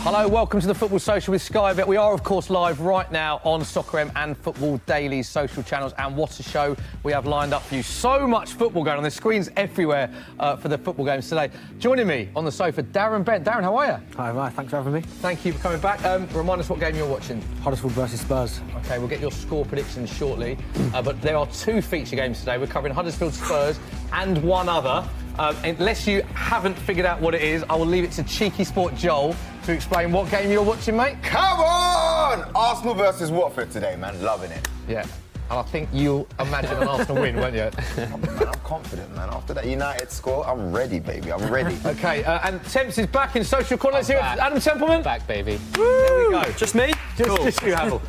Hello, welcome to the Football Social with Sky Bet. We are, of course, live right now on Soccer M and Football Daily's social channels, and what a show we have lined up for you. So much football going on. There's screens everywhere for the football games today. Joining me on the sofa, Darren Bent. Darren, how are you? Hi, thanks for having me. Thank you for coming back. Remind us what game you're watching. Huddersfield versus Spurs. OK, we'll get your score predictions shortly. But there are two feature games today. We're covering Huddersfield Spurs and one other. Unless you haven't figured out what it is, I will leave it to CheekySport Joel to explain what game you're watching, mate. Come on! Arsenal versus Watford today, man. Loving it. Yeah. And I think you'll imagine an Arsenal win, won't you? Man, I'm confident, man. After that United score, I'm ready, baby. I'm ready. OK, and Temps is back in social corner. Let's hear it. Adam Templeman. Back, baby. Woo! There we go. Just me? Just you, Havel.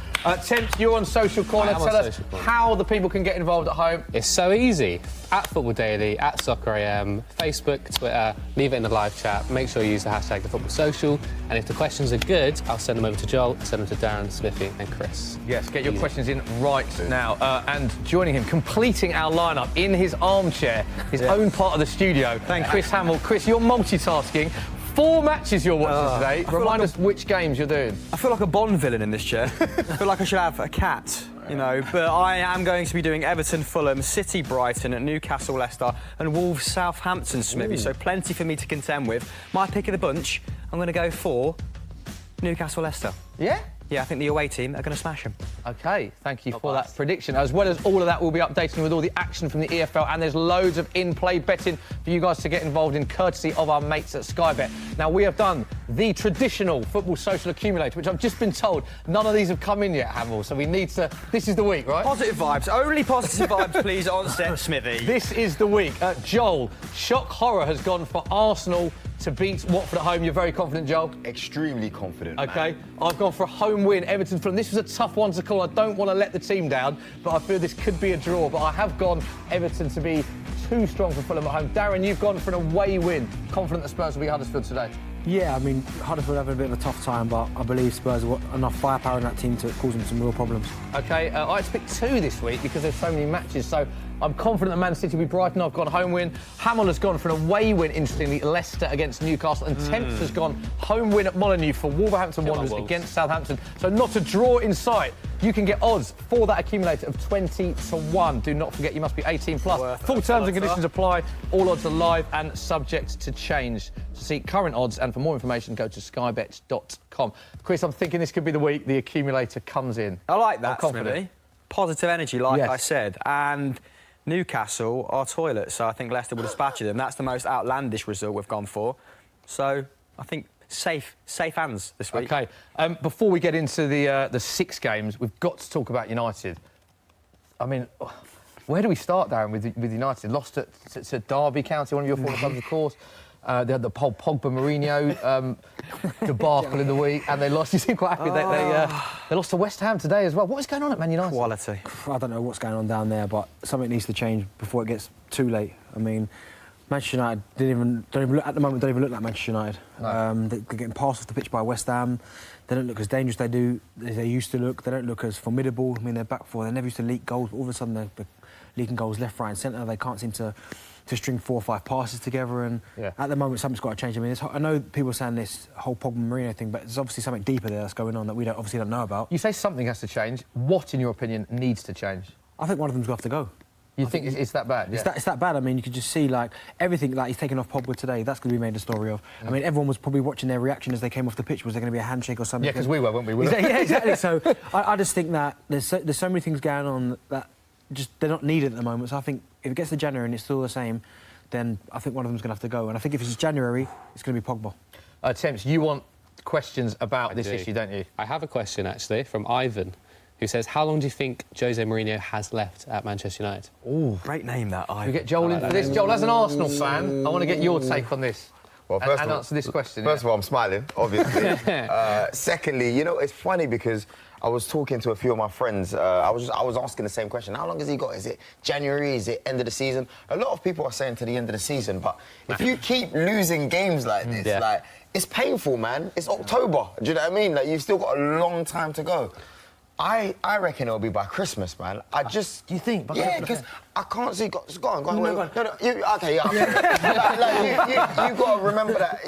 Temps, you're on social corner. Tell us how the people can get involved at home. It's so easy. At Football Daily, at Soccer AM, Facebook, Twitter, leave it in the live chat. Make sure you use the hashtag #TheFootballSocial. And if the questions are good, I'll send them over to Joel, send them to Darren, Smithy and Chris. Yes, get your questions in right now. And joining him, completing our lineup in his armchair, his own part of the studio, Chris Hamill. Chris, you're multitasking. 4 matches you're watching today. Remind us which games you're doing. I feel like a Bond villain in this chair. I feel like I should have a cat, you know. But I am going to be doing Everton, Fulham, City, Brighton, Newcastle, Leicester, and Wolves, Southampton, Smithy. So plenty for me to contend with. My pick of the bunch, I'm going to go for Newcastle, Leicester. Yeah? Yeah, I think the away team are going to smash them. OK, thank you for that prediction. As well as all of that, we'll be updating you with all the action from the EFL, and there's loads of in-play betting for you guys to get involved in, courtesy of our mates at Sky Bet. Now, we have done the traditional Football Social Accumulator, which I've just been told none of these have come in yet, Hamill, so we need to... This is the week, right? Positive vibes. Only positive vibes, please, on set, Smithy. This is the week. Joel, shock horror has gone for Arsenal to beat Watford at home. You're very confident, Joel? Extremely confident, OK, man. I've gone for a home win, Everton Fulham. This was a tough one to call. I don't want to let the team down, but I feel this could be a draw. But I have gone Everton to be too strong for Fulham at home. Darren, you've gone for an away win. Confident the Spurs will be Huddersfield today? Yeah, I mean, Huddersfield having a bit of a tough time, but I believe Spurs have got enough firepower in that team to cause them some real problems. OK, I had to pick 2 this week because there's so many matches, so I'm confident that Man City will be Brighton. I've gone home win. Hamill has gone for an away win, interestingly, Leicester against Newcastle, and Temps has gone home win at Molyneux for Wolverhampton Wanderers against Southampton. So not a draw in sight. You can get odds for that accumulator of 20-1. Do not forget, you must be 18 plus. Full terms and conditions apply. All odds are live and subject to change. To see current odds and for more information, go to skybet.com. Chris, I'm thinking this could be the week the accumulator comes in. I like that, Smithy. Positive energy, like I said. And Newcastle are toilets, so I think Leicester will dispatch them. That's the most outlandish result we've gone for. So I think safe hands this week. OK. Before we get into the 6 games, we've got to talk about United. I mean, where do we start, Darren, with United? Lost to Derby County, one of your former clubs, of course. They had the Pogba-Mourinho debacle in the week, and they lost. You seem quite happy. They lost to West Ham today as well. What is going on at Man United? Quality. I don't know what's going on down there, but something needs to change before it gets too late. I mean, Manchester United don't even look, at the moment, don't even look like Manchester United. No. They're getting passed off the pitch by West Ham. They don't look as dangerous as they used to look. They don't look as formidable. I mean, they're back 4. They never used to leak goals, but all of a sudden they're leaking goals left, right and centre. They can't seem to string 4 or 5 passes together, and at the moment something's got to change. I mean, I know people are saying this whole Pogba-Mourinho thing, but there's obviously something deeper there that's going on that we obviously don't know about. You say something has to change. What, in your opinion, needs to change? I think one of them's got to go. You think it's that bad? Yeah. It's that bad. I mean, you could just see, like, everything, like, he's taken off Pogba today. That's going to be made a story of. I mean, everyone was probably watching their reaction as they came off the pitch. Was there going to be a handshake or something? Yeah, because we were, weren't we? Yeah, exactly. So I just think that there's so many things going on that just they're not needed at the moment. So I think if it gets to January and it's still the same, then I think one of them's going to have to go. And I think if it's January, it's going to be Pogba. Temps, you want questions about this issue, don't you? I have a question, actually, from Ivan, who says, how long do you think Jose Mourinho has left at Manchester United? Oh, great name, that, Ivan. We get Joel in for this. Joel, as an Arsenal fan, I want to get your take on this. Well, and answer this question. First of all, I'm smiling, obviously. Secondly, you know, it's funny because I was talking to a few of my friends. I was asking the same question. How long has he got? Is it January? Is it end of the season? A lot of people are saying to the end of the season, but if you keep losing games like this, like, it's painful, man. It's October. Do you know what I mean? Like, you've still got a long time to go. I reckon it'll be by Christmas, man. Do you think? Yeah, because I can't see... Go on. No, okay, yeah. You've got to remember that.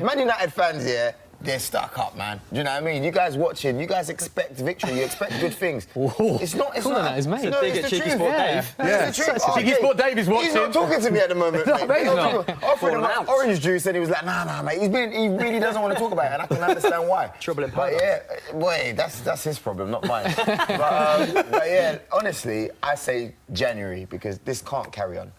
Man United fans, yeah, they're stuck up, man. Do you know what I mean? You guys watching, you guys expect victory, you expect good things. It's not. It's Cooler not. than that is mate. No, Dig it's at the Cheeky truth. Sport Yeah. Dave. It's the truth. Cheeky Sport Dave is watching. He's not talking to me at the moment. No, mate. mate, he's not. Offering him like orange juice, and he was like, nah, mate. He really doesn't want to talk about it, and I can understand why. Trouble in But paradise. yeah, boy, that's his problem, not mine. but yeah, honestly, I say January because this can't carry on.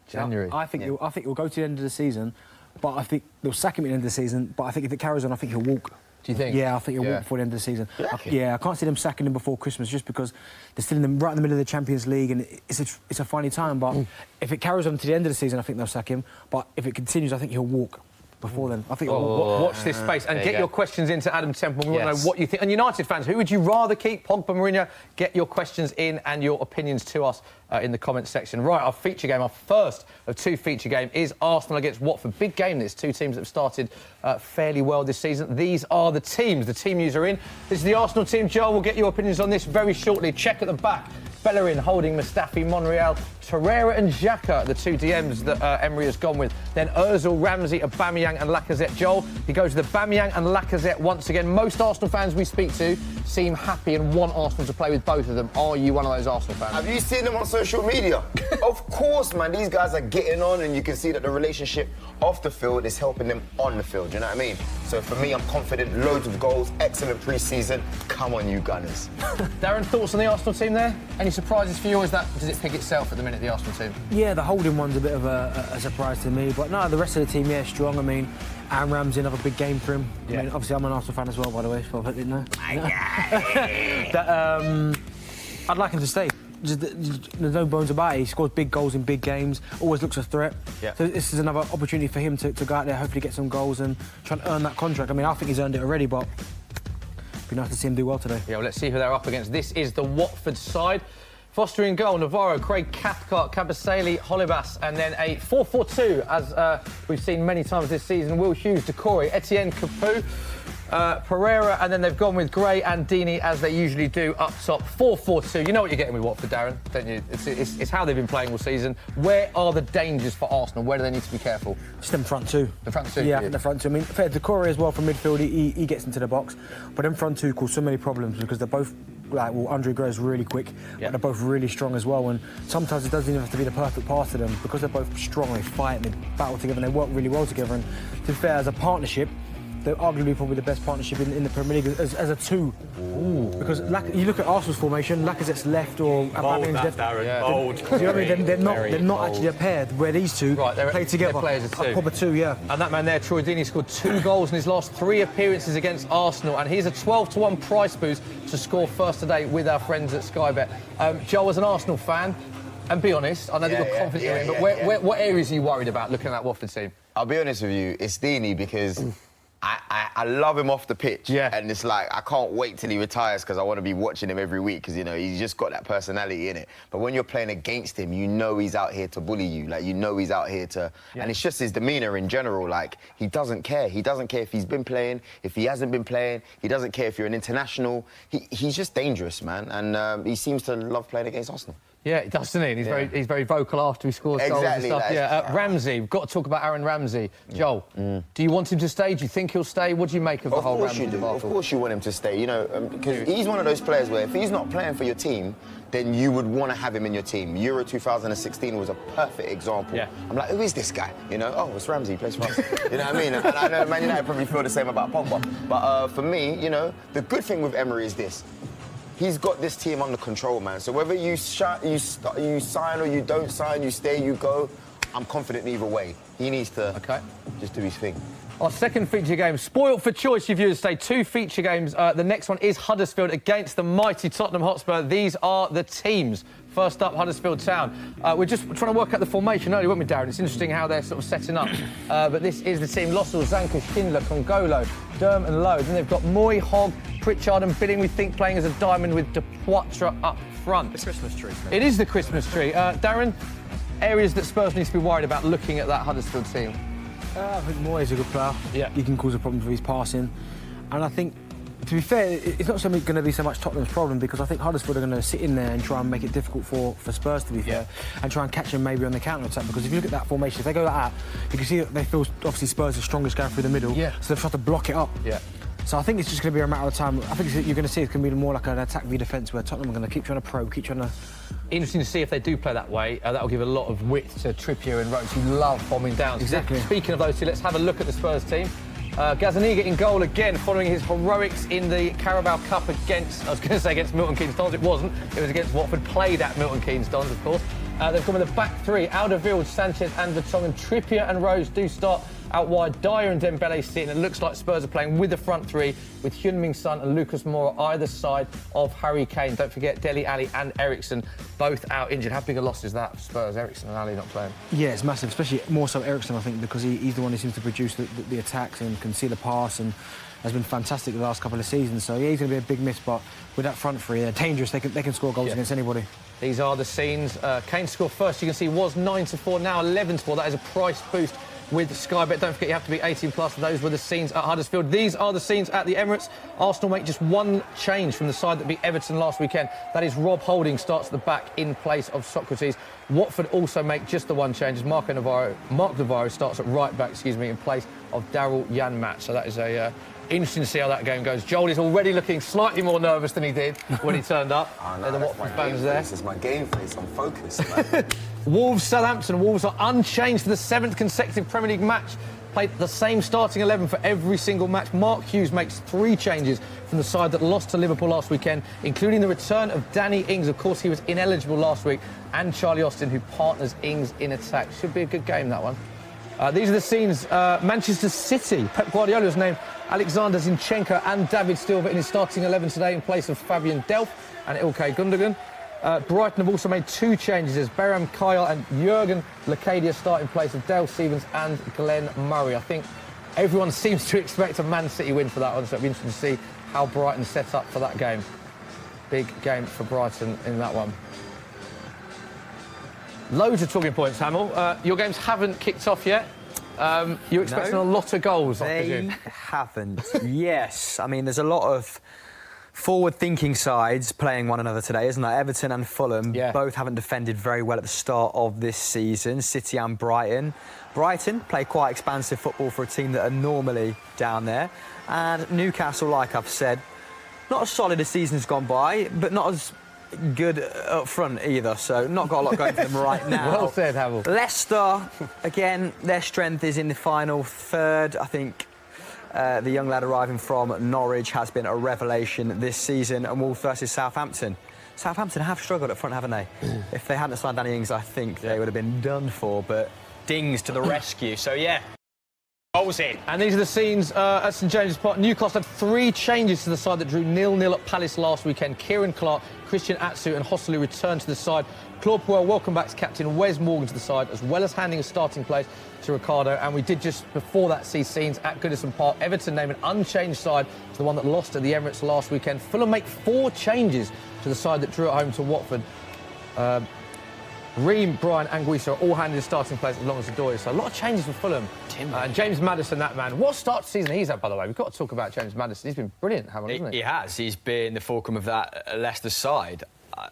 January. I think he'll go to the end of the season, but I think they'll sack him at the end of the season. But I think if it carries on, I think he'll walk. Do you think? Yeah, I think he'll walk before the end of the season. I can't see them sacking him before Christmas just because they're still right in the middle of the Champions League and it's a funny time. But if it carries on to the end of the season, I think they'll sack him. But if it continues, I think he'll walk before then. I think he'll walk. Watch this space and get your questions into Adam Temple. We want to Yes. know what you think. And United fans, who would you rather keep? Pogba, Mourinho? Get your questions in and your opinions to us in the comments section. Right, our feature game, our first of two feature games, is Arsenal against Watford. Big game this. Two teams that have started fairly well this season. These are the teams. The team news are in. This is the Arsenal team. Joel will get your opinions on this very shortly. Check at the back. Bellerin holding Mustafi, Monreal, Torreira and Xhaka, the two DMs that Emery has gone with. Then Ozil, Ramsey, Aubameyang and Lacazette. Joel, he goes with Aubameyang and Lacazette once again. Most Arsenal fans we speak to seem happy and want Arsenal to play with both of them. Are you one of those Arsenal fans? Have you seen them on social media? Of course, man. These guys are getting on, and you can see that the relationship off the field is helping them on the field. You know what I mean? So for me, I'm confident. Loads of goals, excellent pre-season. Come on, you Gunners. Darren, thoughts on the Arsenal team there? Any surprises for you, or does it pick itself at the minute, the Arsenal team? Yeah, the holding one's a bit of a surprise to me. But no, the rest of the team, yeah, strong. I mean, Aaron Ramsey, another big game for him. Yeah. I mean, obviously, I'm an Arsenal fan as well, by the way, so I didn't know. I'd like him to stay. There's no bones about it. He scores big goals in big games, always looks a threat. Yeah. So this is another opportunity for him to go out there, hopefully get some goals and try and earn that contract. I mean, I think he's earned it already, but it'd be nice to see him do well today. Yeah, well, let's see who they're up against. This is the Watford side. Foster in goal, Navarro, Craig Cathcart, Kabasele, Holebas, and then a 4-4-2, as we've seen many times this season. Will Hughes, Decore, Etienne Capoue, Pereira, and then they've gone with Gray and Deeney, as they usually do, up top. 4-4-2. You know what you're getting with Watford, Darren, don't you? It's how they've been playing all season. Where are the dangers for Arsenal? Where do they need to be careful? Just them front two. The front two? Yeah, I think the front two. I mean, fair Decore as well from midfield, he gets into the box. But them front two cause so many problems because they're both, Andre Gray's really quick, but they're both really strong as well. And sometimes it doesn't even have to be the perfect pass to them because they're both strong, they fight, they battle together, and they work really well together. And to be fair, as a partnership, they're arguably probably the best partnership in the Premier League as a two. Ooh. Because you look at Arsenal's formation, Lacazette's left or Aubameyang's left. Darren. Yeah. Bold. Do you know what I mean? They're not actually a pair where these two play together. They're players of two. A proper two, yeah. And that man there, Troy Deeney, scored 2 goals in his last 3 appearances against Arsenal, and he's a 12-1 price boost to score first today with our friends at Sky Bet. Joel, as an Arsenal fan, and be honest, I know that you're confident you're in, but what areas are you worried about looking at that Watford team? I'll be honest with you, it's Deeney because I love him off the pitch. Yeah. And it's like, I can't wait till he retires because I want to be watching him every week because, you know, he's just got that personality in it. But when you're playing against him, you know he's out here to bully you. Like, you know he's out here to... Yeah. And it's just his demeanour in general. Like, he doesn't care. He doesn't care if he's been playing, if he hasn't been playing. He doesn't care if you're an international. He's just dangerous, man. And he seems to love playing against Arsenal. Yeah, he does, doesn't he? And he's very vocal after he scores goals and stuff. Yeah, Ramsey, we've got to talk about Aaron Ramsey. Joel, do you want him to stay? Do you think he'll stay? What do you make of the whole Ramsey debacle? Of course you want him to stay, you know, because he's one of those players where if he's not playing for your team, then you would want to have him in your team. Euro 2016 was a perfect example. Yeah. I'm like, who is this guy? You know, oh, it's Ramsey, he plays for us. You know what I mean? And I know Man United probably feel the same about Pogba. But for me, you know, the good thing with Emery is this. He's got this team under control, man. So whether you sign or you don't sign, you stay, you go, I'm confident either way. He needs to just do his thing. Our second feature game, spoilt for choice, you viewers say. 2 feature games. The next one is Huddersfield against the mighty Tottenham Hotspur. These are the teams. First up, Huddersfield Town. We're just trying to work out the formation earlier, weren't we, Darren? It's interesting how they're sort of setting up. But this is the team. Lossell, Zanka, Schindler, Congolo, Durm and Lowe. Then they've got Moy, Hogg, Pritchard and Billing, we think, playing as a diamond with De Poitre up front. The Christmas tree. It is the Christmas tree. Darren, areas that Spurs needs to be worried about looking at that Huddersfield team? I think Moyes is a good player. Yeah. He can cause a problem for his passing. And I think To be fair, it's not going to be so much Tottenham's problem because I think Huddersfield are going to sit in there and try and make it difficult for Spurs, to be fair, and try and catch them maybe on the counter-attack. Because if you look at that formation, if they go like that, you can see that they feel obviously Spurs are strongest going through the middle, so they've tried to block it up. Yeah. So I think it's just going to be a matter of time. I think you're going to see it's going to be more like an attack v defence where Tottenham are going to keep trying to probe, keep trying to... Interesting to see if they do play that way. That'll give a lot of width to Trippier and Rose, who love bombing down. Exactly. Speaking of those two, let's have a look at the Spurs team. Gazzaniga in goal again, following his heroics in the Carabao Cup against, I was going to say against Milton Keynes Dons, it wasn't. It was against Watford, played at Milton Keynes Dons, of course. They've gone with the back three, Alderweireld, Sanchez and Vertonghen. Trippier and Rose do start out wide. Dyer and Dembele sit, and it looks like Spurs are playing with the front three, with Heung-min Son and Lucas Moura either side of Harry Kane. Don't forget Dele Alli and Eriksen both out injured. How big a loss is that for Spurs, Eriksen and Alli not playing? Yeah, it's massive, especially more so Eriksen, I think, because he's the one who seems to produce the attacks and can see the pass and has been fantastic the last couple of seasons. So, yeah, he's going to be a big miss, but with that front three, they're dangerous. They can score goals against anybody. These are the scenes. Kane scored first, you can see, was 9-4, now 11-4. That is a price boost with Sky Bet. Don't forget, you have to be 18 plus. Those were the scenes at Huddersfield. These are the scenes at the Emirates. Arsenal make just one change from the side that beat Everton last weekend. That is Rob Holding starts at the back in place of Socrates. Watford also make just the one change as Mark Navarro starts at right back, in place of Daryl Janmaat. So that is a interesting to see how that game goes. Joel is already looking slightly more nervous than he did when he turned up. The Watford fans there. This is my game face. I'm focused. Wolves, Southampton. Wolves are unchanged for the 7th consecutive Premier League match. Played the same starting 11 for every single match. Mark Hughes makes 3 changes from the side that lost to Liverpool last weekend, including the return of Danny Ings. Of course, he was ineligible last week, and Charlie Austin, who partners Ings in attack. Should be a good game, that one. These are the scenes. Manchester City. Pep Guardiola has named Alexander Zinchenko and David Silva in his starting 11 today in place of Fabian Delph and Ilkay Gundogan. Brighton have also made 2 changes as Beram Kyle and Jurgen Locadia start in place of Dale Stevens and Glenn Murray. I think everyone seems to expect a Man City win for that one, so it'll be interesting to see how Brighton set up for that game. Big game for Brighton in that one. Loads of talking points, Hamill. Your games haven't kicked off yet. You're expecting a lot of goals, I presume. They haven't. Yes. I mean, there's a lot of forward-thinking sides playing one another today, isn't there? Everton and Fulham both haven't defended very well at the start of this season. City and Brighton. Brighton play quite expansive football for a team that are normally down there. And Newcastle, like I've said, not as solid as season's gone by, but not as good up front either, so not got a lot going for them right now. Well said, Hamill. Leicester, again, their strength is in the final third. I think the young lad arriving from Norwich has been a revelation this season. And Wolves versus Southampton. Southampton have struggled up front, haven't they? If they hadn't signed Danny Ings, I think they would have been done for, but Dings to the rescue. So, yeah. Goals in. And these are the scenes at St James's Park. Newcastle had 3 changes to the side that drew 0-0 at Palace last weekend. Kieran Clark, Christian Atsu and Hosselu returned to the side. Claude Puel welcome back captain Wes Morgan to the side, as well as handing a starting place to Ricardo. And we did just before that see scenes at Goodison Park. Everton name an unchanged side to the one that lost at the Emirates last weekend. Fulham make 4 changes to the side that drew at home to Watford. Ream, Brian and Guisa are all handed a starting place as long as the door is. So a lot of changes for Fulham. James Maddison, that man. What start to season he's had, by the way? We've got to talk about James Maddison. He's been brilliant, hasn't he? He has. He's been the fulcrum of that Leicester side.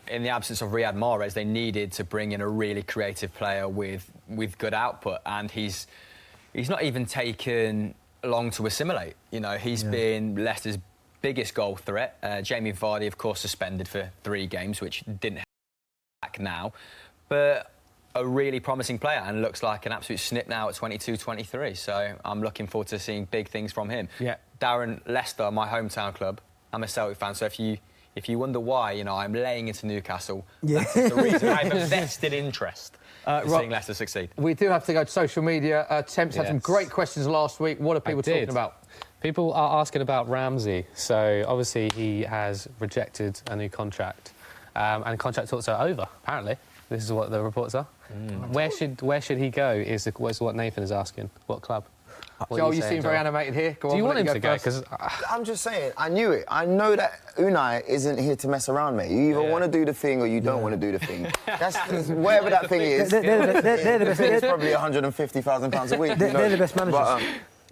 In the absence of Riyad Mahrez, they needed to bring in a really creative player with good output, and he's not even taken long to assimilate. You know, he's been Leicester's biggest goal threat. Jamie Vardy, of course, suspended for 3 games, which didn't help back now. But a really promising player and looks like an absolute snip now at 22, 23. So I'm looking forward to seeing big things from him. Yeah. Darren, Leicester, my hometown club. I'm a Celtic fan, so if you wonder why, you know, I'm laying into Newcastle, that's the reason. I have a vested interest in seeing Leicester succeed. We do have to go to social media. Temps had some great questions last week. What are people talking about? People are asking about Ramsey. So obviously he has rejected a new contract, and contract talks are over. Apparently, this is what the reports are. Where should he go? Is what Nathan is asking. What club? Joel, you seem very animated here. Do you want him to go? Because I'm just saying, I knew it. I know that Unai isn't here to mess around, mate. You either want to do the thing or you don't want to do the thing. That's whatever that thing is. They're the best. It's probably £150,000 a week. They're the best managers.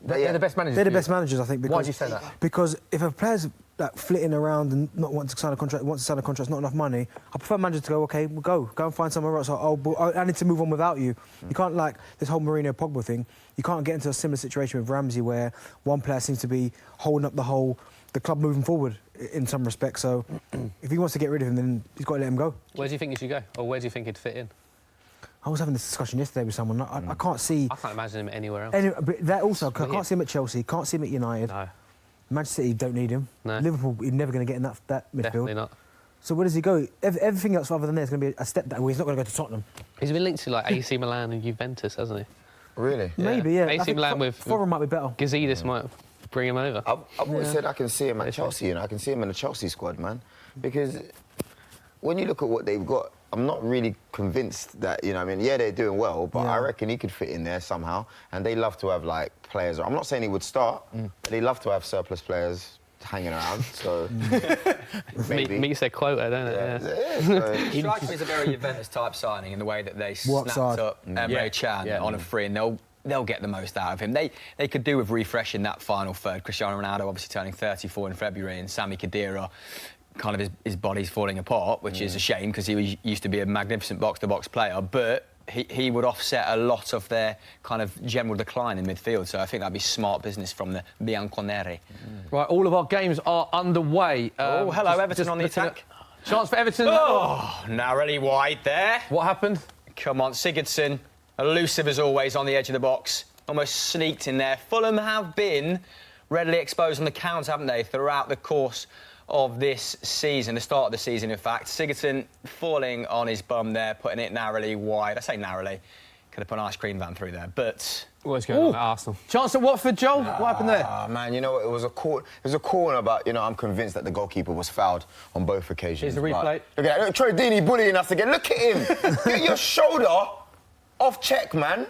They're the best managers. They're the best managers, I think. Because, why do you say that? Because if a player's like flitting around and not wanting to sign a contract, wants to sign a contract, it's not enough money. I prefer managers to go, okay, we'll go and find somewhere else. I need to move on without you. You can't, like, this whole Mourinho Pogba thing, you can't get into a similar situation with Ramsey where one player seems to be holding up the club moving forward in some respects. So if he wants to get rid of him, then he's got to let him go. Where do you think he should go? Or where do you think he'd fit in? I was having this discussion yesterday with someone. I can't see... I can't imagine him anywhere else. But that also, I can't see him at Chelsea, can't see him at United. No. Manchester City don't need him. No. Liverpool, he's never going to get in that midfield. Definitely not. So where does he go? Everything else other than there is going to be a step down. Well, he's not going to go to Tottenham. He's been linked to like AC Milan and Juventus, hasn't he? Really? Maybe, yeah. AC Milan with Foreign might be better. Gazidis might bring him over. I've always said I can see him at Chelsea, you know. I can see him in the Chelsea squad, man. Because when you look at what they've got, I'm not really convinced that, you know, I mean, yeah, they're doing well, but I reckon he could fit in there somehow. And they love to have, like, players. I'm not saying he would start, but they love to have surplus players hanging around, so... maybe. Meets their quota, don't it? He strikes me as a very Juventus-type signing in the way that they snapped up Emre Can on a free, and they'll get the most out of him. They could do with refreshing that final third. Cristiano Ronaldo obviously turning 34 in February, and Sami Khedira, kind of his body's falling apart, which is a shame because he used to be a magnificent box-to-box player, but he would offset a lot of their kind of general decline in midfield. So I think that'd be smart business from the Bianconeri. Right, all of our games are underway. Hello, Everton on the attack. Chance for Everton. Oh, narrowly wide there. What happened? Come on, Sigurdsson, elusive as always on the edge of the box. Almost sneaked in there. Fulham have been readily exposed on the counter, haven't they, throughout the course of this season, the start of the season, in fact. Sigurdsson falling on his bum there, putting it narrowly wide. I say narrowly. Could have put an ice cream van through there, but... What's going on at Arsenal? Chance at Watford, Joel. What happened there? Man, you know, it was a corner, but, you know, I'm convinced that the goalkeeper was fouled on both occasions. Here's the replay. Look at that. Look, Troy Deeney bullying us again. Look at him. Get your shoulder off check, man.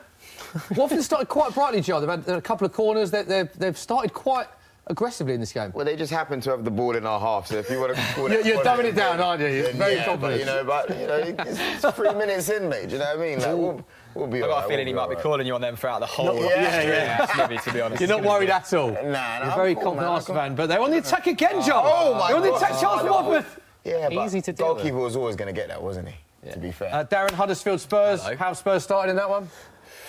Watford started quite brightly, Joel. They've had a couple of corners. They've started quite aggressively in this game. Well, they just happen to have the ball in our half, so if you want to call it... You're dumbing it down, aren't you? You're very confident. It's 3 minutes in, mate, do you know what I mean? Like, we'll be I've got a feeling he might be calling you on them throughout the whole... Smithy, to be honest. You're not worried at all. Nah, You're very confident Arsenal fan, but they're on the attack again, Joel. Oh, my They're on the God. attack. Chance for Watford. Yeah, but Easy to deal with. goalkeeper was always going to get that, wasn't he? To be fair. Darren, Huddersfield, Spurs. Hello. How have Spurs started in that one?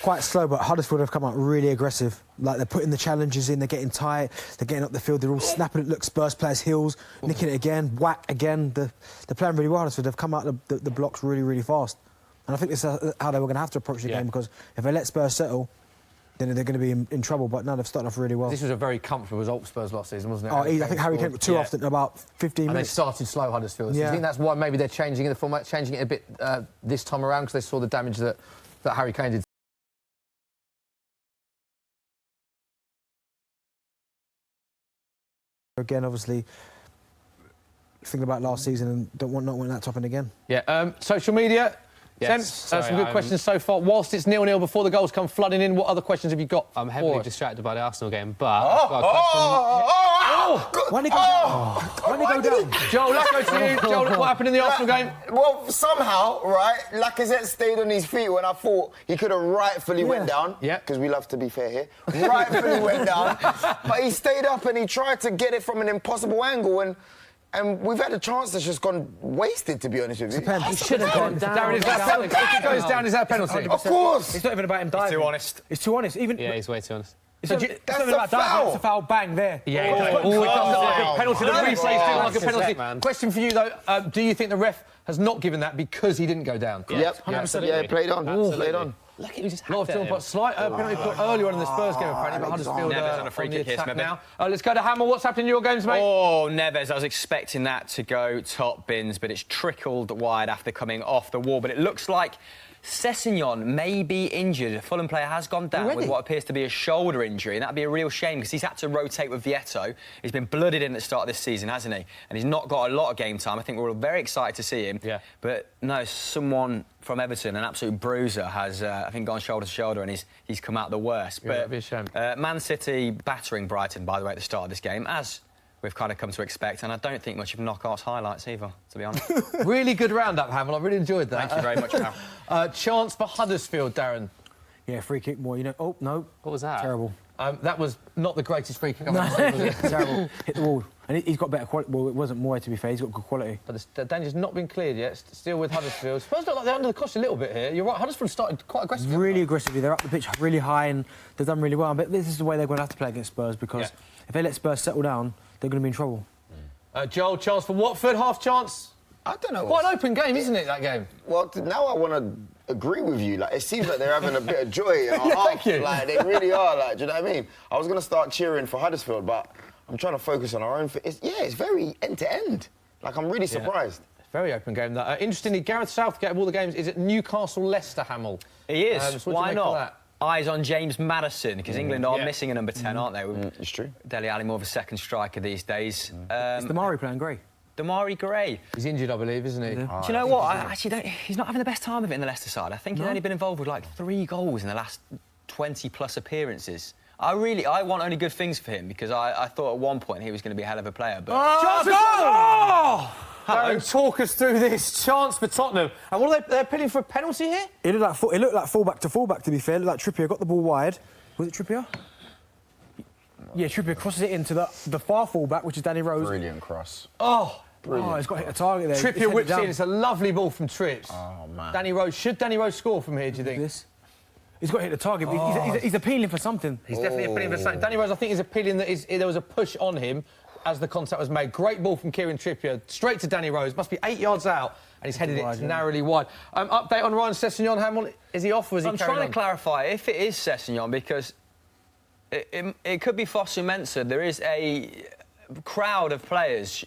Quite slow, but Huddersfield have come out really aggressive. Like, they're putting the challenges in, they're getting tight, they're getting up the field, they're all snapping at, look, Spurs players' heels, nicking it again, whack again. They're playing really well, Huddersfield. They've come out the blocks really, really fast. And I think this is how they were going to have to approach the game, because if they let Spurs settle, then they're going to be in trouble. But no, they've started off really well. This was a very comfortable result for Spurs last season, wasn't it? Oh, I think Harry Kane too often, about 15 And minutes. they started slow, Huddersfield. So you think that's why maybe they're changing the format, changing it a bit this time around, because they saw the damage that Harry Kane did? Again, obviously, thinking about last season and not wanting that to happen again. Yeah, social media. Yes, Sam, some good questions so far. Whilst it's 0-0 before the goals come flooding in, what other questions have you got? I'm heavily distracted by the Arsenal game, but I've got a question. When did he go down? Joel, let's go to you. Joel, what happened in the Arsenal game? Well, somehow, right, Lacazette stayed on his feet when I thought he could have rightfully went down. Yeah. Because we love to be fair here. Rightfully went down. But he stayed up and he tried to get it from an impossible angle, and we've had a chance that's just gone wasted, to be honest with you. He should have gone down. Darren, is that a penalty? If it goes down, is that a penalty? Of course. It's not even about him diving. Too honest. It's too honest. Even Yeah, he's way too honest. it's not That's even a about diving. foul. It's a foul. Bang there. Yeah, it does look like a penalty. The replay's still like a penalty. man. Question for you, though. Do you think the ref has not given that because he didn't go down? Yep. Yeah, played on. Played on. Look, he just A lot of film, but slight penalty put earlier on in the Spurs game, apparently, but Huddersfield Neves on a free on the kick here, attack Smithy. now. Let's go to Hammer. What's happened in your games, mate? Oh, Neves, I was expecting that to go top bins, but it's trickled wide after coming off the wall. But it looks like Sessegnon may be injured. A Fulham player has gone down with what appears to be a shoulder injury, and that'd be a real shame because he's had to rotate with Vieto. He's been blooded in at the start of this season, hasn't he? And he's not got a lot of game time. I think we're all very excited to see him. Yeah. But no, someone from Everton, an absolute bruiser, has, I think, gone shoulder to shoulder, and he's come out the worst. Yeah, that'd be a shame. Man City battering Brighton, by the way, at the start of this game, as we've kind of come to expect, and I don't think much of knockouts highlights either, to be honest. Really good round-up, Hamill. I really enjoyed that. Thank you very much, pal. Chance for Huddersfield, Darren. Yeah, free kick more. You know. Oh no. What was that? Terrible. That was not the greatest free kick I've ever seen, was it? Terrible. Hit the wall. And he's got better quality. Well, it wasn't Moy, to be fair. He's got good quality. But the danger's not been cleared yet. Still with Huddersfield. Spurs look like they're under the cosh a little bit here. You're right. Huddersfield started quite aggressively. Really aggressively. They're up the pitch really high and they've done really well. But this is the way they're going to have to play against Spurs because if they let Spurs settle down, they're going to be in trouble. Joel, chance for Watford, half chance. I don't know. Quite an open game, isn't it, that game? Well, now I want to agree with you. Like, it seems like they're having a bit of joy in our hearts. Like, they really are. Like, do you know what I mean? I was going to start cheering for Huddersfield, but I'm trying to focus on our own. It's very end-to-end. Like, I'm really surprised. Very open game. Interestingly, Gareth Southgate of all the games is at Newcastle-Leicester, Hamill. He is. So why not? Eyes on James Maddison, because England are missing a number 10, aren't they? It's true. Dele Alli more of a second striker these days. Is Damari playing Gray? Damari Gray. He's injured, I believe, isn't he? Yeah. Do you know what? I actually don't. He's not having the best time of it in the Leicester side. I think he's only been involved with like 3 goals in the last 20+ appearances. I want only good things for him because I thought at one point he was going to be a hell of a player. But Darren, talk us through this chance for Tottenham. And what are they're appealing for a penalty here? It looked like fullback to fullback, to be fair. It looked like Trippier got the ball wide. Was it Trippier? Yeah, Trippier crosses it into the far fullback, which is Danny Rose. Brilliant cross. Brilliant. Oh, he's got to hit a target there. Trippier whips in. It's a lovely ball from Trips. Oh, man. Danny Rose. Should Danny Rose score from here, do you think? He's got to hit the target. He's appealing for something. He's definitely appealing for something. Danny Rose, I think, is appealing that there was a push on him as the contact was made. Great ball from Kieran Trippier, straight to Danny Rose. Must be 8 yards out, and he's headed it narrowly wide. Update on Ryan Sessegnon, Hamill. Is he off or is he I'm trying to clarify if it is Sessegnon because it could be Fosu Mensah. There is a crowd of players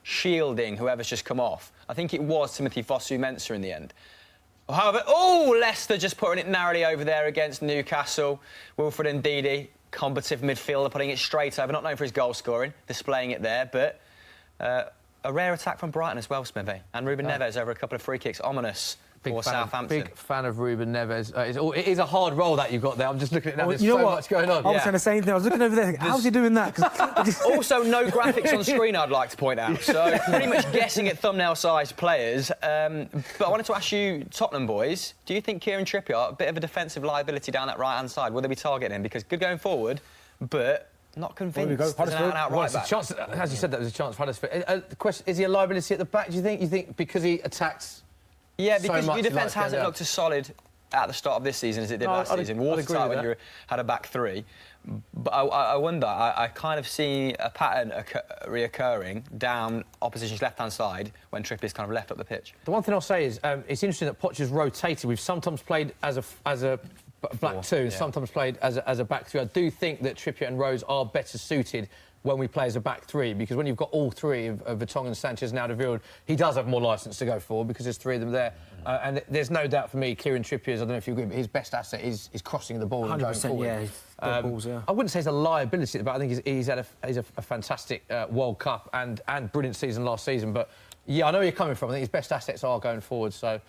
shielding whoever's just come off. I think it was Timothy Fosu Mensah in the end. However, Leicester just putting it narrowly over there against Newcastle. Wilfred Ndidi, combative midfielder, putting it straight over, not known for his goal scoring, displaying it there, but a rare attack from Brighton as well, Smithy. And Ruben Neves over a couple of free kicks, ominous for Southampton. Big fan of Ruben Neves. It is a hard role that you've got there. I'm just looking at it now. There's so much going on. I was saying the same thing. I was looking over there thinking, how's he doing that? Also, no graphics on screen, I'd like to point out. So, pretty much guessing at thumbnail-sized players. But I wanted to ask you, Tottenham boys, do you think Kieran Trippier, a bit of a defensive liability down that right-hand side, will they be targeting him? Because good going forward, but not convinced. There's an out right back. Chance, as you said, that was a chance for Huddersfield. The question, is he a liability at the back, do you think? You think because he attacks... Yeah, because your defence hasn't looked as solid at the start of this season as it did last season. Watertight when you had a back 3. But I wonder, I kind of see a pattern reoccurring down opposition's left-hand side when Trippier's kind of left up the pitch. The one thing I'll say is it's interesting that Poch has rotated. We've sometimes played as a back 2 and sometimes played as a back 3. I do think that Trippier and Rose are better suited when we play as a back 3, because when you've got all 3 of Vertonghen, Sanchez and Alderweireld, he does have more licence to go forward because there's 3 of them there. And there's no doubt for me, Kieran Trippier's, I don't know if you agree, but his best asset is crossing the ball and going forward. Yeah, balls, yeah. I wouldn't say he's a liability, but I think he's had a fantastic World Cup and brilliant season last season. But, yeah, I know where you're coming from. I think his best assets are going forward, so...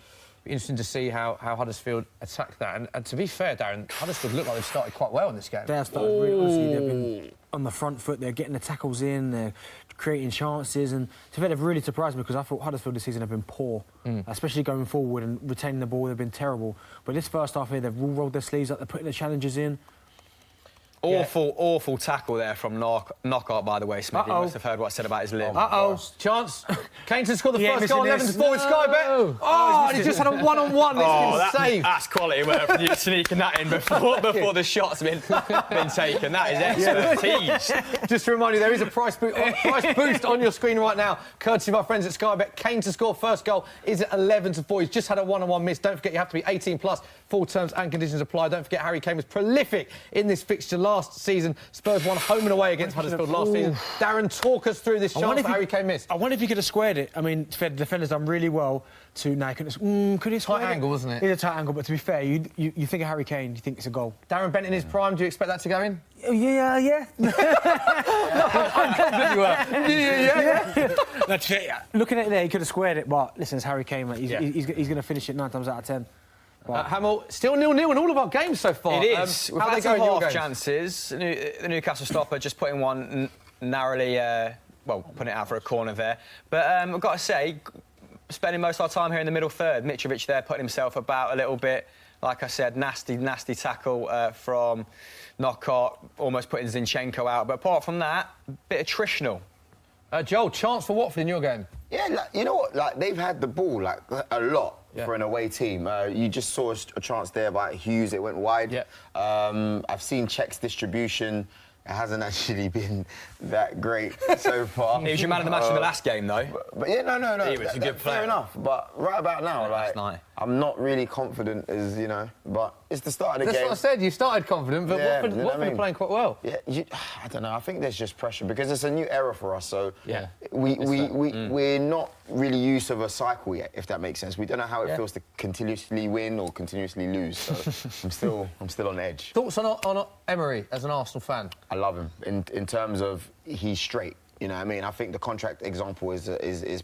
Interesting to see how Huddersfield attack that. And to be fair, Darren, Huddersfield look like they've started quite well in this game. They have started really, honestly, they've been on the front foot, they're getting the tackles in, they're creating chances, and to be fair, they've really surprised me because I thought Huddersfield this season have been poor, especially going forward and retaining the ball, they've been terrible. But this first half here, they've all rolled their sleeves up, they're putting the challenges in. Awful tackle there from Knockout, by the way, Smithy. You must have heard what I said about his limb. Chance. Kane to score the first goal, 11-4 with Sky Bet. And he just had a one-on-one. It's been saved. That's quality work from you sneaking that in before the shot's been taken. That is expertise. Just to remind you, there is a price boost on your screen right now, courtesy of our friends at Sky Bet. Kane to score first goal is at 11-4. He's just had a one-on-one miss. Don't forget, you have to be 18+. Full terms and conditions apply. Don't forget, Harry Kane was prolific in this fixture last season. Spurs won home and away against Huddersfield last season. Darren, talk us through this chance that Harry Kane missed. I wonder if he could have squared it. I mean, the defender's done really well to... Now, could he have squared it? Tight angle, wasn't it? It's a tight angle, but to be fair, you think of Harry Kane, you think it's a goal. Darren Bent in his prime, do you expect that to go in? Yeah. That's it. Looking at it there, he could have squared it, but listen, it's Harry Kane, mate. He's going to finish it 9 times out of 10. Hamill, still 0-0 in all of our games so far. It is. We've had some half chances. The Newcastle stopper just putting one narrowly, putting it out for a corner there. But I've got to say, spending most of our time here in the middle third, Mitrovic there putting himself about a little bit. Like I said, nasty tackle from Knockout, almost putting Zinchenko out. But apart from that, bit attritional. Joel, chance for Watford in your game? Yeah, like, you know what? Like, they've had the ball like a lot for an away team. You just saw a chance there by Hughes. It went wide. Yeah. I've seen Czech's distribution. It hasn't actually been that great so far. He was your man of the match in the last game, though. But yeah, no. He was a good player. Fair enough. But right about now, last like, night. I'm not really confident as, you know, but it's the start of the That's game. what I said. You started confident, but Yeah, Watford, you know what I are mean? playing quite well. Yeah, I don't know. I think there's just pressure because it's a new era for us. So Yeah. we're not really used to a cycle yet, if that makes sense. We don't know how it feels to continuously win or continuously lose. So I'm still on edge. Thoughts on Emery as an Arsenal fan? I love him in terms of he's straight. You know what I mean? I think the contract example is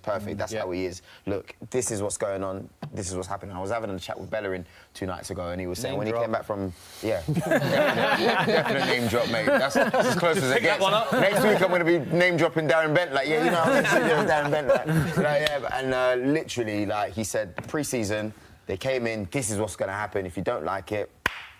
perfect. That's how he is. Look, this is what's going on. This is what's happening. I was having a chat with Bellerin 2 nights ago, and he was saying Name when drop. he came back from... Yeah, definite name drop, mate. That's as close as it gets. Next week, I'm going to be name dropping Darren Bent. Like, yeah, you know, next week there's Darren Bent. And literally, like he said, pre-season, they came in, this is what's going to happen. If you don't like it,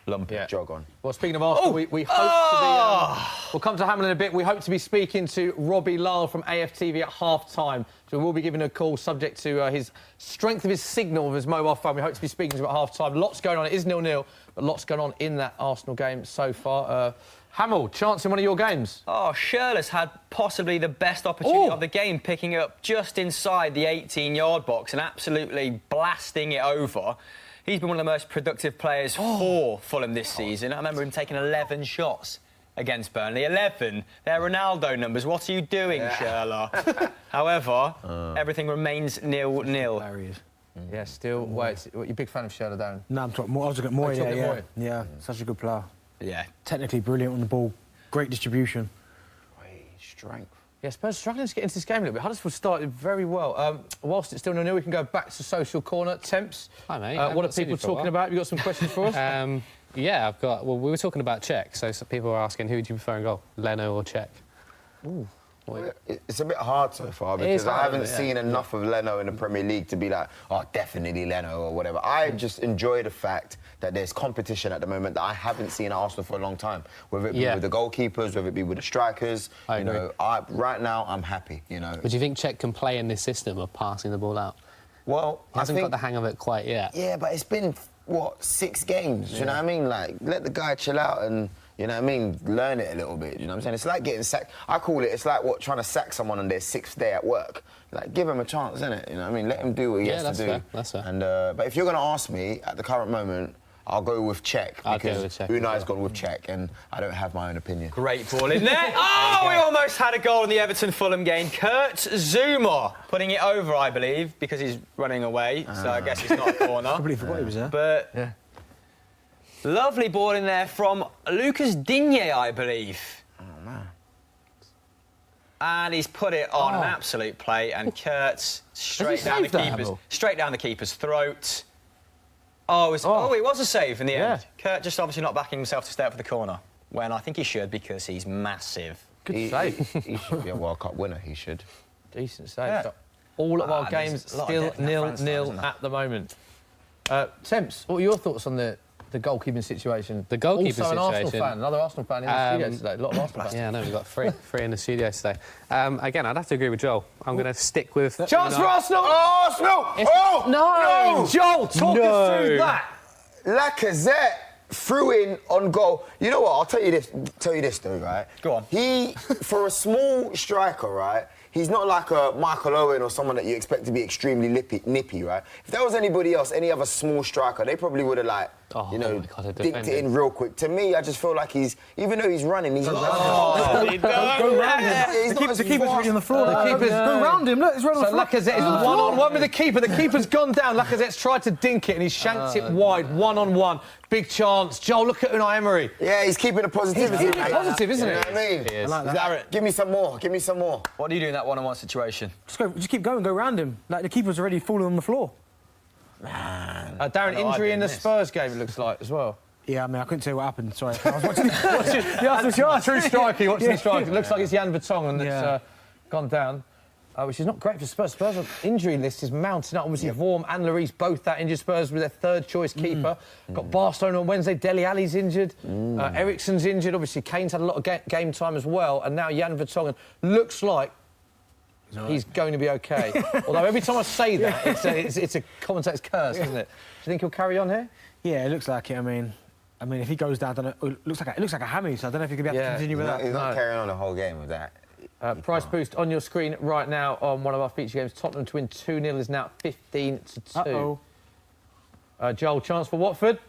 lump it, jog on. Well, speaking of Arsenal, we hope to be... we'll come to Hamilton in a bit. We hope to be speaking to Robbie Lyle from AFTV at half-time. So we'll be giving a call subject to his strength of his signal of his mobile phone. We hope to be speaking to him at half-time. Lots going on. It is 0-0, but lots going on in that Arsenal game so far. Hamill, chance in one of your games? Oh, Shirley's had possibly the best opportunity of the game, picking it up just inside the 18-yard box and absolutely blasting it over. He's been one of the most productive players for Fulham this season. I remember him taking 11 shots against Burnley. 11. They're Ronaldo numbers. What are you doing, Sherlock? However, everything remains 0-0. There he is. Yeah, still. Wait, you're a big fan of Sherlock, Darren? No, I'm talking more. I was looking at Moy. talking Yeah, Moy? yeah. Such a good player. Yeah. Technically brilliant on the ball. Great distribution. Strength. Yeah, Spurs struggling to get into this game a little bit. Huddersfield started very well. Whilst it's still 0-0, we can go back to social corner. Temps. Hi, mate. What are people talking about? Have you got some questions for us? Yeah, I've got... Well, we were talking about Czech, so some people were asking, who do you prefer in goal, Leno or Czech? Ooh. It's a bit hard so far because I haven't seen enough of Leno in the Premier League to be like, oh, definitely Leno or whatever. I just enjoy the fact that there's competition at the moment that I haven't seen at Arsenal for a long time. Whether it be with the goalkeepers, whether it be with the strikers. I agree. know, right now I'm happy. You know. But do you think Czech can play in this system of passing the ball out? Well, He hasn't got the hang of it quite yet. Yeah, but it's been what 6 games. You know what I mean? Like, let the guy chill out and. You know what I mean? Learn it a little bit, you know what I'm saying? It's like getting sacked. I call it, it's like trying to sack someone on their 6th day at work. Like, give him a chance, innit? You know what I mean? Let him do what he has to do. Fair. That's fair. And, but if you're going to ask me, at the current moment, I'll go with Czech because Unai's gone with Czech and I don't have my own opinion. Great ball in there. Oh, we almost had a goal in the Everton-Fulham game. Kurt Zuma putting it over, I believe, because he's running away, so I guess it's not a corner. I believe forgot he was there. But lovely ball in there from Lucas Digne, I believe. Oh, man. And he's put it on an absolute play, and Kurt's straight down the keeper's throat. Oh, it was a save in the end. Kurt just obviously not backing himself to stay up for the corner, when I think he should because he's massive. Good save. He should be a World Cup winner, he should. Decent save. So all of our games still 0-0 at the moment. Temps, what are your thoughts on the goalkeeping situation? The goalkeeping also an situation. Arsenal fan, another Arsenal fan in the studio today. A lot of Arsenal fans. Yeah, no, we've got three in the studio today. Again, I'd have to agree with Joel. I'm going to stick with... Chance for Arsenal! Arsenal! No! Joel, talk us through that. Lacazette threw in on goal. You know what? I'll tell you this though, right? Go on. He, for a small striker, right? He's not like a Michael Owen or someone that you expect to be extremely nippy, right? If there was anybody else, any other small striker, they probably would have dinked it in real quick. To me, I just feel like even though he's running, he's not. Go round him. The keeper's already on the floor. The keeper's go round him. Look, he's running on the floor. Lacazette is one-on-one with the keeper. The keeper's gone down. Lacazette's tried to dink it and he's shanked it wide, one-on-one. Big chance. Joel, look at Unai Emery. Yeah, he's keeping the positivity. He's keeping it positive, isn't You know it? what I mean? He is. I like that. Darren, give me some more. Give me some more. What do you do in that one-on-one situation? Just keep going. Go round him. Like the keeper's already fallen on the floor. Man. Darren, injury in the Spurs game, it looks like, as well. Yeah, I mean, I couldn't tell you what happened. Sorry. I was watching True striking, watching the strike. It looks like it's Jan Vertonghen that's gone down, which is not great for Spurs. Spurs' injury list is mounting up. Obviously, Vorm and Lloris both out injured. Spurs with their third-choice keeper. Got Barcelona on Wednesday. Dele Alli's injured. Eriksen's injured. Obviously, Kane's had a lot of game time as well. And now Jan Vertonghen looks like He's going to be OK. Although every time I say that, it's a commentator's curse, isn't it? Do you think he'll carry on here? Yeah, it looks like it. I mean, if he goes down, I don't know, it looks like a hammy, so I don't know if he could be able to continue with that. He's not carrying on the whole game with that. Price boost on your screen right now on one of our feature games. Tottenham to win 2-0 is now 15-2. Joel, chance for Watford.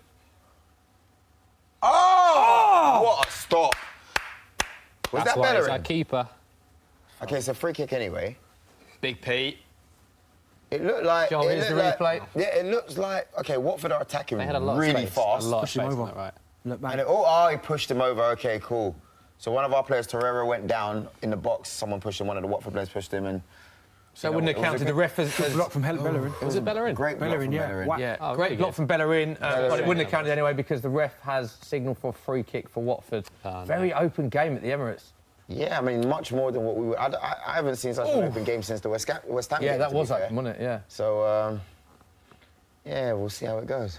Oh! What a stop. Was That's that why Bellerin? he's our keeper. Okay, it's a free kick anyway. Big Pete. It looked like... Joel, here's the replay. Yeah, it looks like... OK, Watford are attacking They had a lot really of space. fast. A lot of Push him space, over. isn't that right? Look back. And he pushed him over. OK, cool. So one of our players, Torreira, went down in the box. Someone pushed him. One of the Watford players pushed him, and... So it wouldn't have counted the ref as... block from Bellerin. Was it Bellerin? Great block Bellerin, from yeah. Bellerin. Wow. Yeah, Oh, great really block good. from Bellerin, but it wouldn't have counted anyway because the ref has signalled for a free kick for Watford. Oh, no. Very open game at the Emirates. Yeah, I mean, much more than what we were... I haven't seen such an open game since the West Ham Yeah, game, that to be was fair. open, wasn't it? Yeah. So, yeah, we'll see how it goes.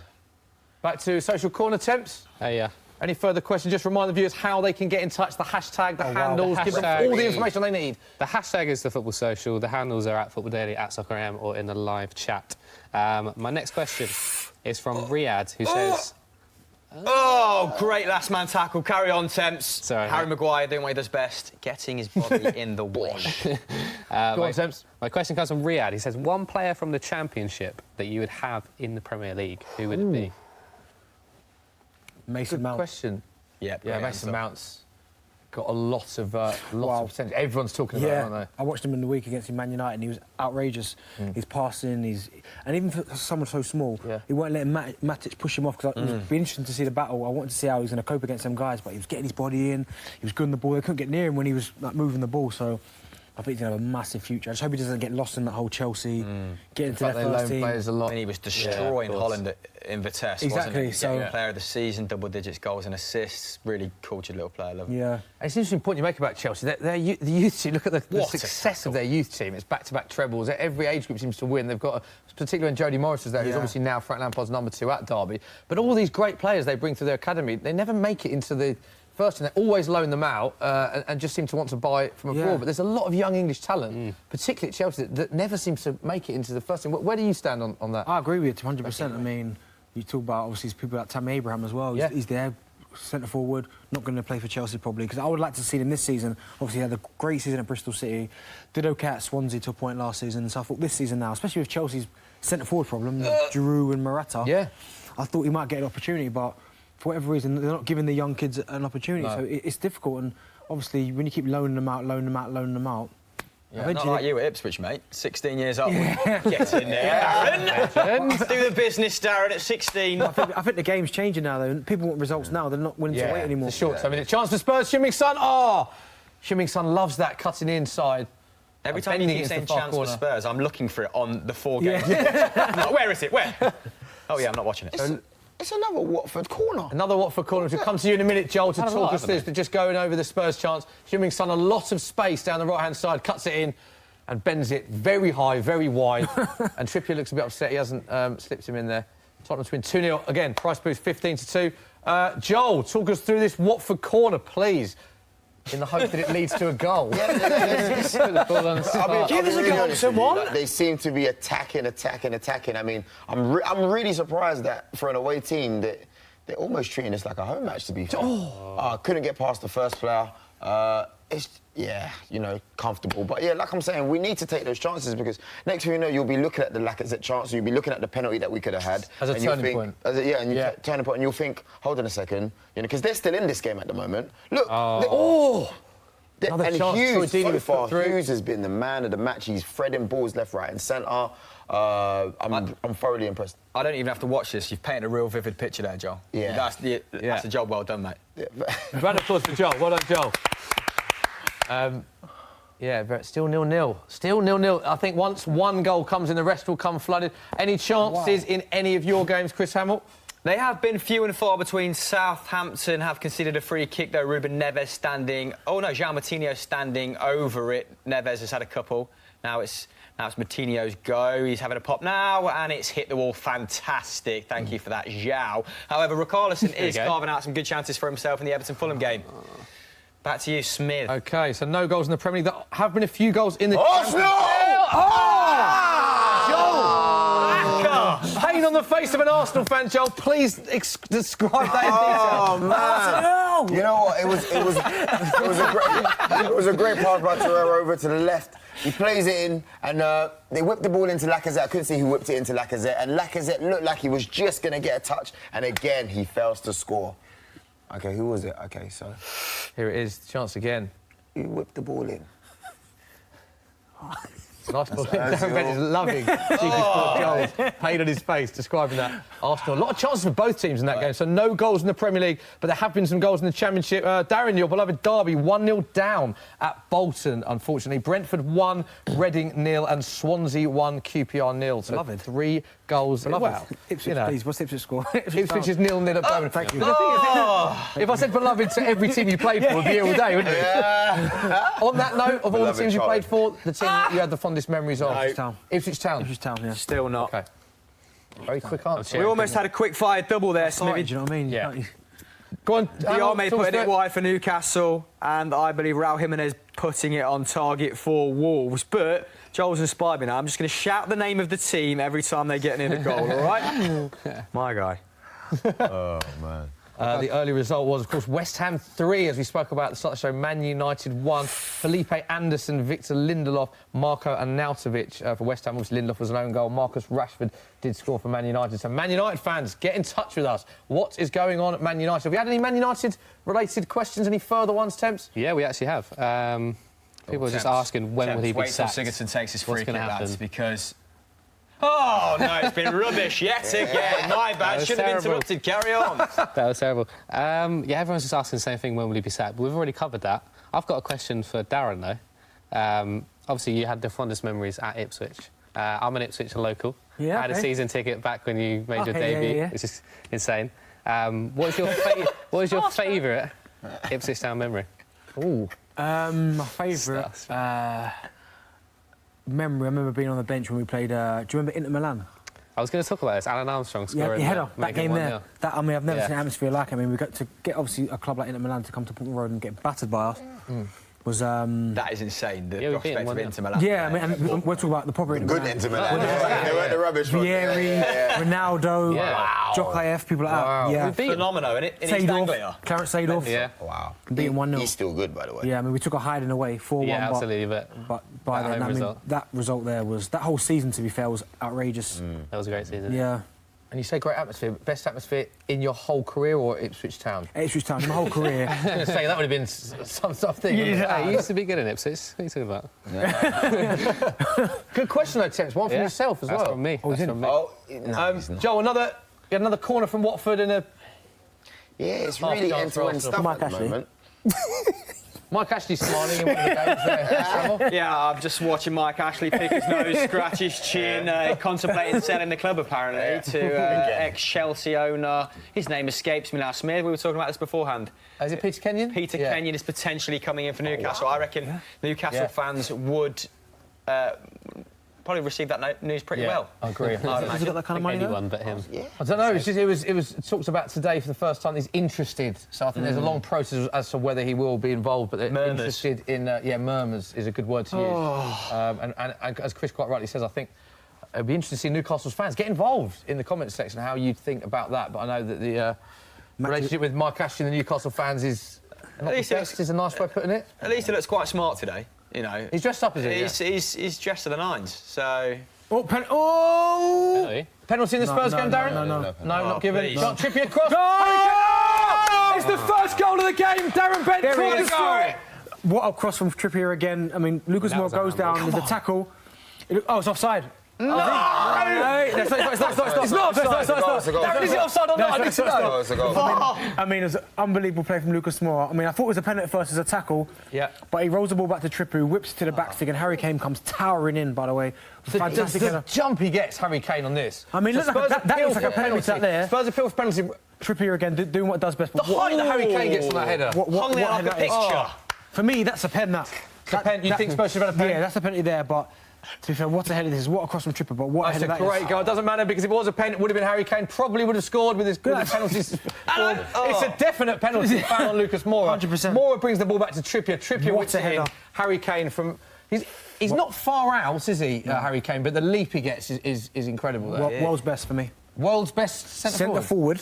Back to social corner attempts. Yeah. Any further questions? Just remind the viewers how they can get in touch, the hashtag, the handles, the give them hashtag. all the information they need. The hashtag is the Football Social. The handles are at Football Daily, at Soccer AM, or in the live chat. My next question is from Riyadh, who says... Oh, great last man tackle. Carry on, Temps. Sorry, Harry mate. Maguire doing what he does best, getting his body in the way. Go on, Temps. My question comes from Riyadh. He says, one player from the Championship that you would have in the Premier League, who would it be? Mason Good Mount. question. Yeah, Yeah, great Mason answer. Mount's got a lot of potential. Everyone's talking about it, aren't Yeah, they? I watched him in the week against Man United and he was outrageous. He's passing, and even for someone so small, he weren't letting Matic push him off because it would be interesting to see the battle. I wanted to see how he was going to cope against them guys, but he was getting his body in, he was good on the ball. They couldn't get near him when he was moving the ball, so I think he's going to have a massive future. I just hope he doesn't get lost in that whole Chelsea, get into their They first loan team. players a lot. And he was destroying Holland in Vitesse, wasn't Exactly, he? so- Getting Player of the Season, double digits goals and assists. Really cultured little player. Love him. Yeah. It's an interesting point you make about Chelsea. The youth team, look at the What a success of their youth team. It's back-to-back trebles. Every age group seems to win. They've got, particularly when Jody Morris was there, who's obviously now Frank Lampard's number 2 at Derby. But all these great players they bring through their academy, they never make it into the first team. They always loan them out and just seem to want to buy from abroad. But there's a lot of young English talent, particularly at Chelsea, that never seems to make it into the first team. Where do you stand on that? I agree with you 200%. I mean, you talk about, obviously, people like Tammy Abraham as well. He's there, centre-forward, not going to play for Chelsea probably, because I would like to see him this season. Obviously, he had a great season at Bristol City, did OK at Swansea to a point last season, so I thought this season now, especially with Chelsea's centre-forward problem, Giroud and Morata, I thought he might get an opportunity, but for whatever reason, they're not giving the young kids an opportunity, so it's difficult, and obviously, when you keep loaning them out, Yeah, not like you at Ipswich, mate. 16 years old. Get in there, Darren. Do the business, Darren, at 16. I think the game's changing now, though. People want results now. They're not willing to wait anymore. It's a short-term. Chance for Spurs. Heung-min Son. Oh! Heung-min Son loves that cutting inside. Every time you keep saying chance for Spurs, I'm looking for it on the 4 games. Like, where is it? Where? Oh, yeah, I'm not watching it. It's another Watford corner. Another Watford corner. We'll come to you in a minute, Joel, to talk us through this, but just going over the Spurs chance. Heung-min Son, a lot of space down the right-hand side, cuts it in and bends it very high, very wide. And Trippier looks a bit upset. He hasn't slipped him in there. Tottenham to win 2-0. Again, price boost 15-2. Joel, talk us through this Watford corner, please, in the hope that it leads to a goal. Give us a go, someone. They seem to be attacking. I mean, I'm really surprised that for an away team that they're almost treating this like a home match, to be fair. Couldn't get past the first player. It's, comfortable. But, yeah, like I'm saying, we need to take those chances because next thing you know, you'll be looking at the Lacazette chance, you'll be looking at the penalty that we could have had. As a turning point. Turning point, and you'll think, hold on a second, because they're still in this game at the moment. Look, Another and chance. Hughes, Troy Deeney so was far, put through. Hughes has been the man of the match. He's threading balls left, right and centre. I'm thoroughly impressed. I don't even have to watch this. You've painted a real vivid picture there, Joel. Yeah. That's a job well done, mate. Round of applause for Joel. Well done, Joel. Still 0-0. Still 0-0. I think once one goal comes in, the rest will come flooded. Any chances in any of your games, Chris Hamill? They have been few and far between. Southampton have conceded a free kick, though. Ruben Neves standing... Oh, no, João Moutinho standing over it. Neves has had a couple. Now it's Moutinho's go. He's having a pop now, and it's hit the wall. Fantastic. Thank you for that, João. However, Richarlison is carving out some good chances for himself in the Everton-Fulham game. Back to you, Smith. OK, so no goals in the Premier League. There have been a few goals in the... Arsenal! Joel! Pain on the face of an Arsenal fan, Joel. Please describe that in detail. Oh, man. You know what? It was a great pass by Torreira over to the left. He plays it in, and they whipped the ball into Lacazette. I couldn't see who whipped it into Lacazette, and Lacazette looked like he was just going to get a touch, and again, he fails to score. OK, who was it? OK, so... Here it is, chance again. He whipped the ball in. Nice ball. Darren Bent is loving CheekySport Joel's pain on his face, describing that. Arsenal, a lot of chances for both teams in that game, so no goals in the Premier League, but there have been some goals in the Championship. Darren, your beloved Derby, 1-0 down at Bolton, unfortunately. Brentford 1, Reading 0, and Swansea 1, QPR 0. So Beloved. 3 goals. Well, Ipswich, please. What's Ipswich score? Ipswich is 0-0 at Birmingham. Thank you. The thing is, if I said beloved to every team you played for, it'd be here all day, wouldn't it? Yeah. On that note, of all the Beloved teams you child. played for, the team that you had the fondest memories of? Ipswich Town. Ipswich Town. Ipswich Town, yeah. Still not. OK. Very quick answer. We almost had a quick-fire double there, Smithy. Do you know what I mean? Yeah. Go on. Diarme putting it wide for Newcastle, and I believe Raul Jimenez putting it on target for Wolves. But Joel's inspired me now. I'm just going to shout the name of the team every time they get near the goal, all right? My guy. Oh, man. The early result was, of course, West Ham 3, as we spoke about at the start of the show. Man United 1. Felipe Anderson, Victor Lindelof, Marco Arnautovic for West Ham. Obviously, Lindelof was an own goal. Marcus Rashford did score for Man United. So, Man United fans, get in touch with us. What is going on at Man United? Have we had any Man United-related questions? Any further ones, Temps? Yeah, we actually have. People are just asking when will he be sacked. Wait till Sigurdsson takes his free kick, happen? lads, because... Oh, no, it's been rubbish yet again. My bad. Should have interrupted. Carry on. That was terrible. Yeah, everyone's just asking the same thing, when will he be sacked? But we've already covered that. I've got a question for Darren, though. Obviously, you had the fondest memories at Ipswich. I'm an Ipswich local. Yeah, I had a season ticket back when you made your debut, which is insane. What is your favourite Ipswich Town memory? Ooh. My favourite memory, I remember being on the bench when we played... do you remember Inter Milan? I was going to talk about this. Alan Armstrong scoring. Yeah, header, that game there. 1-0. I've never seen an atmosphere like it. I mean, we got to get, obviously, a club like Inter Milan to come to Portman Road and get battered by us. Was that is insane. The prospect of Inter Milan. Yeah, I mean, and we're talking about the proper Inter Milan. Good Inter Milan. They weren't the rubbish one. Vieri, Ronaldo, Jokaev, people like that. Yeah. Phenomenal, in East Anglia. Clarence Seedorf. Yeah. Wow. Beating 1-0. He's still good, by the way. Yeah, I mean, we took a hiding away, 4-1. Yeah, absolutely. But by that then, home result. that result there was... That whole season, to be fair, was outrageous. That was a great season. Yeah. And you say great atmosphere. Best atmosphere in your whole career or Ipswich Town? Ipswich Town, my whole career. I was going to say, that would have been something. Yeah, he used to be good in Ipswich. What are you talking about? Good question, though, Temps. One from yourself as That's well. from me. Oh, That's from me. Oh, no, he's not. Joel, you had another corner from Watford in a... Yeah, it's Half really chance for end-to-end Arsenal. stuff Mike at the Ashley. moment. Mike Ashley smiling in one of the games there. Yeah, I'm just watching Mike Ashley pick his nose, scratch his chin, contemplating selling the club, apparently, to ex-Chelsea owner. His name escapes me now, Smith. We were talking about this beforehand. Is it Peter Kenyon? Peter Kenyon is potentially coming in for Newcastle. I reckon Newcastle fans would probably receive that news pretty well. I agree. Has he got that kind of money, though? Anyone but him. I don't know. It was talked about today for the first time. He's interested, so I think there's a long process as to whether he will be involved. But they're interested in murmurs is a good word to use. And as Chris quite rightly says, I think it'd be interesting to see Newcastle's fans get involved in the comments section how you'd think about that. But I know that the relationship with Mike Ashley and the Newcastle fans is not the best. Is a nice way of putting it. At least he looks quite smart today. You know, He's dressed up, is he? He's dressed to the nines. So Penalty in the Spurs game, Darren? No, not given. please. Got Trippier across. It's the first goal of the game. Darren Bent trying to score it. What a cross from Trippier again. I mean, Lucas Moore goes down with the tackle. It's offside. No! It's not. Darren, is it offside or not? I need to know. It's a goal. I mean, it was an unbelievable play from Lucas Moore. I mean, I thought it was a penalty at first as a tackle. Yeah. But he rolls the ball back to Trippier, whips it to the back stick, and Harry Kane comes towering in, by the way. Fantastic The header. jump he gets, Harry Kane, on this. I mean, look, Spurs that appeal looks like a for penalty out there. Spurs appeal for penalty. Trippier again, doing what it does best. The height that Harry Kane gets on that header. hung there like a picture. For me, that's a pen, that. You think Spurs should have had a pen? Yeah, that's a penalty there, but To be fair, what a header this is. What a cross from Tripper, but what a header That's that a great is. goal. It doesn't matter because if it was a pen, it would have been Harry Kane. Probably would have scored with his penalties. It's a definite penalty foul on Lucas Moura. 100%. Moura brings the ball back to Trippier. Trippier What whips a it in. header. Harry Kane from... He's not far out, is he, Harry Kane? But the leap he gets is incredible there. World's best for me. World's best centre forward.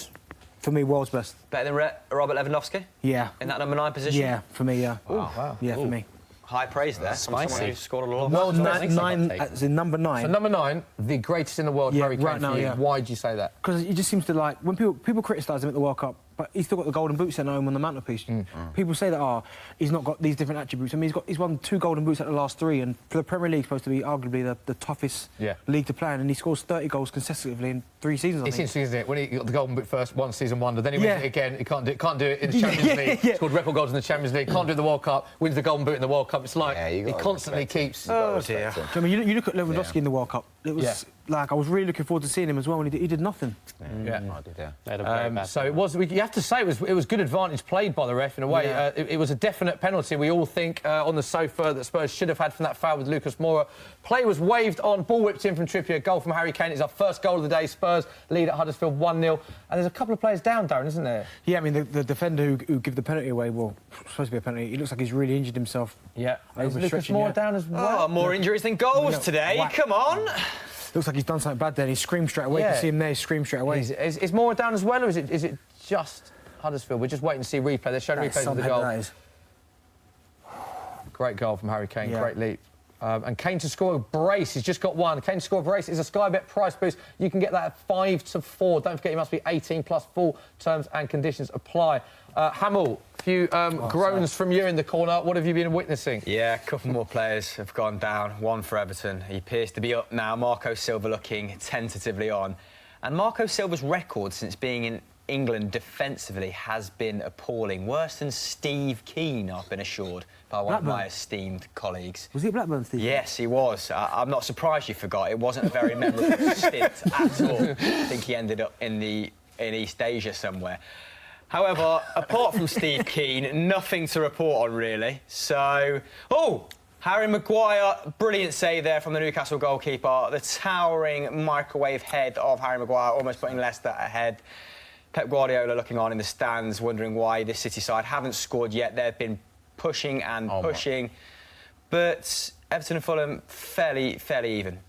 For me, world's best. Better than Robert Lewandowski? Yeah. In that number 9 position? Yeah, for me, yeah. Wow. Yeah, for me. High praise there. From someone who scored a lot of World goals. nine, as in number 9. So number 9, the greatest in the world, Harry Kane. right now, for you. yeah. Why do you say that? Because he just seems to like when people criticise him at the World Cup, but he's still got the golden boots at home on the mantelpiece. People say that he's not got these different attributes. I mean, he's won 2 golden boots at the last 3, and for the Premier League, supposed to be arguably the toughest league to play in, and he scores 30 goals consecutively in 3 seasons. It's interesting, isn't it? When he got the golden boot first, one season wonder, then he wins it again. He can't do it in the Champions League. Scored record goals in the Champions League. Can't do it in the World Cup. Wins the golden boot in the World Cup. It's like he constantly keeps. Oh dear. I mean, you look at Lewandowski in the World Cup. It was like I was really looking forward to seeing him as well, and he did nothing. So it was. You have to say it was good advantage played by the ref in a way. It was a definite penalty. We all think on the sofa that Spurs should have had from that foul with Lucas Moura. Play was waved on. Ball whipped in from Trippier. Goal from Harry Kane. It's our first goal of the day. Spurs lead at Huddersfield 1-0. And there's a couple of players down, Darren, isn't there? Yeah, I mean the defender who gave the penalty away. Well, supposed to be a penalty. He looks like he's really injured himself. Yeah. Is Lucas Moura down as well? Oh, more injuries than goals today. Come on. Looks like he's done something bad there. And he screamed straight away. You can see him there. He screamed straight away. Is Moura down as well, or is it just Huddersfield? We're just waiting to see replay. They're showing replays of the goal. Great goal from Harry Kane. Great leap. And Kane to score a brace. He's just got one. Kane to score a brace is a Sky Bet price boost. You can get that at 5-4. Don't forget, you must be 18 plus. Full terms and conditions apply. Hamill, a few groans from you in the corner. What have you been witnessing? Yeah, a couple more players have gone down. One for Everton. He appears to be up now. Marco Silva looking tentatively on. And Marco Silva's record since being in England defensively has been appalling. Worse than Steve Keane, I've been assured by one of my esteemed colleagues. Was he at Blackburn, Steve? Yes, he was. I'm not surprised you forgot. It wasn't a very memorable stint at all. I think he ended up in East Asia somewhere. However, apart from Steve Keane, nothing to report on, really. So, Harry Maguire, brilliant save there from the Newcastle goalkeeper. The towering microwave head of Harry Maguire, almost putting Leicester ahead. Pep Guardiola looking on in the stands, wondering why this City side haven't scored yet. They've been pushing and pushing. But Everton and Fulham, fairly even.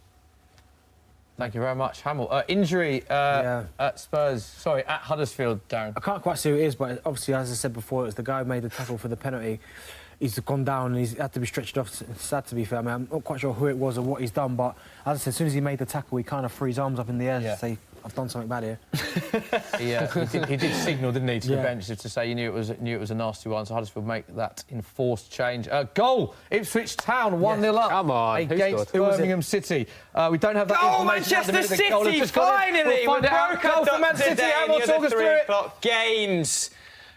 Thank you very much, Hamill. Injury at at Huddersfield, Darren. I can't quite see who it is, but obviously, as I said before, it was the guy who made the tackle for the penalty. He's gone down and he's had to be stretched off. It's sad, to be fair. I mean, I'm not quite sure who it was or what he's done, but as I said, as soon as he made the tackle, he kind of threw his arms up in the air to say, I've done something bad here. He did signal, didn't he, to the bench to say he knew it was a nasty one. So Huddersfield make that enforced change. Goal! Ipswich Town 1-0 up. Come on, against Birmingham City. We don't have that information. Manchester City! Finally, we'll find out. Goal for Man City. Hamill, talk us through it. 3:00 games.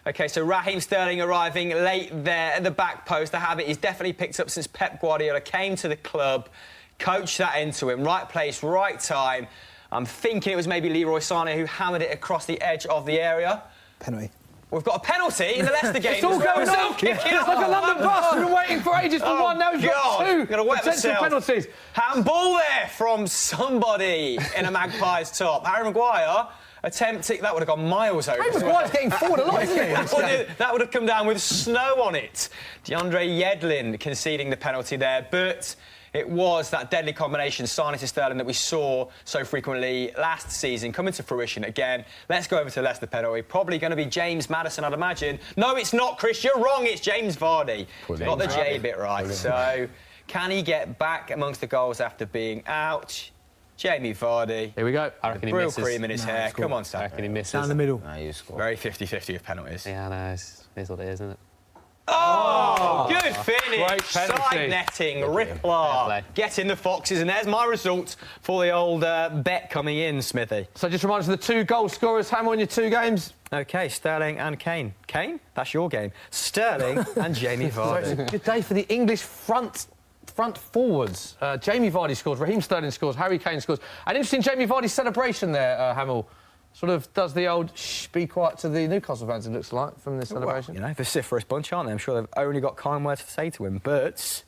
OK, so Raheem Sterling arriving late there at the back post. The habit he's definitely picked up since Pep Guardiola came to the club. Coached that into him. Right place, right time. I'm thinking it was maybe Leroy Sané who hammered it across the edge of the area. Penalty. We've got a penalty in the Leicester game. It's all going on. It's like a London bus. We've been waiting for ages for one. Now we've got 2 potential penalties. Handball there from somebody in a Magpies top. Harry Maguire attempting... That would have gone miles over. Harry Maguire's getting forward a lot, isn't he? That would have come down with snow on it. DeAndre Yedlin conceding the penalty there, but... It was that deadly combination, Sané to Sterling, that we saw so frequently last season coming to fruition again. Let's go over to Leicester penalty. Probably going to be James Maddison, I'd imagine. No, it's not, Chris. You're wrong. It's James Vardy. Got the J bit right. So, can he get back amongst the goals after being out? Jamie Vardy. Here we go. I reckon he misses. Real cream in his hair. Come on, Sam. I reckon he misses. Down the middle. You score. Very 50-50 with penalties. Yeah, I know. It's what it is, isn't it? Oh, good finish. Great penalty. Side netting, Rippler. Getting the Foxes, and there's my result for the old bet coming in, Smithy. So just remind us of the 2 goal scorers, Hamill, in your 2 games. OK, Sterling and Kane. Kane? That's your game. Sterling and Jamie Vardy. So it's a good day for the English front forwards. Jamie Vardy scores, Raheem Sterling scores, Harry Kane scores. An interesting Jamie Vardy celebration there, Hamill. Sort of does the old shh, be quiet to the Newcastle fans, it looks like, from this celebration. Well, you know, vociferous bunch, aren't they? I'm sure they've only got kind words to say to him, but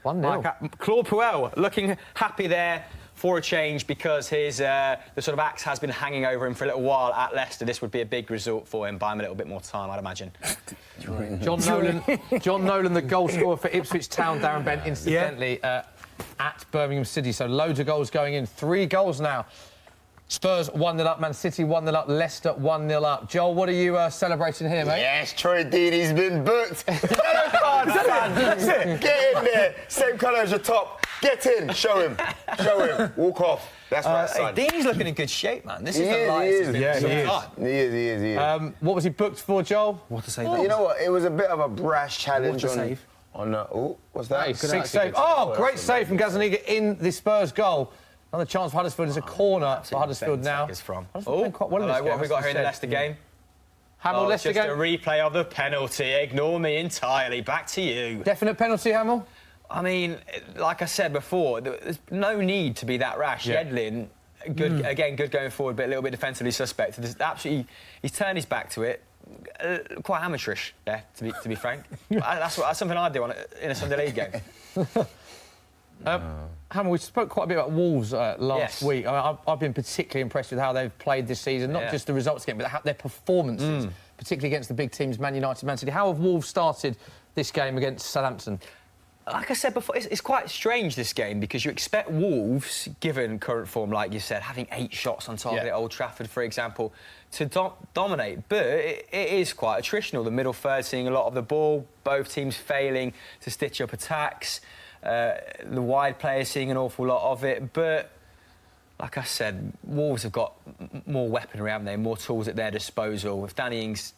1-0. Claude Puel looking happy there for a change because his the sort of axe has been hanging over him for a little while at Leicester. This would be a big result for him. Buy him a little bit more time, I'd imagine. John Nolan, the goal scorer for Ipswich Town. Darren Bent, incidentally, at Birmingham City. So loads of goals going in. 3 goals now. Spurs 1-0 up, Man City 1-0 up, Leicester 1-0 up. Joel, what are you celebrating here, mate? Yes, Troy Deeney's been booked. Yellow card, that's it. Get in there. Same colour as your top. Get in. Show him. Walk off. That's right, son. Deeney's looking in good shape, man. This is the lightest He is. What was he booked for, Joel? What a save. You know what? It was a bit of a brash challenge What a save. What's that? Big save. Oh, great save from Gazzaniga in the Spurs goal. Another chance for Huddersfield. It's a corner for Huddersfield now. What have we got here in the Leicester game? Hamill, Leicester just game. a replay of the penalty. Ignore me entirely. Back to you. Definite penalty, Hamill? I mean, like I said before, there's no need to be that rash. Yedlin, good going forward, but a little bit defensively suspect. He's turned his back to it. Quite amateurish, yeah, to be frank. That's something I'd do in a Sunday League game. Hamill, we spoke quite a bit about Wolves last week. I've been particularly impressed with how they've played this season, not just the results game, but their performances, particularly against the big teams, Man United, Man City. How have Wolves started this game against Southampton? Like I said before, it's quite strange, this game, because you expect Wolves, given current form, like you said, having 8 shots on target at Old Trafford, for example, to dominate. But it is quite attritional. The middle third seeing a lot of the ball, both teams failing to stitch up attacks. The wide players seeing an awful lot of it. But, like I said, Wolves have got more weaponry, haven't they? More tools at their disposal. If Danny Ings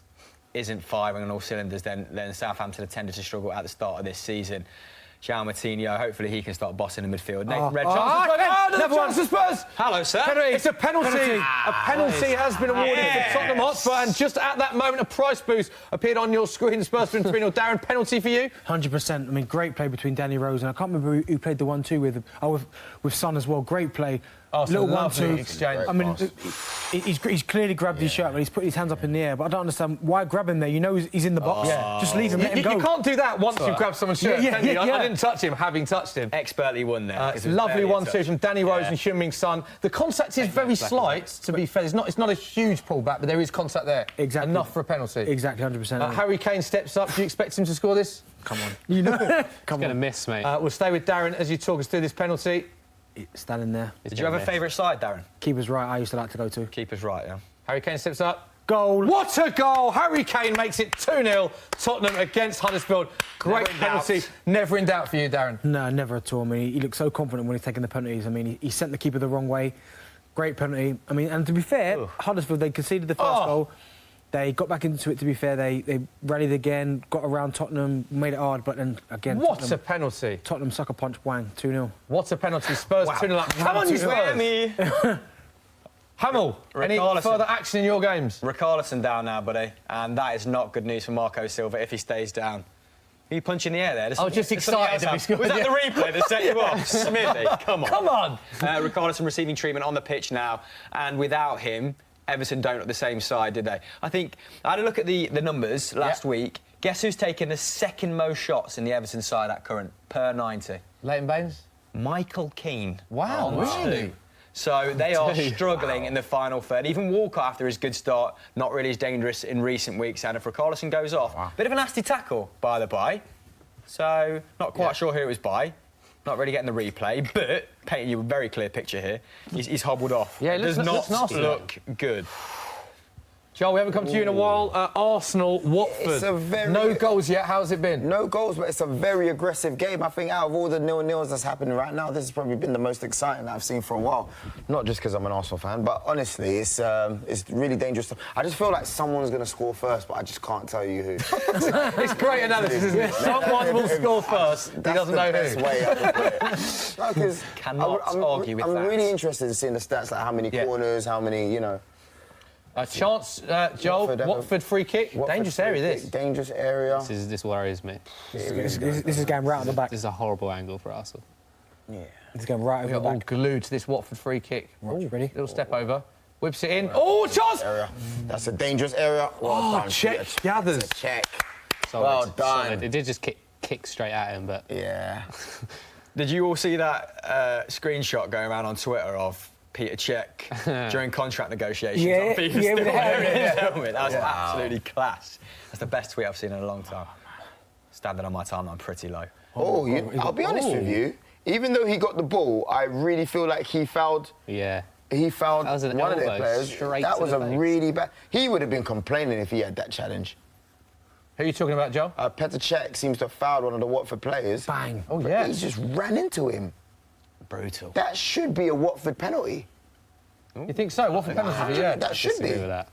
isn't firing on all cylinders, then Southampton have tended to struggle at the start of this season. João Moutinho, hopefully he can start bossing the midfield. Red chance for Spurs. Hello, sir. It's a penalty. A penalty has been awarded for Tottenham Hotspur, and just at that moment, a price boost appeared on your screen. Spurs win 3-0. Darren, penalty for you? 100%. I mean, great play between Danny Rose and I can't remember who played the 1-2 with. With Son as well. Great play. Little 1-2 exchange. I mean, he's clearly grabbed his shirt, but he's put his hands up in the air. But I don't understand why grab him there. You know he's in the box. Just leave him. Let him go. You can't do that once you've grabbed someone's shirt. Can you? I didn't touch him, having touched him. Expertly won there. It's lovely 1-2 from Danny Rose and Heung-min Son. The contact is very slight, to be fair. It's not a huge pullback, but there is contact there. Exactly. Enough for a penalty. Exactly, 100%. Harry Kane steps up. Do you expect him to score this? Come on. You know. He's going to miss, mate. We'll stay with Darren as you talk us through this penalty. Standing there. Did you have a favourite side, Darren? Keeper's right. I used to like to go to. Keeper's right, yeah. Harry Kane steps up. Goal. What a goal! Harry Kane makes it 2-0. Tottenham against Huddersfield. Great penalty. Never in doubt for you, Darren. No, never at all. I mean, he looked so confident when he's taking the penalties. I mean, he sent the keeper the wrong way. Great penalty. I mean, and to be fair, Huddersfield, they conceded the first goal. They got back into it, to be fair. They rallied again, got around Tottenham, made it hard, but then again... What a penalty. Tottenham sucker punch, wang, 2-0. What a penalty. Spurs 2-0 up. Come on, you Spurs! Hamill, any further action in your games? Richarlison down now, buddy. And that is not good news for Marco Silva if he stays down. Are you punching the air there? I was just excited to be scored. Was that the replay that set you off? Smithy, come on. Come on! Richarlison receiving treatment on the pitch now. And without him, Everton don't look the same side, did they? I think I had a look at the numbers last week. Guess who's taken the second most shots in the Everton side at current, per 90? Leighton Baines? Michael Keane. Wow, really? So they are struggling in the final third. Even Walker, after his good start, not really as dangerous in recent weeks. And if Richarlison goes off, bit of a nasty tackle, by the by. So not quite sure who it was by. Not really getting the replay, but painting you a very clear picture here. He's hobbled off. Yeah, it does not look good. Joel, we haven't come to you in a while. Arsenal, Watford. No goals yet. How's it been? No goals, but it's a very aggressive game. I think out of all the 0-0s that's happening right now, this has probably been the most exciting that I've seen for a while. Not just because I'm an Arsenal fan, but honestly, it's really dangerous. I just feel like someone's going to score first, but I just can't tell you who. It's great analysis, isn't it? Someone will score first. He doesn't know who. That's the best way I would put it. No, because argue with that. I'm really interested in seeing the stats, like how many corners, how many, you know. A chance, Joel. Watford free kick. Dangerous area, this. Dangerous area. This worries me. This is going right on the back. This is a horrible angle for Arsenal. Yeah. It's going right over the All back. glued to this Watford free kick. Ready? Little step over. Whips it in. Oh, chance! That's a dangerous area. Well done. Check gathers. Check. Solid, Well done. solid. It did just kick kick straight at him, but... Yeah. Did you all see that screenshot going around on Twitter of Peter Cech during contract negotiations? Yeah, on FIFA yeah, still with the wearing hair, his helmet? That was absolutely class. That's the best tweet I've seen in a long time. Standing on my timeline pretty low. I'll be honest with you. Even though he got the ball, I really feel like he fouled. Yeah. He fouled That was an one of their elbow players. straight That to was the a face. really bad. He would have been complaining if he had that challenge. Who are you talking about, Joe? Petr Cech seems to have fouled one of the Watford players. Bang. Oh, But yeah. He just ran into him. Brutal. That should be a Watford penalty. You think so? Watford penalty, yeah. That should Disagree be. with that.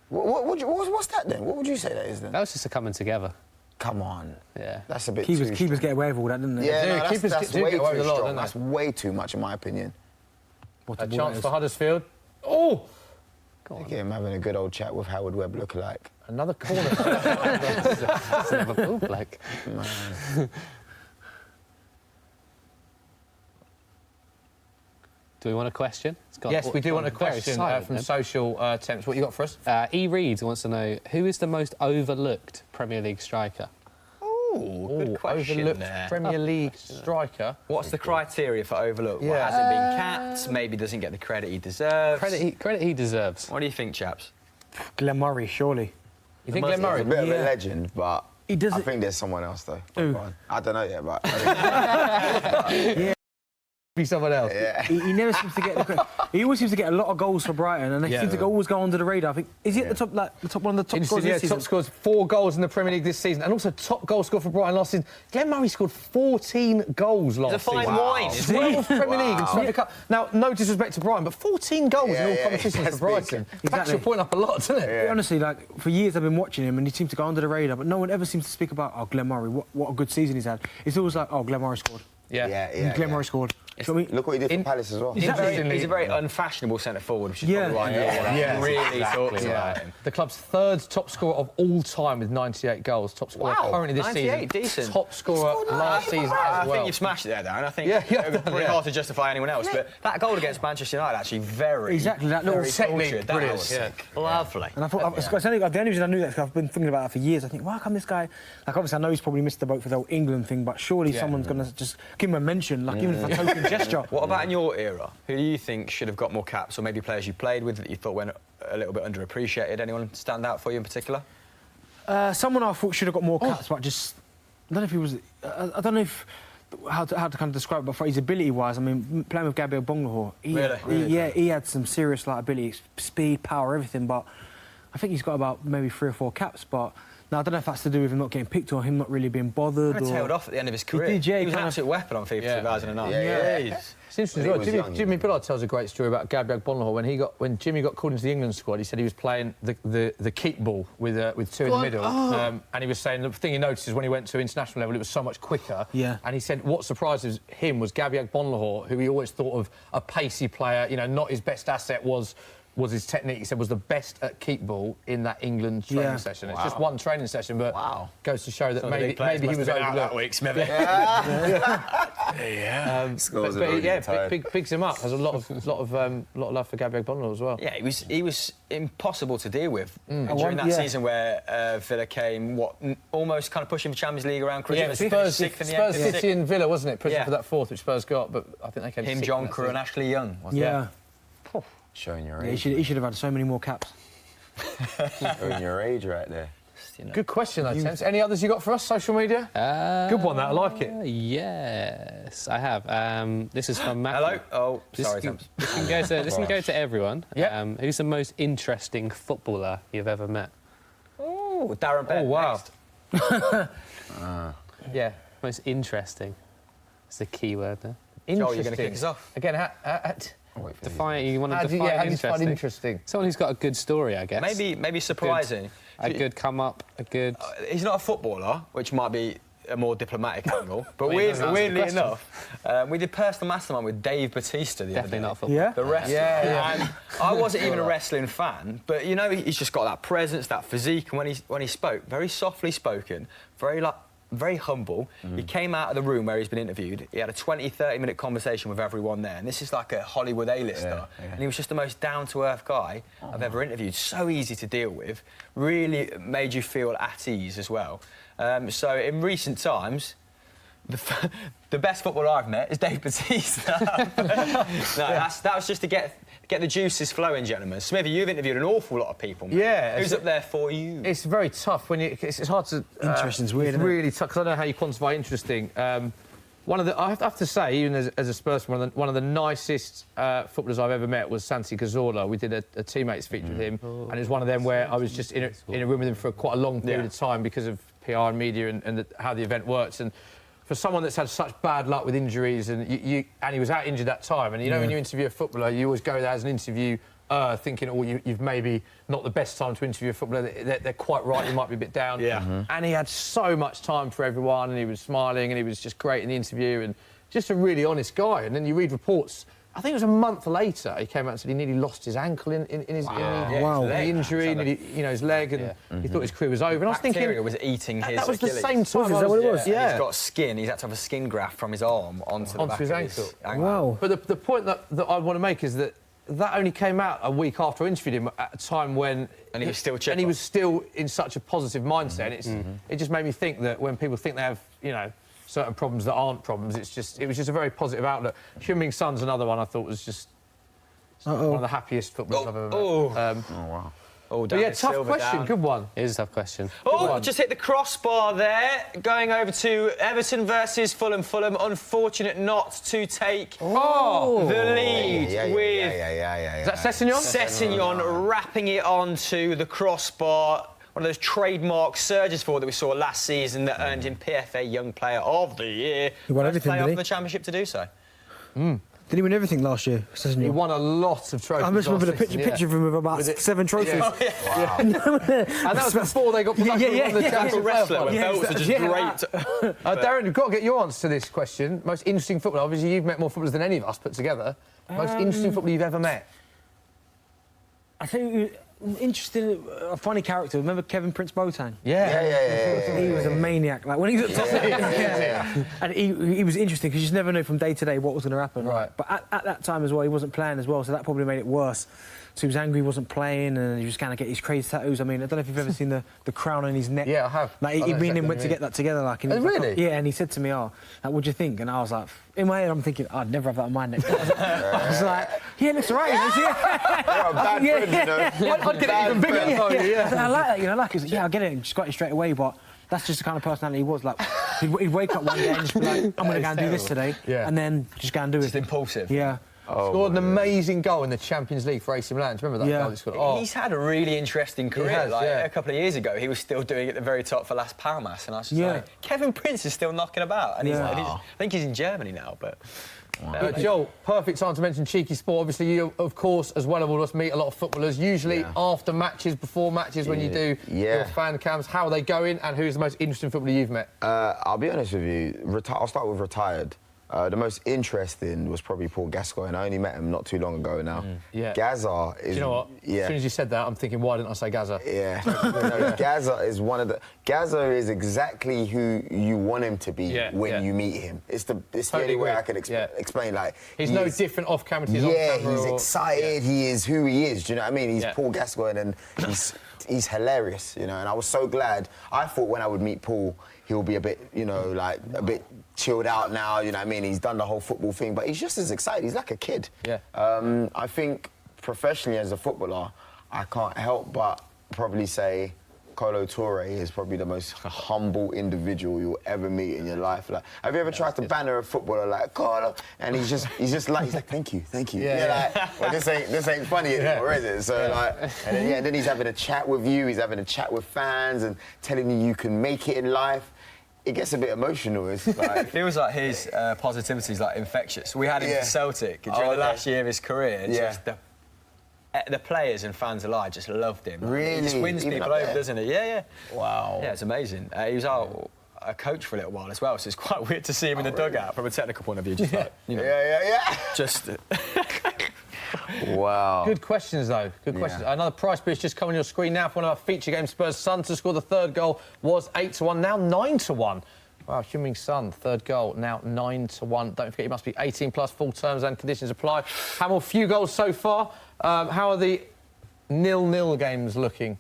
What's that then? What would you say that is then? That was just a coming together. Come on. Yeah. That's a bit Keepers too get away with all that, didn't they? Yeah, Yeah, no, keepers that's do way get away too with a lot, strong. don't they? That's way too much, in my opinion. What A the chance ball for is. Huddersfield. Oh! Look at him having a good old chat with Howard Webb lookalike. Another corner. That's another ball, bloke. Do we want a question? It's got- Yes, we do want a very question silent from then. social temps. What you got for us? E. Reed wants to know, who is the most overlooked Premier League striker? Ooh, good question overlooked there. Premier League striker. What's the criteria for overlook? Yeah. What, hasn't been capped, maybe doesn't get the credit he deserves. Credit he deserves. What do you think, chaps? Glenn Murray, surely. You think Glenn Murray? He's a bit of a Yeah. legend, but He doesn't- I think there's someone else, though. Who? I don't know yet, but... Be someone else. yeah. He never seems to get the credit. He always seems to get a lot of goals for Brighton, and they seem to always go under the radar. I think is he at the top, like the top one of the top Interesting, scorers yeah, this season? top scores, 4 goals in the Premier League this season, and also top goal scorer for Brighton last season. Glenn Murray scored 14 goals last He's a fine season. wine, isn't he? 12 Premier League and Smithy Cup. Now, no disrespect to Brighton, but 14 goals in all competitions that's for Brighton. big. Backs Exactly. your point up a lot, doesn't it? Honestly, like for years I've been watching him, and he seems to go under the radar, but no one ever seems to speak about Glenn Murray. What a good season he's had. It's always like, Glenn Murray scored. Glenn Murray scored. You know what I mean? Look what he did for Palace as well. He's a very unfashionable centre forward, which is Yeah. probably why Yeah, really talks about him. The club's 3rd top scorer of all time with 98 goals. Top scorer Wow, currently this 98, season. decent. Top scorer last season I as well. think you've smashed it there, Darren. I think Yeah, it would be pretty hard to justify anyone else. But that goal against Manchester United actually very Exactly, that little very technique, cultured. That brilliant. was sick. Lovely. And I thought, the only reason I knew that is because I've been thinking about it for years. I think, why come this guy, like obviously I know he's probably missed the boat for the whole England thing, but surely someone's going to just give him a mention, like even if a token gesture. What about in your era? Who do you think should have got more caps, or maybe players you played with that you thought went a little bit underappreciated? Anyone stand out for you in particular? Someone I thought should have got more caps, but just I don't know if he was. I don't know if how to kind of describe it, but for his ability-wise, I mean, playing with Gabriel Bonglahor, he had some serious like ability, speed, power, everything. But I think he's got about maybe 3 or 4 caps, but. Now, I don't know if that's to do with him not getting picked or him not really being bothered. He tailed off at the end of his career. did, yeah, he was an kind of- absolute weapon on FIFA 2009. Yeah. It's interesting When as he well. was young, Jimmy Billard tells a great story about Gabriel Bonlahor. When Jimmy got called into the England squad, he said he was playing the keep ball with 2 in the middle, and he was saying the thing he noticed is when he went to international level, it was so much quicker. Yeah. And he said what surprises him was Gabriel Bonlahor, who he always thought of a pacey player. You know, not his best asset was his technique. He said was the best at keep ball in that England training session. It's just one training session, but goes to show that maybe he was out that overlooked. week, Smithy. But picks him up. Has a lot of love for Gabriel Bonlahor as well. Yeah, he was impossible to deal with during that season where Villa came, almost kind of pushing for Champions League around Christmas. Yeah, Spurs, sixth in the end. City and Villa, wasn't it? Pushing Yeah. for that 4th, which Spurs got, but I think they came Him, sixth John in that Crew, and season. Ashley Young. Wasn't Yeah. Showing your Yeah, age. he should have had so many more caps. Showing your age right there. Good question, though, Tense. Any others you got for us, social media? Good one, that. I like it. Yes, I have. This is from Matthew. Hello? Oh, sorry, This Temps. can go to everyone. Yeah. Who's the most interesting footballer you've ever met? Oh, Darren Bent. Oh, wow. Yeah. Most interesting. That's the key word there. Joel, Interesting. you're going to kick us off? Again, You want to how do define you find interesting? interesting? Someone who's got a good story, I guess. Maybe surprising. A good come up, a good... He's not a footballer, which might be a more diplomatic angle. But Well, he doesn't answer the weirdly question. enough, we did personal mastermind with Dave Batista the Definitely other day. not a footballer. Yeah? The wrestler. Yeah. And I wasn't even a wrestling fan, but you know, he's just got that presence, that physique, and when he spoke, very softly spoken, very humble. He came out of the room where he's been interviewed. He had a 20-30 minute conversation with everyone there, and this is like a Hollywood A-lister. And he was just the most down-to-earth guy I've ever interviewed. So easy to deal with. Really made you feel at ease as well. So in recent times, the best footballer I've met is Dave Bautista. That was just to get the juices flowing, gentlemen. Smithy, you've interviewed an awful lot of people. Man. Yeah. Who's up there for you? It's very tough when it's hard to. Interesting's weird. It's really tough because I know how you quantify interesting. I have to say, even as a Spurs, one of the nicest footballers I've ever met was Santi Cazorla. We did a teammates feature with him, and it was one of them where I was just in a room with him for quite a long period of time because of PR and media and how the event works. And for someone that's had such bad luck with injuries, and he was out injured that time, and you know when you interview a footballer, you always go there as an interview. Thinking, you've maybe not the best time to interview a footballer. They're quite right, you might be a bit down. Yeah. And he had so much time for everyone, and he was smiling, and he was just great in the interview, and just a really honest guy. And then you read reports. I think it was a month later he came out and said he nearly lost his ankle in the injury, his leg, and he thought his career was over. And I was thinking, Bacteria was eating his that was Achilles. the same time. Is that what it was? Yeah. He's got skin. He's had to have a skin graft from his arm onto his ankle. Wow. But the point that I want to make is that only came out a week after I interviewed him at a time when... And he was still chipper. And he was still in such a positive mindset. It just made me think that when people think they have, certain problems that aren't problems, it was just a very positive outlook. Heung-min Son's another one I thought was just one of the happiest footballers I've ever met. wow. Oh, But yeah, tough question, good one. It is a tough question. Just hit the crossbar there. Going over to Everton versus Fulham. Fulham, unfortunate not to take the lead with... Is that Sessegnon? Sessegnon wrapping it onto the crossbar. One of those trademark surges for that we saw last season that earned him PFA Young Player of the Year. He won everything, Playoff didn't he? in the Championship to do so. Did he win everything last year? He won a lot of trophies. I must remember the picture of him with about 7 trophies. Yeah. Wow. And that was before they got promoted. Like a wrestler with belts are just draped. Darren, you've got to get your answer to this question. Most interesting footballer. Obviously, you've met more footballers than any of us put together. Most interesting footballer you've ever met? I think interesting, a funny character. Remember Kevin Prince Boateng? Yeah. He was a maniac. Like when he was at top, and he was interesting because you just never know from day to day what was going to happen. Right. But at that time as well, he wasn't playing as well, so that probably made it worse. So he was angry he wasn't playing, and he was kind of get his crazy tattoos. I mean, I don't know if you've ever seen the crown on his neck. Yeah, I have. Like me and him went to get that together. Like, and really? Yeah, and he said to me, "Oh, like, what do you think?" And I was like, in my head, I'm thinking, I'd never have that on my neck. I was like, yeah, it looks alright. You're a bad friend, you know. I'd get it even bigger. I like that, like it. Yeah, I get it. And just got it straight away, but that's just the kind of personality he was. Like, he'd wake up one day and just be like, I'm going to go and do this today. Yeah. And then just go and do it. Just impulsive. Yeah. Scored an amazing goal in the Champions League for AC Milan. Do you remember that goal he scored? He's had a really interesting career. has, A couple of years ago, he was still doing it at the very top for Las Palmas, and I was just like, Kevin Prince is still knocking about, and I think he's in Germany now, but... Joel, perfect time to mention Cheeky Sport. Obviously, you, of course, as well as all of us, meet a lot of footballers, usually after matches, before matches, when you do your fan cams. How are they going, and who's the most interesting footballer you've met? I'll be honest with you. I'll start with retired. The most interesting was probably Paul Gascoigne. I only met him not too long ago now. Gaza is... Do you know what? Yeah. As soon as you said that, I'm thinking, why didn't I say Gaza? Yeah. Gaza is one of the... Gaza is exactly who you want him to be when you meet him. It's the only way I can explain. Like, he's no different off camera to his on camera. He's excited. He is who he is. Do you know what I mean? He's Paul Gascoigne, and he's hilarious, you know. And I was so glad. I thought when I would meet Paul, he'll be a bit, like a bit chilled out now, you know what I mean? He's done the whole football thing, but he's just as excited. He's like a kid. Yeah. I think professionally as a footballer, I can't help but probably say Kolo Touré is probably the most humble individual you'll ever meet in your life. Like, have you ever tried to banter a footballer like Kolo? And he's like, thank you. Well, this ain't funny anymore, is it? So and then he's having a chat with you. He's having a chat with fans and telling you can make it in life. It gets a bit emotional. It's like... It feels like his positivity is like infectious. We had him at Celtic during the last year of his career. And just the players and fans alike just loved him. Really? He just wins people over, doesn't he? Yeah. Wow. Yeah, it's amazing. He was a coach for a little while as well, so it's quite weird to see him in the dugout from a technical point of view. Just like, Just... Wow. Good questions, though. Good questions. Another prize bid just come on your screen now for one of our feature games. Spurs' Son to score the third goal was 8-1, now 9-1. Wow, Heung-min Son, third goal, now 9-1. Don't forget, you must be 18 plus, full terms and conditions apply. Hamill, few goals so far. How are the 0-0 games looking?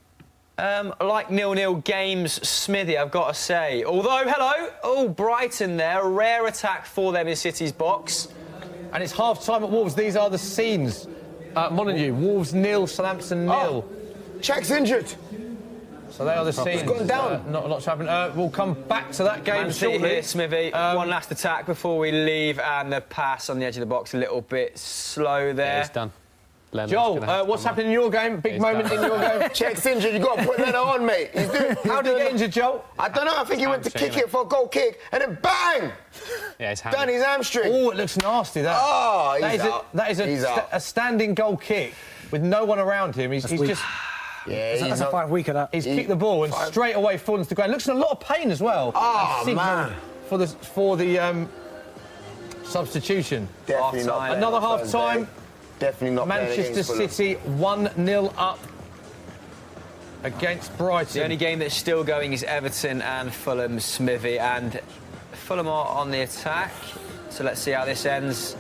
Like 0-0 games, Smithy, I've got to say. Although, Brighton there, a rare attack for them in City's box. And it's half-time at Wolves. These are the scenes at Molineux. Wolves 0, Southampton 0. Czech's injured. So they are the scenes. He's gone down. Not a lot's happened. We'll come back to that game Man City shortly. here, Smithy. One last attack before we leave, and the pass on the edge of the box a little bit slow there. Yeah, it's done. Joel, what's happening in your game? Big moment in your game. Czech's injured. You got to put Leno on, mate. How did he get injured, Joel? I don't know. I think he went to kick it for a goal kick, and then bang! Yeah, it's Done his hamstring. Oh, it looks nasty. That. Oh, that he's is out. That is a standing goal kick with no one around him. He's just. Yeah, That's a 5-weeker, that. He's kicked the ball and straight away falls to the ground. Looks in a lot of pain as well. Oh, Signal man. For the substitution. Definitely not. Another half-time. Definitely not. Manchester City 1-0 up against Brighton. The only game that's still going is Everton and Fulham, Smithy, and Fulham are on the attack. So let's see how this ends.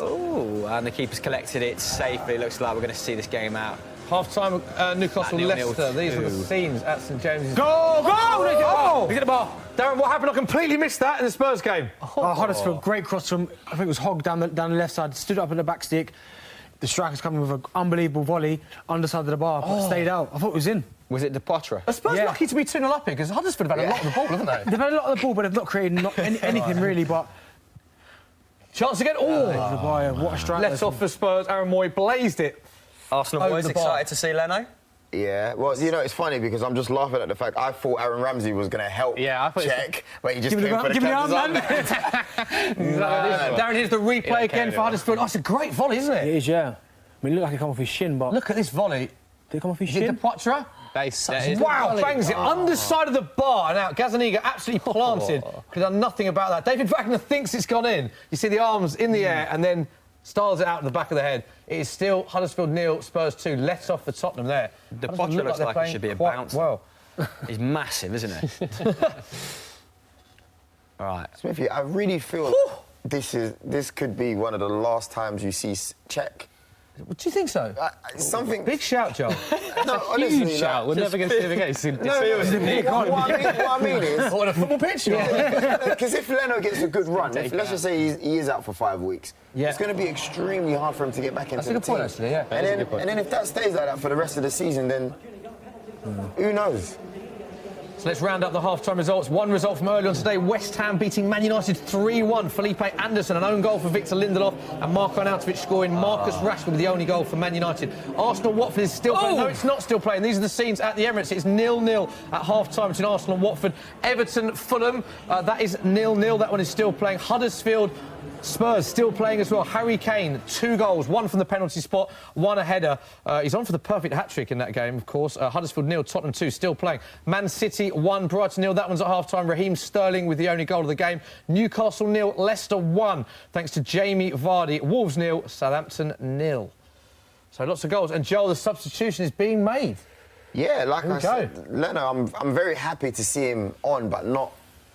Oh, and the keeper's collected it safely. Looks like we're going to see this game out. Half-time Newcastle 0-0 Leicester. These are the scenes at St James's. Go! Oh! He's hit the bar. Darren, what happened? I completely missed that in the Spurs game. Huddersfield, great cross from, I think it was Hogg down the left side, stood up at the back stick. The striker's coming with an unbelievable volley, underside of the bar, but stayed out. I thought it was in. Was it De Potre? Are Spurs Yeah. lucky to be 2-0 up here? Because Huddersfield have had a lot of the ball, haven't they? They've had a lot of the ball, but they've not created anything really, but... Chance again. Oh! The bar, what a strike. Left off for Spurs. Aaron Moy blazed it. Arsenal Over boys the bar. excited to see Leno? Yeah, well, you know, it's funny because I'm just laughing at the fact I thought Aaron Ramsey was going to help I thought Czech, but he just Give me came the for the give me the captain's arm, armband. man. Darren, here's the replay again for Huddersfield. Oh, it's a great volley, isn't It it? is, yeah. I mean, it looked like it come off his shin, but... Look at this volley. Did it come off his Is it De shin? Potre? Wow, bangs it underside of the bar and out. Gazaniga absolutely planted. Could have done nothing about that. David Wagner thinks it's gone in. You see the arms in the air and then styles it out in the back of the head. It is still Huddersfield 0, Spurs 2. Let off for Tottenham there. De Potre looks like it should be a bounce. Well, He's massive, isn't he? All right. Smithy, I really feel this could be one of the last times you see Czech. do you think so? Something. Big shout, Joel. No, honestly, Huge shout. We're never going to see him again. What I mean is, On a football pitch? because if Leno gets a good run, let's just say he is out for 5 weeks, Yeah. it's going to be extremely hard for him to get back into That's a the good point, team. actually, yeah. And then if that stays like that for the rest of the season, then who knows? So let's round up the half-time results. One result from earlier on today. West Ham beating Man United 3-1. Felipe Anderson, an own goal for Victor Lindelof, and Marko Arnautovic scoring. Marcus Rashford with the only goal for Man United. Arsenal-Watford is still playing. No, it's not still playing. These are the scenes at the Emirates. It's 0-0 at half-time between Arsenal and Watford. Everton-Fulham, that is 0-0. That one is still playing. Huddersfield... Spurs still playing as well. Harry Kane, 2 goals, 1 from the penalty spot, 1 a header. He's on for the perfect hat-trick in that game, of course. Huddersfield 0, Tottenham 2, still playing. Man City 1, Brighton 0. That one's at half-time. Raheem Sterling with the only goal of the game. Newcastle 0, Leicester 1, thanks to Jamie Vardy. Wolves 0, Southampton 0. So lots of goals. And Joel, the substitution is being made. Yeah, like Here we I said, Leno, I'm very happy to see him on, but not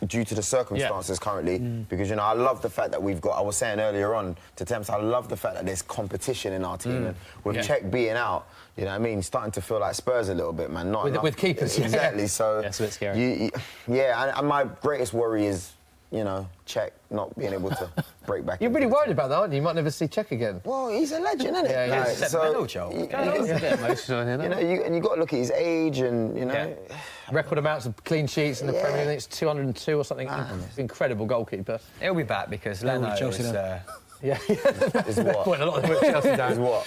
due to the circumstances currently, because, you know, I love the fact that we've got, I was saying earlier on to Thames, I love the fact that there's competition in our team. And with Czech being out, you know what I mean, starting to feel like Spurs a little bit, man. Not With keepers. Exactly, so... Yeah, it's a bit scary. And my greatest worry is, you know, Czech not being able to break back. You're into really the worried team. about that, aren't you? You might never see Czech again. Well, he's a legend, isn't it? Yeah, he is. Like, Sentimental, Joel. you It's a bit emotional here, know, and you got to look at his age and, you know... Record amounts of clean sheets in the Premier League. It's 202 or something. Incredible goalkeeper. He'll be back because Leno Chelsea is... Yeah. Is what? Well, a lot of them at Chelsea down. Is what?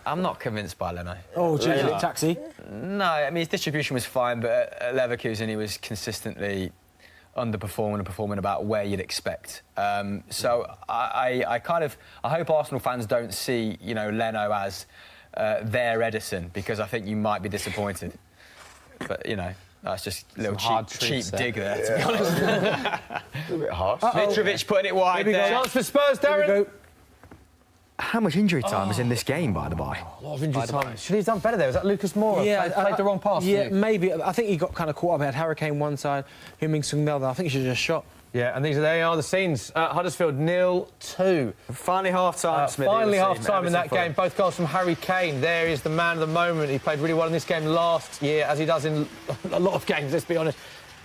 I'm not convinced by Leno. Oh, geez, taxi. No, I mean, his distribution was fine, but at Leverkusen he was consistently underperforming and performing about where you'd expect. So I hope Arsenal fans don't see, you know, Leno as their Edison, because I think you might be disappointed. But, you know, that's just a little cheap dig there, to be honest. A bit harsh. Mitrovic putting it wide there. Chance for Spurs, Darren. How much injury time is in this game, by the by? A lot of injury time. Should he have done better there? Was that Lucas Moura? Yeah, played the wrong pass. Yeah, maybe. I think he got kind of caught up. He had Hurricane one side, Heung-min Sung the other. I think he should have just shot. Yeah, and they are the scenes. Huddersfield 0-2. Finally half-time, Smithy. Finally half-time in that game. Both goals from Harry Kane. There is the man of the moment. He played really well in this game last year, as he does in a lot of games, let's be honest.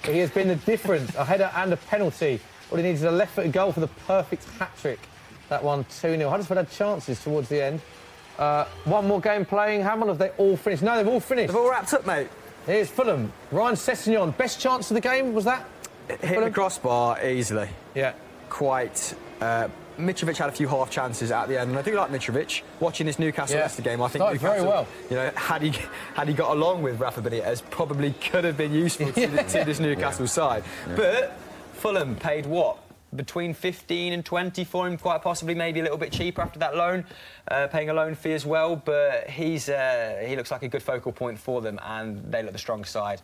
He has been the difference. A header and a penalty. All he needs is a left-footed goal for the perfect hat-trick. That one 2-0. Huddersfield had chances towards the end. One more game playing. How many have they all finished? No, they've all finished. They've all wrapped up, mate. Here's Fulham. Ryan Sessegnon. Best chance of the game, was that? Hit the crossbar easily. Yeah. Quite. Mitrovic had a few half chances at the end, and I do like Mitrovic. Watching this Newcastle-Leicester game, I think started Newcastle, very well. You know, had he got along with Rafa Benitez, probably could have been useful to this Newcastle side. Yeah. But Fulham paid what? Between 15 and 20 for him, quite possibly, maybe a little bit cheaper after that loan, paying a loan fee as well. But he looks like a good focal point for them, and they look the strong side.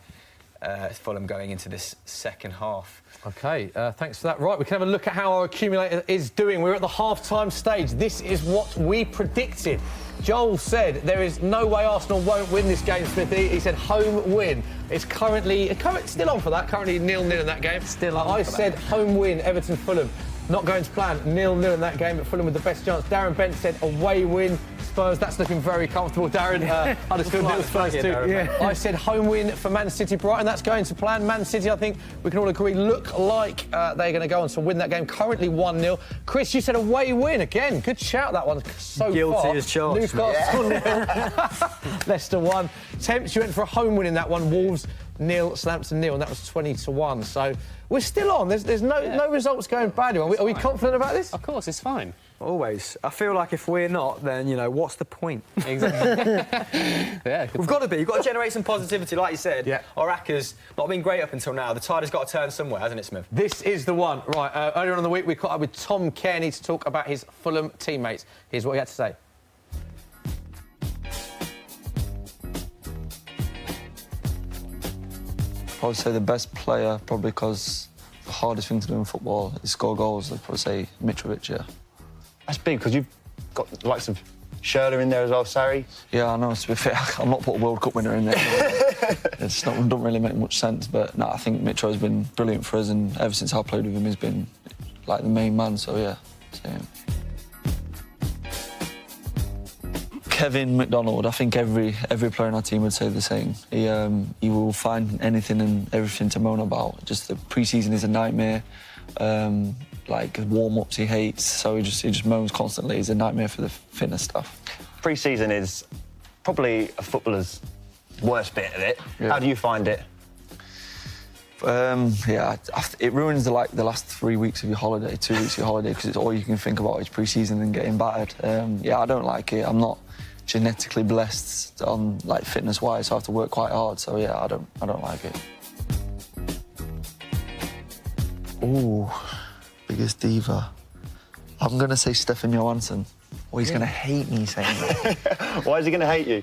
Fulham going into this second half. OK, thanks for that. Right, we can have a look at how our accumulator is doing. We're at the half-time stage. This is what we predicted. Joel said there is no way Arsenal won't win this game, Smithy. He said home win. It's currently still on for that. Currently 0-0 in that game. Still on. I said home win, Everton-Fulham. Not going to plan. 0-0 in that game, but Fulham with the best chance. Darren Bent said away win. Spurs, that's looking very comfortable. Darren, Huddersfield nil Spurs too. Yeah. I said home win for Man City Brighton. That's going to plan. Man City, I think we can all agree, look like they're going to go on to win that game. Currently 1-0. Chris, you said away win again. Good shout, that one. So guilty far. as charged. Newcastle 0. Leicester 1. Temps, you went for a home win in that one. Wolves 0, Southampton 0, and that was 20-1. So we're still on. There's no results going bad. Are we confident about this? Of course, it's fine. Always. I feel like if we're not, then, you know, what's the point? Exactly. Yeah, We've got to be. You've got to generate some positivity, like you said. Yeah. Oraka's not been great up until now. The tide has got to turn somewhere, hasn't it, Smith? This is the one. Right, earlier on in the week, we caught up with Tom Kearney to talk about his Fulham teammates. Here's what he had to say. I would say the best player, probably because the hardest thing to do in football is score goals. I'd probably say Mitrovic, yeah. That's big, because you've got the likes of Schürrle in there as well, Sarri. Yeah, I know, to be fair, I'm not put a World Cup winner in there. It doesn't really make much sense, but no, I think Mitro has been brilliant for us, and ever since I played with him, he's been like the main man, so yeah, same. Kevin McDonald, I think every player in our team would say the same. He will find anything and everything to moan about. Just the pre-season is a nightmare. Like warm-ups he hates, so he just moans constantly. He's a nightmare for the fitness stuff. Pre-season is probably a footballer's worst bit of it. Yeah. How do you find it? Yeah, it ruins the last 3 weeks of your holiday, 2 weeks of your holiday, because it's all you can think about is pre-season and getting battered. Yeah, I don't like it. I'm not genetically blessed on like fitness-wise, so I have to work quite hard. So yeah, I don't like it. Ooh, biggest diva. I'm gonna say Stefan Johansson. Oh, he's gonna hate me saying that. Why is he gonna hate you?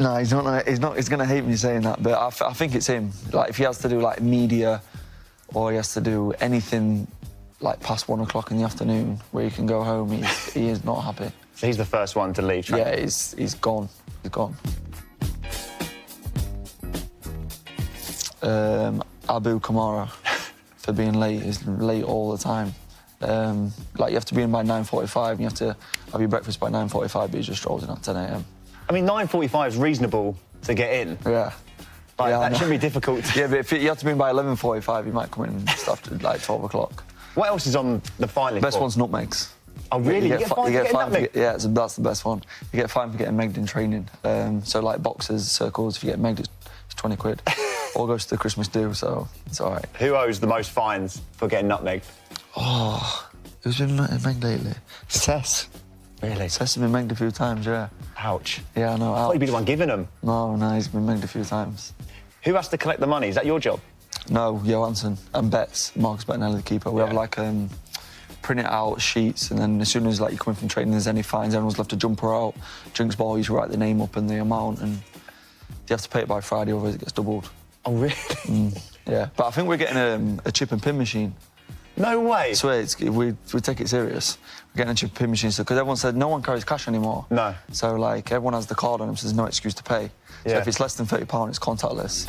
No, he's not. He's gonna hate me saying that. But I think it's him. Like if he has to do like media, or he has to do anything like past 1 o'clock in the afternoon where he can go home, he is not happy. So he's the first one to leave. Yeah, he's gone. He's gone. Abu Kamara for being late. He's late all the time. Like you have to be in by 9:45 and you have to have your breakfast by 9:45, but he just strolls in at 10 a.m. I mean, 9:45 is reasonable to get in. Yeah. Like, yeah, that shouldn't be difficult. Yeah, but if you have to be in by 11:45, you might come in and stuff to like 12 o'clock. What else is on the filing? Best one's nutmegs. Oh, really? You get fined for getting yeah, that's the best one. You get fined for getting megged in training. So, like boxes, circles, if you get megged, it's 20 quid. All goes to the Christmas do, so it's all right. Who owes the most fines for getting nutmegged? Oh, who's been megged lately? Cess. Really? Cess has been megged a few times, yeah. Ouch. Yeah, I know. I thought you'd be the one giving them. No, he's been megged a few times. Who has to collect the money? Is that your job? No, Johansson and Betts, Marcus Bettinelli, the keeper. We have like print it out sheets, and then as soon as like you come in from training, there's any fines, everyone's left a jumper out, drinks ball, you write the name up and the amount, and you have to pay it by Friday, otherwise it gets doubled. Oh, really? Yeah, but I think we're getting a chip and pin machine. No way. I swear, we take it serious. We're getting into pin machines because everyone said no one carries cash anymore. No. So like everyone has the card on them, so there's no excuse to pay. So Yeah. if it's less than £30, it's contactless.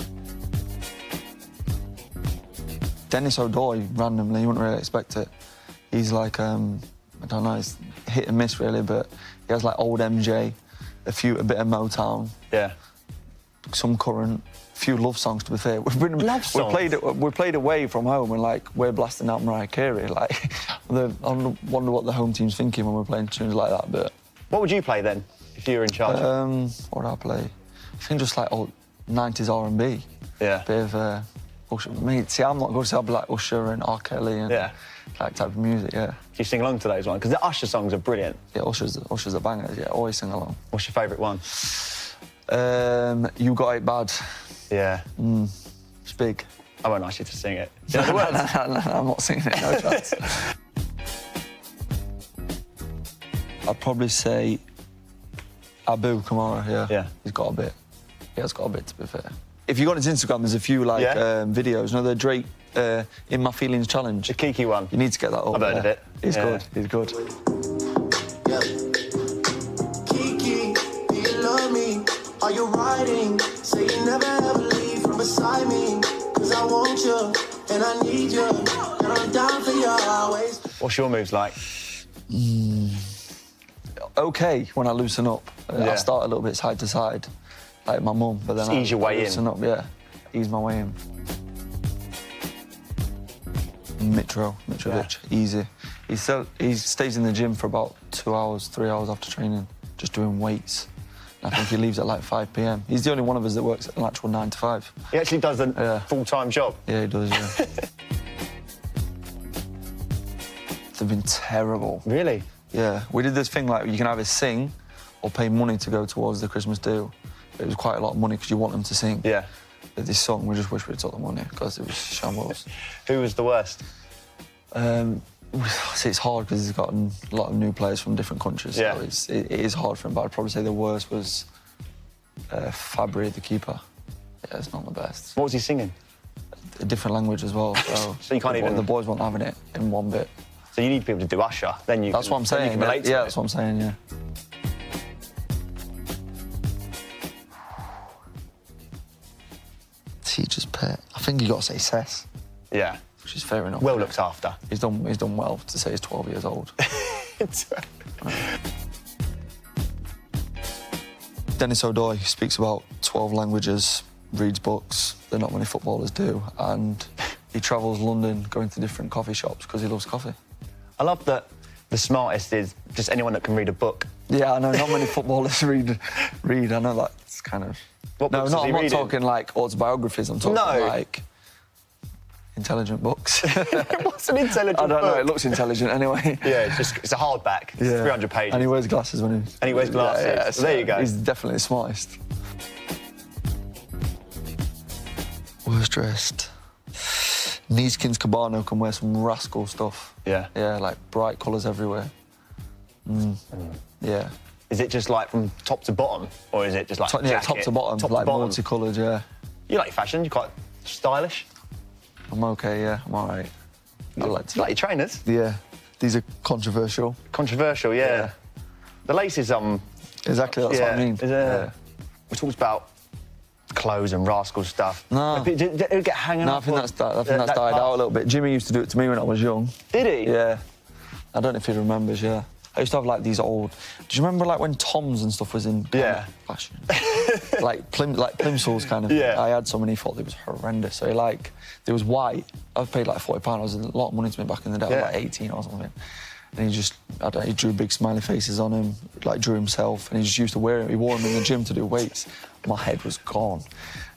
Dennis O'Doy, randomly, you wouldn't really expect it. He's like, I don't know, it's hit and miss really, but he has like old MJ, a bit of Motown. Yeah. Some current, few love songs to be fair. Love songs? We played away from home and like we're blasting out Mariah Carey. Like, I wonder what the home team's thinking when we're playing tunes like that. But What would you play then if you were in charge? what would I play? I think just like old 90s R&B. Yeah. Bit of Usher. See, I'm not good, so I'll be like Usher and R. Kelly and that type of music. Yeah. Do you sing along to those ones? Because the Usher songs are brilliant. Yeah, Usher's a banger. Yeah, always sing along. What's your favourite one? You Got It Bad. Yeah. It's big. I won't ask you to sing it. Do you know the words? No, I'm not singing it, no chance. I'd probably say Abu Kamara, Yeah. He's got a bit. He has got a bit, to be fair. If you go on his Instagram, there's a few, like, videos. You know the Drake In My Feelings challenge? The Kiki one. You need to get that up. I've heard of it. He's Yeah. good, he's good. Kiki, do you love me? Are you riding? Say you never ever leave from beside me. Cause I want you, and I need you, and I'm down for you always. What's your moves like? Okay when I loosen up. Yeah. I start a little bit side to side, like my mum, but then Just ease your way in. loosen up, yeah. Ease my way in. Mitrovic, easy. He stays in the gym for about 2 hours, 3 hours after training, just doing weights. I think he leaves at like 5 p.m. He's the only one of us that works an actual 9 to 5. He actually does a full-time job. Yeah, he does, yeah. They've been terrible. Really? Yeah, we did this thing like you can either sing or pay money to go towards the Christmas do. It was quite a lot of money because you want them to sing. Yeah. But this song, we just wish we'd took the money because it was shambles. Who was the worst? See, it's hard because he's got a lot of new players from different countries. Yeah. So it is hard for him, but I'd probably say the worst was Fabry, the keeper. Yeah, it's not the best. What was he singing? A different language as well. So, you can't even... The boys weren't having it in one bit. So you need people to do Usher, then you That's can, what I'm saying. then you can relate to yeah, it. that's what I'm saying, yeah. Teacher's pet. I think you got to say Cess, Yeah. which is fair enough. Well looked after. He's done well to say he's 12 years old. Dennis O'Doy speaks about 12 languages, reads books that not many footballers do, and he travels London going to different coffee shops because he loves coffee. I love that the smartest is just anyone that can read a book. Yeah, I know, not many footballers read. I know that's kind of... What No, books no, is he I'm not reading? talking like autobiographies, I'm talking like intelligent books. What's an intelligent I don't know, book? it looks intelligent anyway. Yeah, it's a hardback. It's 300 pages. And he wears glasses when he... And he wears glasses. Yeah, So there you go. He's definitely the smartest. Worst dressed. Neeskins Cabano can wear some rascal stuff. Yeah. Yeah, like bright colours everywhere. Yeah. Is it just like from top to bottom, or is it just like Yeah, jacket? top to bottom, Top like to bottom. multicoloured, yeah. You like fashion? You're quite stylish. I'm okay, yeah, I'm all right. I like You like your trainers? Yeah, these are controversial. Controversial, yeah. The laces, Exactly, that's what I mean. We talked about clothes and rascal stuff. No. Did it get hanging No, I up? think that's died out a little bit. Jimmy used to do it to me when I was young. Did he? Yeah. I don't know if he remembers, yeah. I used to have like these old... Do you remember like when Toms and stuff was in kind of fashion? like plimsolls kind of thing. Yeah. I had some and he thought they was horrendous. So like, there was white. I've paid like £40. It was a lot of money to me back in the day. I was like 18 or something. And he just, I don't know, he drew big smiley faces on him, like drew himself, and he just used to wear them. He wore them in the gym to do weights. My head was gone.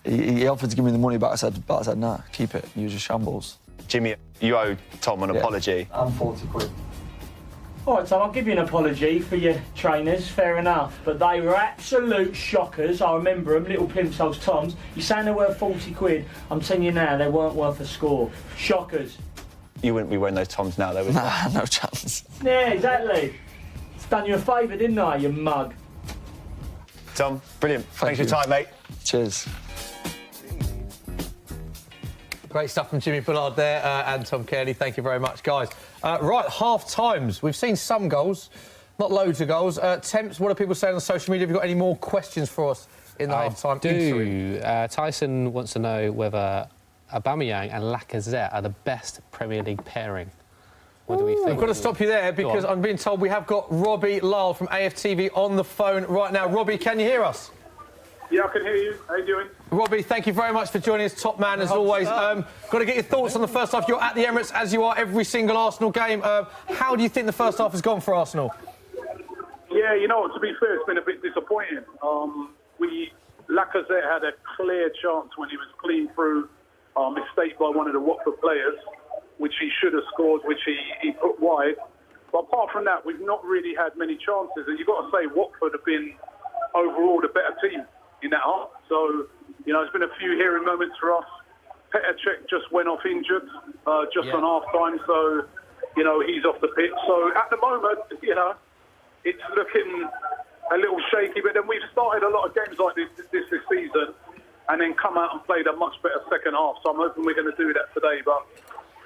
He offered to give me the money back, but I said, nah, keep it. You just shambles. Jimmy, you owe Tom an apology. I'm 40 quid. All right, Tom, I'll give you an apology for your trainers, fair enough, but they were absolute shockers. I remember them, little plimsolls Toms. You're saying they're worth 40 quid. I'm telling you now, they weren't worth a score. Shockers. You wouldn't be wearing those Toms now, though, would you? Nah, no chance. Yeah, exactly. It's done you a favour, didn't I, you mug? Tom, brilliant. Thanks for your time, mate. Cheers. Great stuff from Jimmy Bullard there and Tom Kearney. Thank you very much, guys. Right, half-times. We've seen some goals, not loads of goals. Temps, what are people saying on social media? Have you got any more questions for us in the half-time interim? Tyson wants to know whether Aubameyang and Lacazette are the best Premier League pairing. What do we think? I've got to stop you there because I'm being told we have got Robbie Lyle from AFTV on the phone right now. Robbie, can you hear us? Yeah, I can hear you. How you doing? Robbie, thank you very much for joining us, top man, as always. Got to get your thoughts on the first half. You're at the Emirates, as you are every single Arsenal game. How do you think the first half has gone for Arsenal? Yeah, you know, to be fair, it's been a bit disappointing. Lacazette had a clear chance when he was clean through mistake by one of the Watford players, which he should have scored, which he put wide. But apart from that, we've not really had many chances. And you've got to say Watford have been overall the better team in that half. So, you know, there's been a few hearing moments for us. Petr Cech just went off injured on half-time, so, you know, he's off the pitch. So at the moment, you know, it's looking a little shaky. But then we've started a lot of games like this season and then come out and played a much better second half. So I'm hoping we're going to do that today. But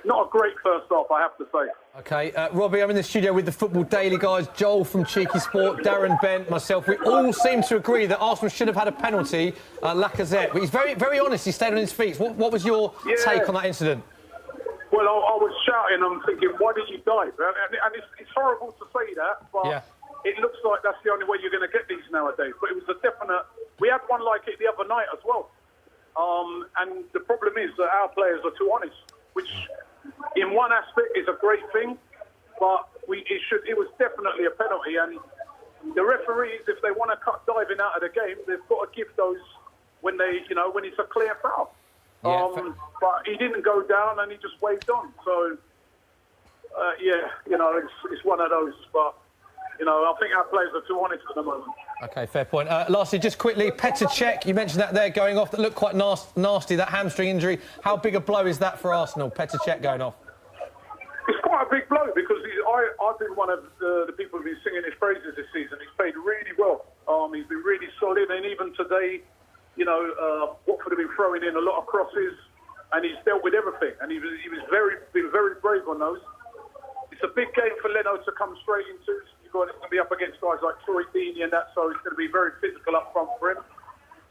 not a great first half, I have to say. OK, Robbie, I'm in the studio with the Football Daily guys, Joel from CheekySport, Darren Bent, myself. We all seem to agree that Arsenal should have had a penalty, Lacazette. But he's very, very honest. He stayed on his feet. What was your take on that incident? Well, I was shouting. I'm thinking, why did you dive? And it's horrible to say that, but it looks like that's the only way you're going to get these nowadays. But it was a definite... We had one like it the other night as well. And the problem is that our players are too honest, which... in one aspect is a great thing, but it was definitely a penalty. And the referees, if they want to cut diving out of the game, they've got to give those when it's a clear foul. But he didn't go down and he just waved on. So, it's one of those. But, you know, I think our players are too honest at the moment. OK, fair point. Lastly, just quickly, Petr Cech, you mentioned that there going off. That looked quite nasty, that hamstring injury. How big a blow is that for Arsenal, Petr Cech going off? It's quite a big blow because I've been one of the people who've been singing his praises this season. He's played really well. He's been really solid. And even today, you know, Watford have been throwing in a lot of crosses and he's dealt with everything. And he was been very brave on those. It's a big game for Leno to come straight into. Going to be up against guys like Troy Deeney and that, so it's going to be very physical up front for him.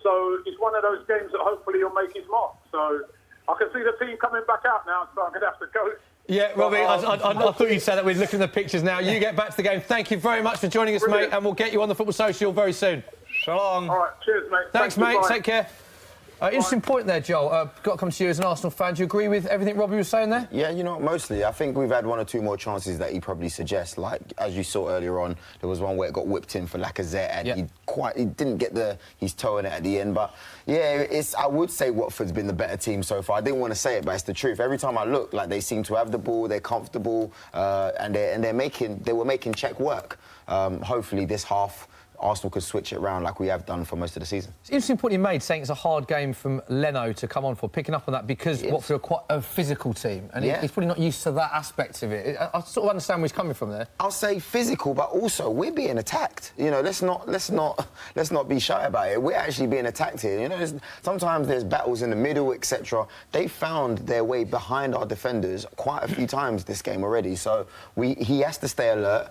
So it's one of those games that hopefully he'll make his mark. So I can see the team coming back out now, so I'm going to have to go. Yeah, Robbie, I thought you'd say that. We're looking at the pictures now. You get back to the game. Thank you very much for joining us, mate, and we'll get you on the Football Social very soon. Shalom. All right, cheers, mate. Thanks mate. Bye. Take care. Interesting point there, Joel. Got to come to you as an Arsenal fan. Do you agree with everything Robbie was saying there? Yeah, you know, mostly. I think we've had one or two more chances that he probably suggests. Like, as you saw earlier on, there was one where it got whipped in for Lacazette and he didn't get his toe in it at the end. But, yeah, I would say Watford's been the better team so far. I didn't want to say it, but it's the truth. Every time I look, like, they seem to have the ball, they're comfortable, and they were making Czech work. Hopefully this half... Arsenal could switch it around like we have done for most of the season. It's an interesting point you made, saying it's a hard game from Leno to come on for, picking up on that because Watford are quite a physical team, and he's probably not used to that aspect of it. I sort of understand where he's coming from there. I'll say physical, but also we're being attacked. You know, let's not be shy about it. We're actually being attacked here. You know, sometimes there's battles in the middle, etc. They found their way behind our defenders quite a few times this game already. So he has to stay alert.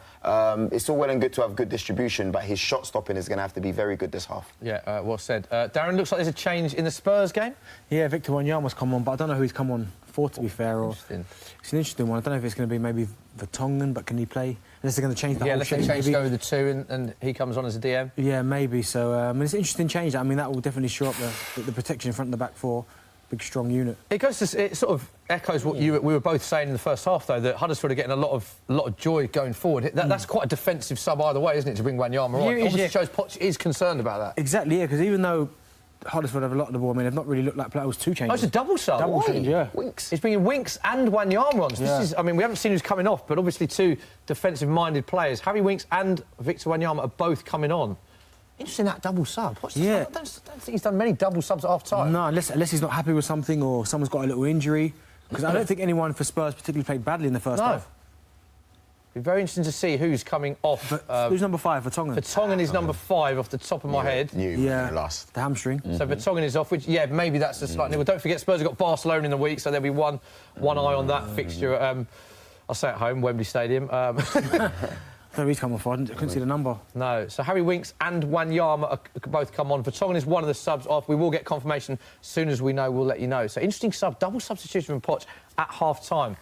It's all well and good to have good distribution, but his shot stopping is going to have to be very good this half. Yeah, well said. Darren, looks like there's a change in the Spurs game. Yeah, Victor Wanyama's come on, but I don't know who he's come on for, to be fair. It's an interesting one. I don't know if it's going to be maybe Vertonghen, but can he play? Unless they're going to change the whole shape. Yeah, let's go with the two and he comes on as a DM. Yeah, maybe. So, it's an interesting change. I mean, that will definitely show up the protection in front of the back four. Big, strong unit. It sort of echoes what we were both saying in the first half, though, that Huddersfield are getting a lot of joy going forward. That's quite a defensive sub either way, isn't it, to bring Wanyama on? Obviously shows Poch is concerned about that. Exactly, yeah, because even though Huddersfield have a lot of the ball, I mean, they've not really looked like players. 2 changes. Oh, it's a double sub. Double change, yeah. Winks. He's bringing Winks and Wanyama on. So this is, I mean, we haven't seen who's coming off, but obviously 2 defensive-minded players. Harry Winks and Victor Wanyama are both coming on. Interesting, that double sub. I don't think he's done many double subs at half-time. No, unless he's not happy with something or someone's got a little injury. Because I don't think anyone for Spurs particularly played badly in the first half. Be very interesting to see who's coming off. Who's number 5? Vertonghen. Vertonghen is number 5 off the top of my head. Last. The hamstring. So Vertonghen is off, which, maybe that's a slight nibble. Don't forget, Spurs have got Barcelona in the week, so there'll be one eye on that fixture. I'll say at home, Wembley Stadium. So he's come off. I couldn't see the number. No. So Harry Winks and Wanyama both come on. Vertonghen is one of the subs off. We will get confirmation as soon as we know. We'll let you know. So interesting double substitution from Poch at half-time.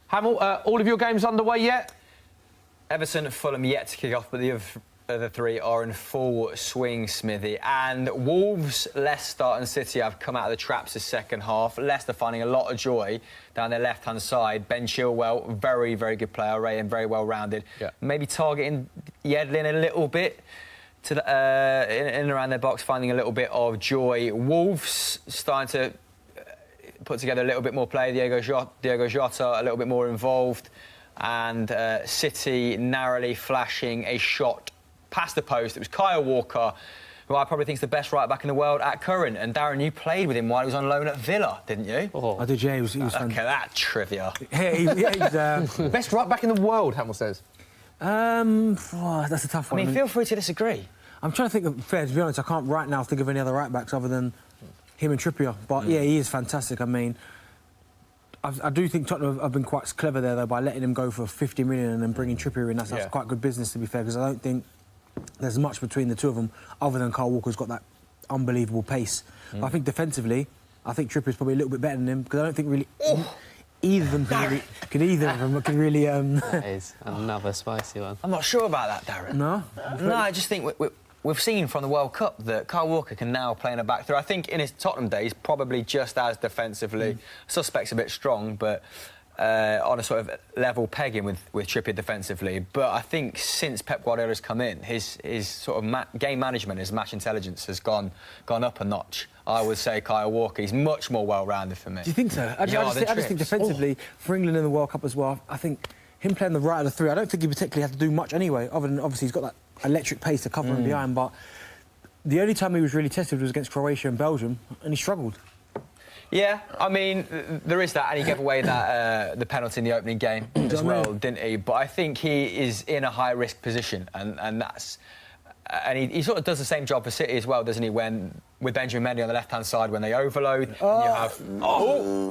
Hamill, all of your games underway yet? Everton, Fulham yet to kick off, but the other 3 are in full swing, Smithy. And Wolves, Leicester and City have come out of the traps this second half. Leicester finding a lot of joy down their left-hand side. Ben Chilwell, very, very good player, Ray, and very well-rounded. Yeah. Maybe targeting Yedlin a little bit to in and around their box, finding a little bit of joy. Wolves starting to put together a little bit more play. Diego Jota a little bit more involved. And City narrowly flashing a shot past the post. It was Kyle Walker, who I probably think is the best right-back in the world at current. And Darren, you played with him while he was on loan at Villa, didn't you? I did, yeah. He was Look at that trivia. He's best right-back in the world, Hamill says. That's a tough one. I mean, feel free to disagree. I'm trying to think of, fair to be honest, I can't right now think of any other right-backs other than him and Trippier. But, yeah, he is fantastic. I mean, I do think Tottenham have been quite clever there, though, by letting him go for 50 million and then bringing Trippier in. That's quite good business, to be fair, because I don't think there's much between the two of them other than Kyle Walker's got that unbelievable pace. I think defensively, I think Trippier's probably a little bit better than him, because I don't think really either of them can really... That is another spicy one. I'm not sure about that, Darren. No? No, I just think we've seen from the World Cup that Kyle Walker can now play in a back three. I think in his Tottenham days, probably just as defensively. Suspect's a bit strong, but on a sort of level pegging with Trippier defensively. But I think since Pep Guardiola's come in, his sort of game management, his match intelligence has gone up a notch. I would say Kyle Walker, he's much more well-rounded for me. Do you think so? I just think defensively, for England in the World Cup as well, I think him playing the right of the three, I don't think he particularly had to do much anyway, other than obviously he's got that electric pace to cover him behind, but the only time he was really tested was against Croatia and Belgium, and he struggled. Yeah, I mean, there is that, and he gave away that the penalty in the opening game as well, didn't he? But I think he is in a high-risk position, and that's... And he sort of does the same job for City as well, doesn't he, when with Benjamin Mendy on the left-hand side when they overload, and you have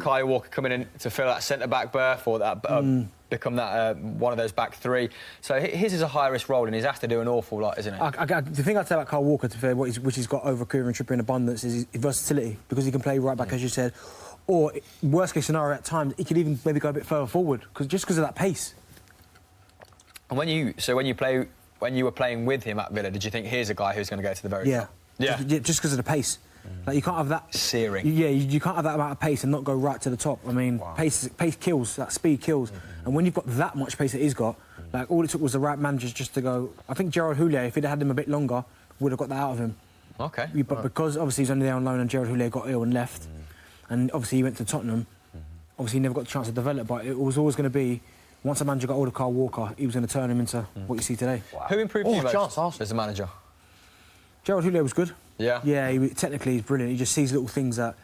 Kyle Walker coming in to fill that centre-back berth or that become that one of those back three. So his is a high-risk role, and he's asked to do an awful lot, isn't it? The thing I'd say about Kyle Walker, to be fair, which he's got over Kieran Trippier in abundance, is his versatility, because he can play right back, as you said, or worst-case scenario at times, he could even maybe go a bit further forward, just because of that pace. And when you were playing with him at Villa, did you think here's a guy who's going to go to the very top? Yeah. Just because of the pace. Like, you can't have that... Searing. Yeah, you can't have that amount of pace and not go right to the top. I mean, pace kills, that speed kills. And when you've got that much pace that he's got, like, all it took was the right managers just to go... I think Gerard Houllier, if he'd had him a bit longer, would have got that out of him. OK. But because, obviously, he's only there on loan and Gerard Houllier got ill and left, and obviously he went to Tottenham, obviously he never got the chance to develop, but it was always going to be... Once a manager got hold of Kyle Walker, he was going to turn him into what you see today. Wow. Who improved you most as a manager? Gerard Houllier was good. Yeah? Yeah, technically he's brilliant. He just sees little things that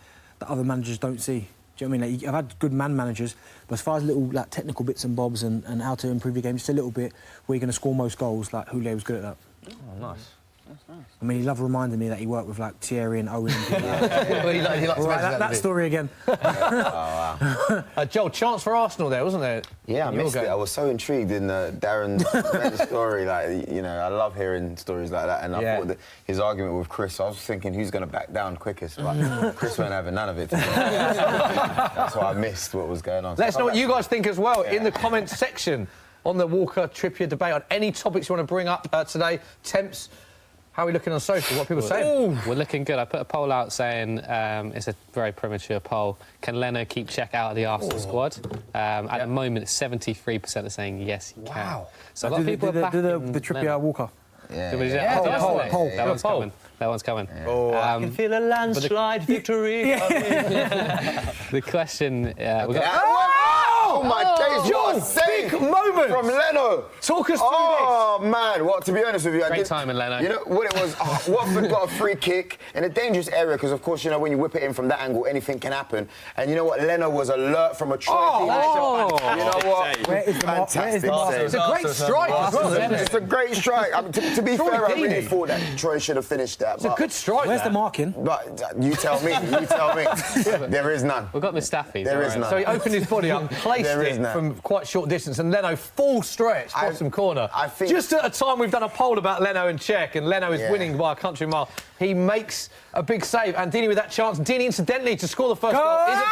other managers don't see. Do you know what I mean? Like, I've had good man managers, but as far as little technical bits and bobs and how to improve your game, just a little bit where you're going to score most goals, like Houllier was good at that. Oh, nice. That's nice. I mean, he loved reminding me that he worked with, like, Thierry and Owen. That story again. Joel, chance for Arsenal there, wasn't there? Yeah, I missed it. I was so intrigued in Darren's story. Like, you know, I love hearing stories like that. And I thought that his argument with Chris, I was thinking who's going to back down quickest. But Chris won't have none of it. That's why I missed what was going on. Let us know what you guys think as well in the comments section on the Walker-Trippier debate, on any topics you want to bring up today. Temps. How are we looking on social? What are people saying? We're looking good. I put a poll out saying it's a very premature poll. Can Leno keep Cech out of the Arsenal squad? At the moment, 73% are saying yes, he can. Wow. So a lot of people are backing the Trippier Walker. Poll. That one's coming. Oh, I can feel a landslide victory. The question... Oh my days, what a save! Big moment from Leno. Talk us through this. Oh man, well, to be honest with you, Great timing, Leno. You know what it was? Watford got a free kick in a dangerous area because, of course, you know when you whip it in from that angle, anything can happen. And you know what? Leno was alert from a try. You know what? Where is the Fantastic marker? It's a great strike as well, isn't it? It's a great strike. I mean, to be fair, I really thought that Troy should have finished that. It's a good strike. Where's the marking? But you tell me. You tell me. There is none. We've got Mustafi. There is none. So he opened his body up, placed it from quite short distance, and Leno full stretch, bottom corner. I think just at a time we've done a poll about Leno and Czech, and Leno is winning by a country mile. He makes a big save, and Dini with that chance. Dini incidentally to score the first goal. Is it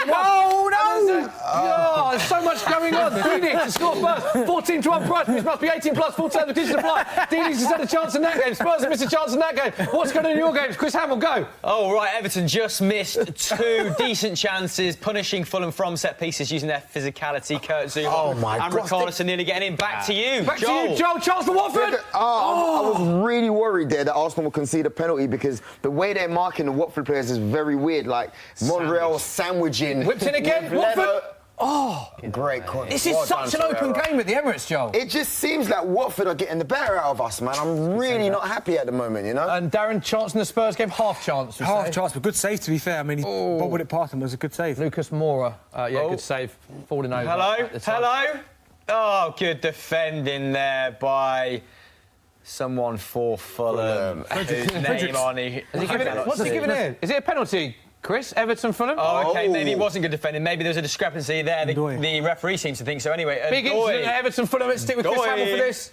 14-1? Oh no! There's so much going on. Dini to score first. 14-1 price. This must be 18 plus full term. The digital apply. Dini's just had a chance in that game. Spurs have missed a chance in that game. What's going on in your games? Chris Hamill, go. Oh, right, Everton just missed 2 decent chances, punishing Fulham from set pieces using their physicality. Kurt Zouma and Richarlison nearly getting in. Back to you, Back Joel. to you, Joel. Chance for Watford. I was really worried there that Arsenal will concede a penalty because the way they're marking the Watford players is very weird. Like Monreal sandwiching. Whipped in again. Watford. Oh, great corner. This is such an open game at the Emirates, Joel. It just seems like Watford are getting the better out of us, man. I'm really not happy at the moment, you know. And Darren, chance in the Spurs game, half chance. Half chance, but good save to be fair. I mean, he bobbled it past him. It was a good save. Lucas Moura, good save, falling over. Hello. Oh, good defending there by someone for Fulham. Whose name on he? What's he giving here? Is it a penalty? Chris, Everton, Fulham? Oh, OK, maybe it wasn't good defending. Maybe there's a discrepancy there. The referee seems to think so anyway. Big incident at Everton, Fulham. Let's stick with Chris Hamill for this.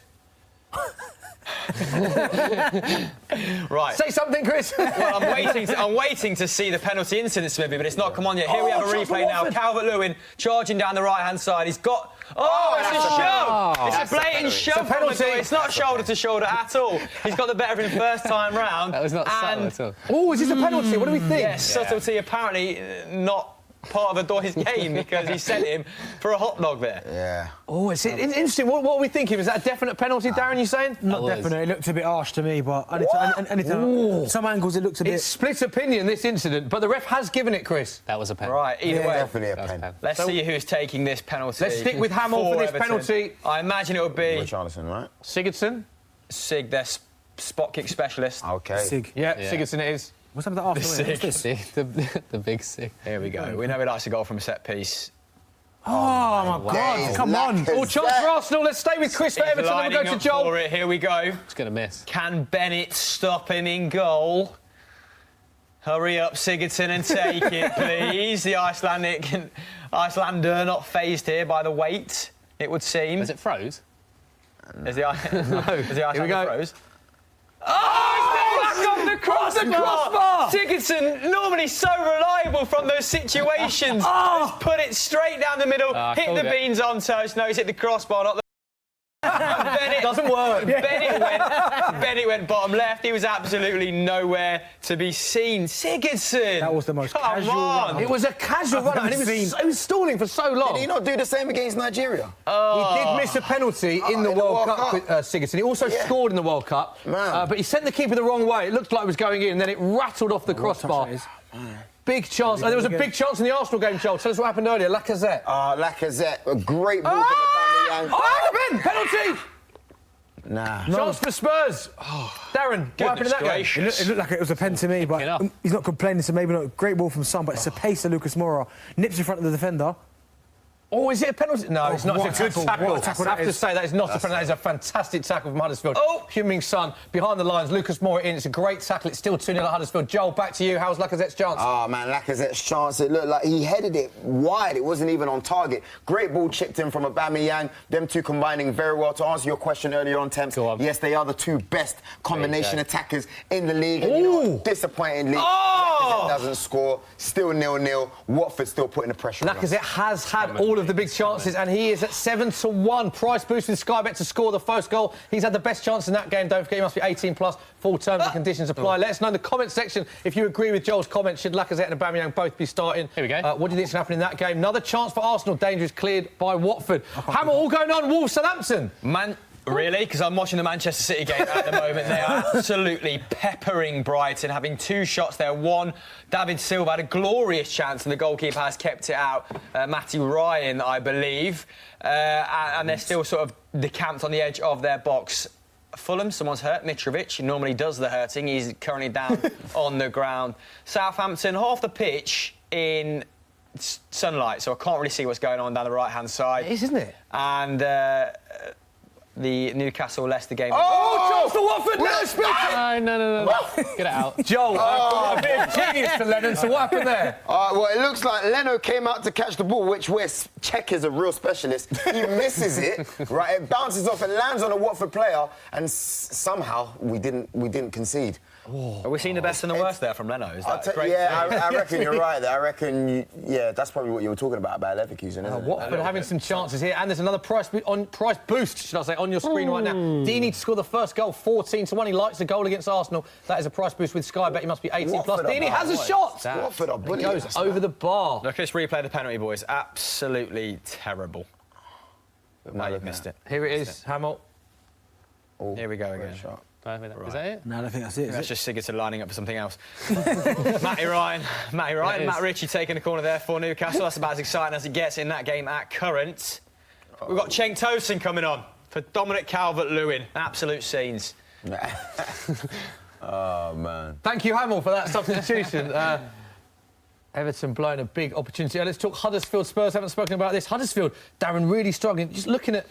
Right. Say something, Chris. Well, I'm waiting to see the penalty incident, Smithy, but it's not come on yet. Here we have a replay now. Calvert-Lewin charging down the right-hand side. He's got... Oh, it's a shove! It's a blatant shove. Penalty. It's not shoulder to shoulder at all. He's got the better of him first time round. That was not subtle at all. Oh, is this a penalty? What do we think? Yes, subtlety apparently not part of Adoy's game because he sent him for a hot dog there. Yeah. Oh, it's interesting. What are we thinking? Is that a definite penalty, Darren, you saying? Not definite. It looked a bit harsh to me, but some angles it looks a bit... It's split opinion, this incident, but the ref has given it, Chris. That was a penalty. Right, either way. Definitely a pen. Let's see who's taking this penalty. Let's stick with Hamill for this Everton. penalty. I imagine it would be... Richarlison, right? Sigurdsson? Sig, their spot kick specialist. OK. Sig. Yeah, Sigurdsson it is. What's up with the Arsenal? What's this? The big sick. Here we go. We know he likes to go from a set piece. Oh, my God, come on. All chance for Arsenal. Let's stay with Chris for Everton, then we'll go to Joel. For it. Here we go. It's going to miss. Can Bennett stop him in goal? Hurry up, Sigurdsson, and take it, please. The Icelander not fazed here by the weight, it would seem. Is it froze? Is the Icelander froze? Oh, back off the crossbar! Sigurdsson, normally so reliable from those situations, has put it straight down the middle, hit the beans on toast. No, he's hit the crossbar, not the... Bennett doesn't work. Bennett went bottom left. He was absolutely nowhere to be seen. Sigurdsson! That was the most Come casual on. run. It was a casual run, and it was stalling for so long. Did he not do the same against Nigeria? He did miss a penalty in the World Cup with Sigurdsson. He also scored in the World Cup, but he sent the keeper the wrong way. It looked like it was going in, and then it rattled off the crossbar. Big chance. There was a big chance in the Arsenal game, Joel. Tell us what happened earlier. Lacazette. Lacazette, a great ball from Aubameyang. Oh, penalty! Nah. Chance for Spurs. Darren, what happened in that game? It looked like it was a pen to me, but he's not complaining, so maybe not a great ball from some, but it's a pace of Lucas Moura. Nips in front of the defender. Oh, is it a penalty? No, it's not. It's a good tackle. What a tackle I have to say, that is not a penalty. That is a fantastic tackle from Huddersfield. Heung-min Son, behind the lines, Lucas Moura in. It's a great tackle. It's still 2-0 at Huddersfield. Joel, back to you. How's Lacazette's chance? Oh, man, Lacazette's chance. It looked like he headed it wide. It wasn't even on target. Great ball chipped in from Aubameyang. Them two combining very well. To answer your question earlier on, Temps, yes, they are the two best combination attackers in the league. And, you know, disappointingly, Lacazette doesn't score. Still 0-0. Watford still putting the pressure on us. Lacazette has had all of the big chances, and he is at 7-1. Price boost with Sky Bet to score the first goal. He's had the best chance in that game. Don't forget, he must be 18 plus. Full terms and conditions apply. Let us know in the comment section if you agree with Joel's comment. Should Lacazette and Aubameyang both be starting? Here we go. What do you think's going to happen in that game? Another chance for Arsenal. Danger is cleared by Watford. Hammer, all going on. Wolves, Southampton. Really? Because I'm watching the Manchester City game at the moment. They are absolutely peppering Brighton, having 2 shots there. One, David Silva had a glorious chance, and the goalkeeper has kept it out. Matthew Ryan, I believe. And they're still sort of decamped on the edge of their box. Fulham, someone's hurt. Mitrovic, he normally does the hurting. He's currently down on the ground. Southampton, half the pitch in sunlight, so I can't really see what's going on down the right-hand side. It is, isn't it? And the Newcastle-Leicester game. Oh, Joel, for Watford! No, Smithy! No. Get it out. Joel, a bit of genius to Lennon, so what happened there? Well, it looks like Leno came out to catch the ball, which where Czech is a real specialist. He misses it, right? It bounces off and lands on a Watford player, and somehow we didn't concede. Are we seeing the best and the worst there from Leno? Is that great? Yeah, I reckon you're right there. I reckon, that's probably what you were talking about Leverkusen, isn't it? Watford having some chances here, and there's another price boost, should I say, on your screen right now. Deeney to score the first goal, 14-1. He likes the goal against Arsenal. That is a price boost with Sky Bet. He must be 18 plus. Deeney has a shot. Watford are He brilliant. goes over the bar. Look at this replay of the penalty, boys. Absolutely terrible. No, you've missed it. Here it is, Hamill. Here we go again. Is that it? No, I don't think that's it. That's just Sigurdsson lining up for something else. Matty Ryan, Matt Ritchie taking the corner there for Newcastle. That's about as exciting as it gets in that game at current. We've got Cenk Tosin coming on for Dominic Calvert-Lewin. Absolute scenes. Oh, man. Thank you, Hamill, for that substitution. Everton blowing a big opportunity. Let's talk Huddersfield. Spurs haven't spoken about this. Huddersfield, Darren, really struggling. Just looking at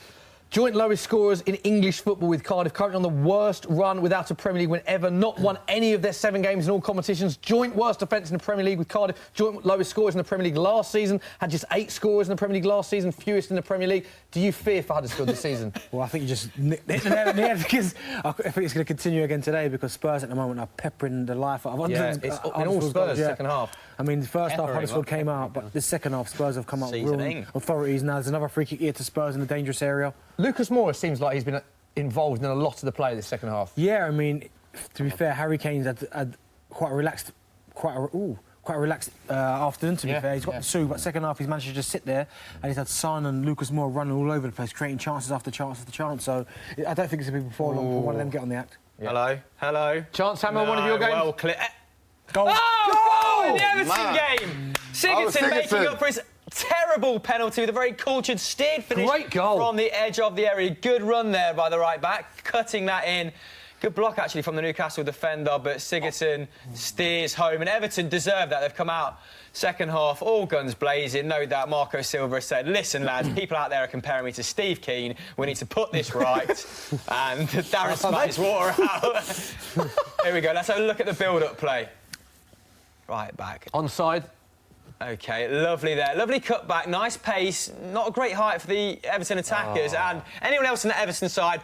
joint lowest scorers in English football with Cardiff, currently on the worst run without a Premier League win ever. Not won any of their 7 games in all competitions. Joint worst defence in the Premier League with Cardiff. Joint lowest scorers in the Premier League last season. Had just 8 scorers in the Premier League last season, fewest in the Premier League. Do you fear for Huddersfield this season? Well, I think you just hit the nail on the head, because I think it's going to continue again today, because Spurs at the moment are peppering the life out of Huddersfield. It's in all Spurs, second half. I mean, the first half Huddersfield came out, but the second half Spurs have come out with real authorities. Now there's another free kick here to Spurs in the dangerous area. Lucas Moura seems like he's been involved in a lot of the play this second half. Yeah, I mean, to be fair, Harry Kane's had quite a relaxed afternoon, to be fair. He's got the Sue, but second half he's managed to just sit there, and he's had Son and Lucas Moura running all over the place, creating chances after chance after chance. So I don't think it's going to be before long for one of them get on the act. Yeah. Hello. Chance Hammer, one of your games? Well, clear. Goal! Oh, goal in the Everton game! Sigurdsson making up for his terrible penalty with a very cultured, steered finish. Great goal. From the edge of the area. Good run there by the right back, cutting that in. Good block, actually, from the Newcastle defender, but Sigurdsson steers home. And Everton deserve that. They've come out second half, all guns blazing. No doubt Marco Silva has said, listen, lads, people out there are comparing me to Steve Keane. We need to put this right. And Darren spat his water out. Here we go. Let's have a look at the build-up play. Right back. Onside. OK, lovely there. Lovely cutback, nice pace. Not a great height for the Everton attackers. And anyone else on the Everton side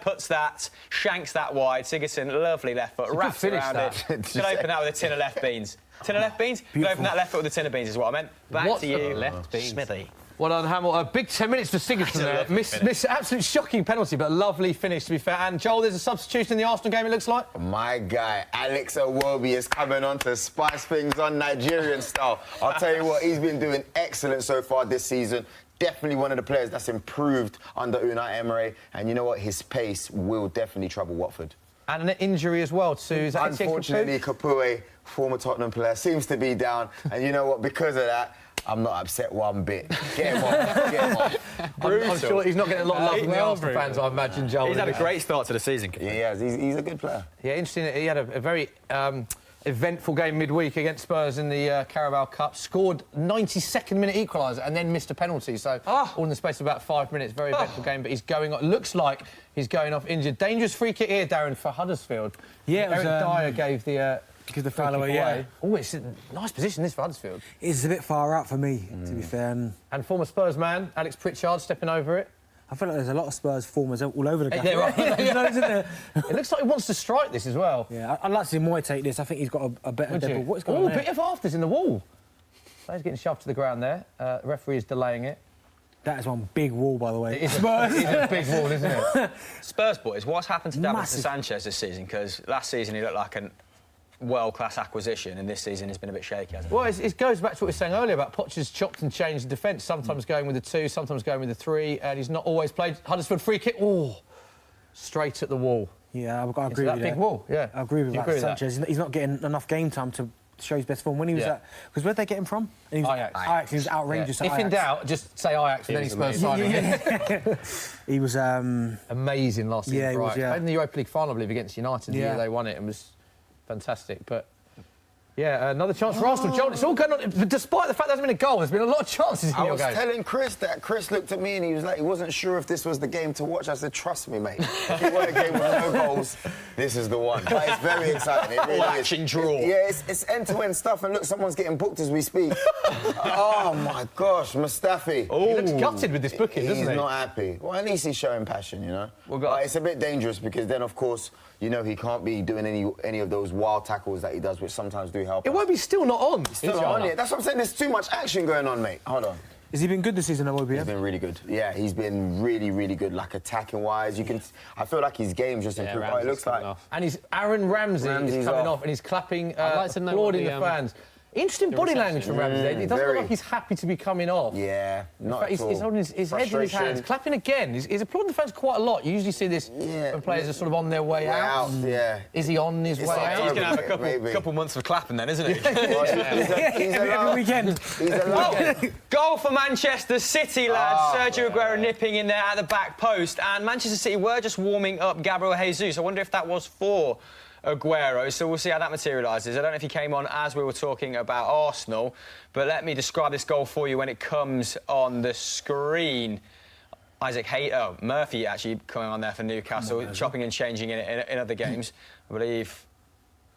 shanks that wide. Sigurdsson, lovely left foot, wraps around it. Could open that with a tin of left beans. Tin of left beans? Could open that left foot with a tin of beans is what I meant. Back to you, left beans. Smithy. Well done, Hamill. A big 10 minutes for Sigurdsson there. Miss absolute shocking penalty, but a lovely finish, to be fair. And, Joel, there's a substitution in the Arsenal game, it looks like. My guy, Alex Iwobi, is coming on to spice things on Nigerian style. I'll tell you what, he's been doing excellent so far this season. Definitely one of the players that's improved under Unai Emery. And you know what? His pace will definitely trouble Watford. And an injury as well, too. Unfortunately, Kapue, former Tottenham player, seems to be down. And you know what? Because of that, I'm not upset one bit. Get him off. I'm sure he's not getting a lot of love from the Arsenal fans, I imagine, Joel. He's had a great start to the season. Yeah, he has. He's a good player. Yeah, interesting. He had a very eventful game midweek against Spurs in the Carabao Cup. Scored 92nd minute equaliser and then missed a penalty. So all in the space of about 5 minutes. Very eventful game, but he's going on. Looks like he's going off injured. Dangerous free kick here, Darren, for Huddersfield. Yeah, Eric Dyer gave the... Because the foul away, yeah. Oh, it's a nice position, this, for Huddersfield. It's a bit far out for me, to be fair. And former Spurs man, Alex Pritchard, stepping over it. I feel like there's a lot of Spurs formers all over the gap. It looks like he wants to strike this as well. Yeah, I'd like to see Moy take this. I think he's got a better double. What's going on there? Bit of afters in the wall. He's getting shoved to the ground there. The referee is delaying it. That is one big wall, by the way. It is a big wall, isn't it? Spurs, boys, what's happened to Davinson Sanchez this season? Because last season he looked like a world-class acquisition, and this season has been a bit shaky, hasn't it? Well, it goes back to what we were saying earlier about Poch's chopped and changed the defence, sometimes going with the 2, sometimes going with the 3, and he's not always played. Huddersfield free kick. Oh, straight at the wall. Yeah, I agree with that you. Big wall, yeah. I agree with You that. agree with that? Sanchez, he's not getting enough game time to show his best form. When he was at... Because where'd they get him from? And he was Ajax. He was outrageous at If Ajax. in doubt, just say Ajax and then he Spurs signing. He was... amazing last season. Yeah, he was, yeah. Played in the Europa League final, I believe, against United. The year they won it. It was fantastic. But, yeah, another chance for Arsenal. Joel, it's all going on. But despite the fact there hasn't been a goal, there's been a lot of chances in your game. I was telling Chris that. Chris looked at me and he was like, he wasn't sure if this was the game to watch. I said, trust me, mate. If you want a game with no goals, this is the one. But it's very exciting. It really action draw. Yeah, it's end-to-end stuff. And look, someone's getting booked as we speak. Oh, my gosh, Mustafi. He looks gutted with this booking, doesn't he? He's not happy. Well, at least he's showing passion, you know? But it's a bit dangerous because then, of course, you know, he can't be doing any of those wild tackles that he does, which sometimes do help. It won't be still not on. Still not on yet. That's what I'm saying. There's too much action going on, mate. Hold on. Has he been good this season, OBM? He's been really good. Yeah, he's been really, really good. Like attacking-wise, I feel like his game's just improved. Oh, it looks like. And he's Aaron Ramsey is coming off and he's clapping, applauding the fans. Interesting body language from Ramsey. It doesn't look like he's happy to be coming off. Yeah, not at all. He's holding his head in his hands, clapping again. He's applauding the fans quite a lot. You usually see this when players are sort of on their way out. Yeah. Is he on his way out? He's going to have a couple months of clapping then, isn't he? Every weekend. Goal for Manchester City, lads. Sergio Aguero nipping in there at the back post. And Manchester City were just warming up Gabriel Jesus. I wonder if that was for Aguero, so we'll see how that materialises. I don't know if he came on as we were talking about Arsenal, but let me describe this goal for you when it comes on the screen. Murphy actually coming on there for Newcastle, chopping and changing in other games. I believe,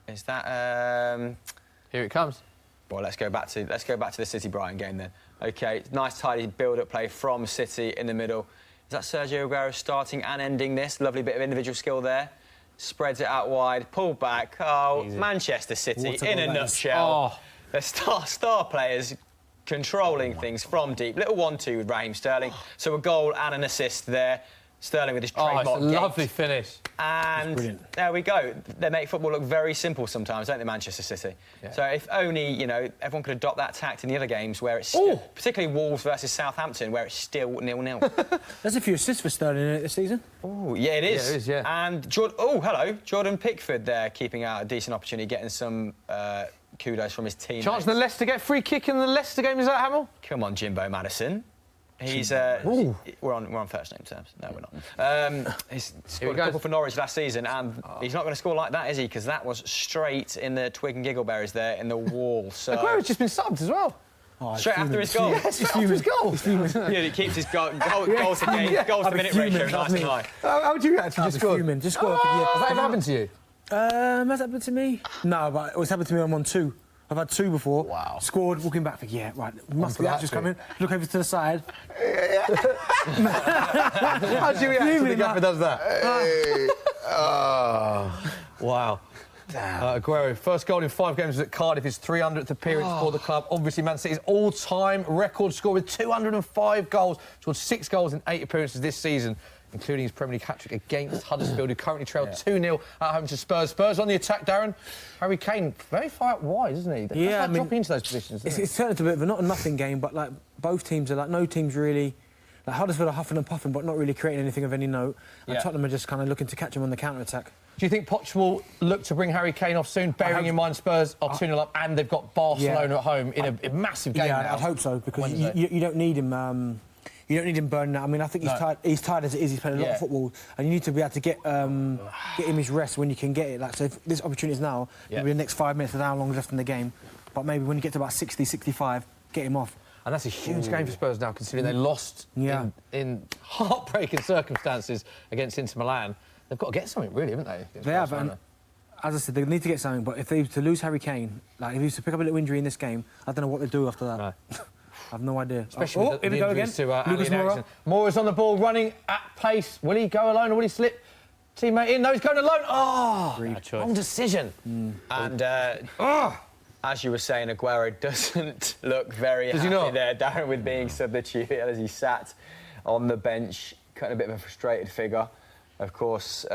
is that... Here it comes. Well, let's go back to the City-Brighton game then. OK, nice tidy build-up play from City in the middle. Is that Sergio Aguero starting and ending this? Lovely bit of individual skill there. Spreads it out wide, pulled back. Oh, easy. Manchester City in a nutshell. The star players controlling things from deep. Little 1-2 with Raheem Sterling. So a goal and an assist there. Sterling with his trademark it's a lovely finish. And there we go. They make football look very simple sometimes, don't they, Manchester City? Yeah. So if only, you know, everyone could adopt that tact in the other games where it's still, particularly Wolves versus Southampton, where it's still 0-0. There's a few assists for Sterling in it this season. Oh, yeah, it is. Yeah, it is, yeah. And Jordan Pickford there, keeping out a decent opportunity, getting some kudos from his team. Chance for the Leicester get free kick in the Leicester game, is that, Hamill? Come on, Jimbo Madison. He's we're on first name terms. No, we're not. He's scored a couple for Norwich last season, and he's not going to score like that, is he? Because that was straight in the twig and giggleberries there in the wall. So Aguero's just been subbed as well. Straight after his goal. Yeah, straight after his goal. Yeah, he keeps his goals to minute ratio nice and high. How would you actually just score? Just score. Has that ever happened to you? Has that happened to me? No, but it's happened to me on 1-2. I've had 2 before. Wow. Scored, walking back. Must be that just coming. Look over to the side. How do you react when the gaffer does that? Wow. Aguero, first goal in 5 games at Cardiff, his 300th appearance for the club. Obviously, Man City's all-time record score with 205 goals. Scored 6 goals in 8 appearances this season, including his Premier League hat-trick against Huddersfield, who currently trail 2-0 at home to Spurs. Spurs on the attack, Darren. Harry Kane, very far out wide, isn't he? Yeah, dropping into those positions, it's turned into a bit of a not a nothing game, but like both teams are like no team's really. Like Huddersfield are huffing and puffing, but not really creating anything of any note. And Tottenham are just kind of looking to catch him on the counter-attack. Do you think Poch will look to bring Harry Kane off soon, bearing in mind Spurs are 2-0 up and they've got Barcelona at home in a massive game now? I'd hope so, because you don't need him... you don't need him burning out. I mean, I think he's tired as it is. He's played a lot of football, and you need to be able to get him his rest when you can get it. Like, so if this opportunity is now, maybe the next 5 minutes of how long is left in the game, but maybe when you get to about 60, 65, get him off. And that's a huge game for Spurs now, considering they lost in heartbreaking circumstances against Inter Milan. They've got to get something, really, haven't they? They have, and as I said, they need to get something, but if they were to lose Harry Kane, like if he was to pick up a little injury in this game, I don't know what they'd do after that. No. I have no idea. Especially with here we go again. Lucas Moura. Moura's on the ball, running at pace. Will he go alone or will he slip? Teammate in. No, he's going alone. Wrong decision. And as you were saying, Aguero doesn't look very happy there, Darren, with being substituted as he sat on the bench, cutting a bit of a frustrated figure. Of course,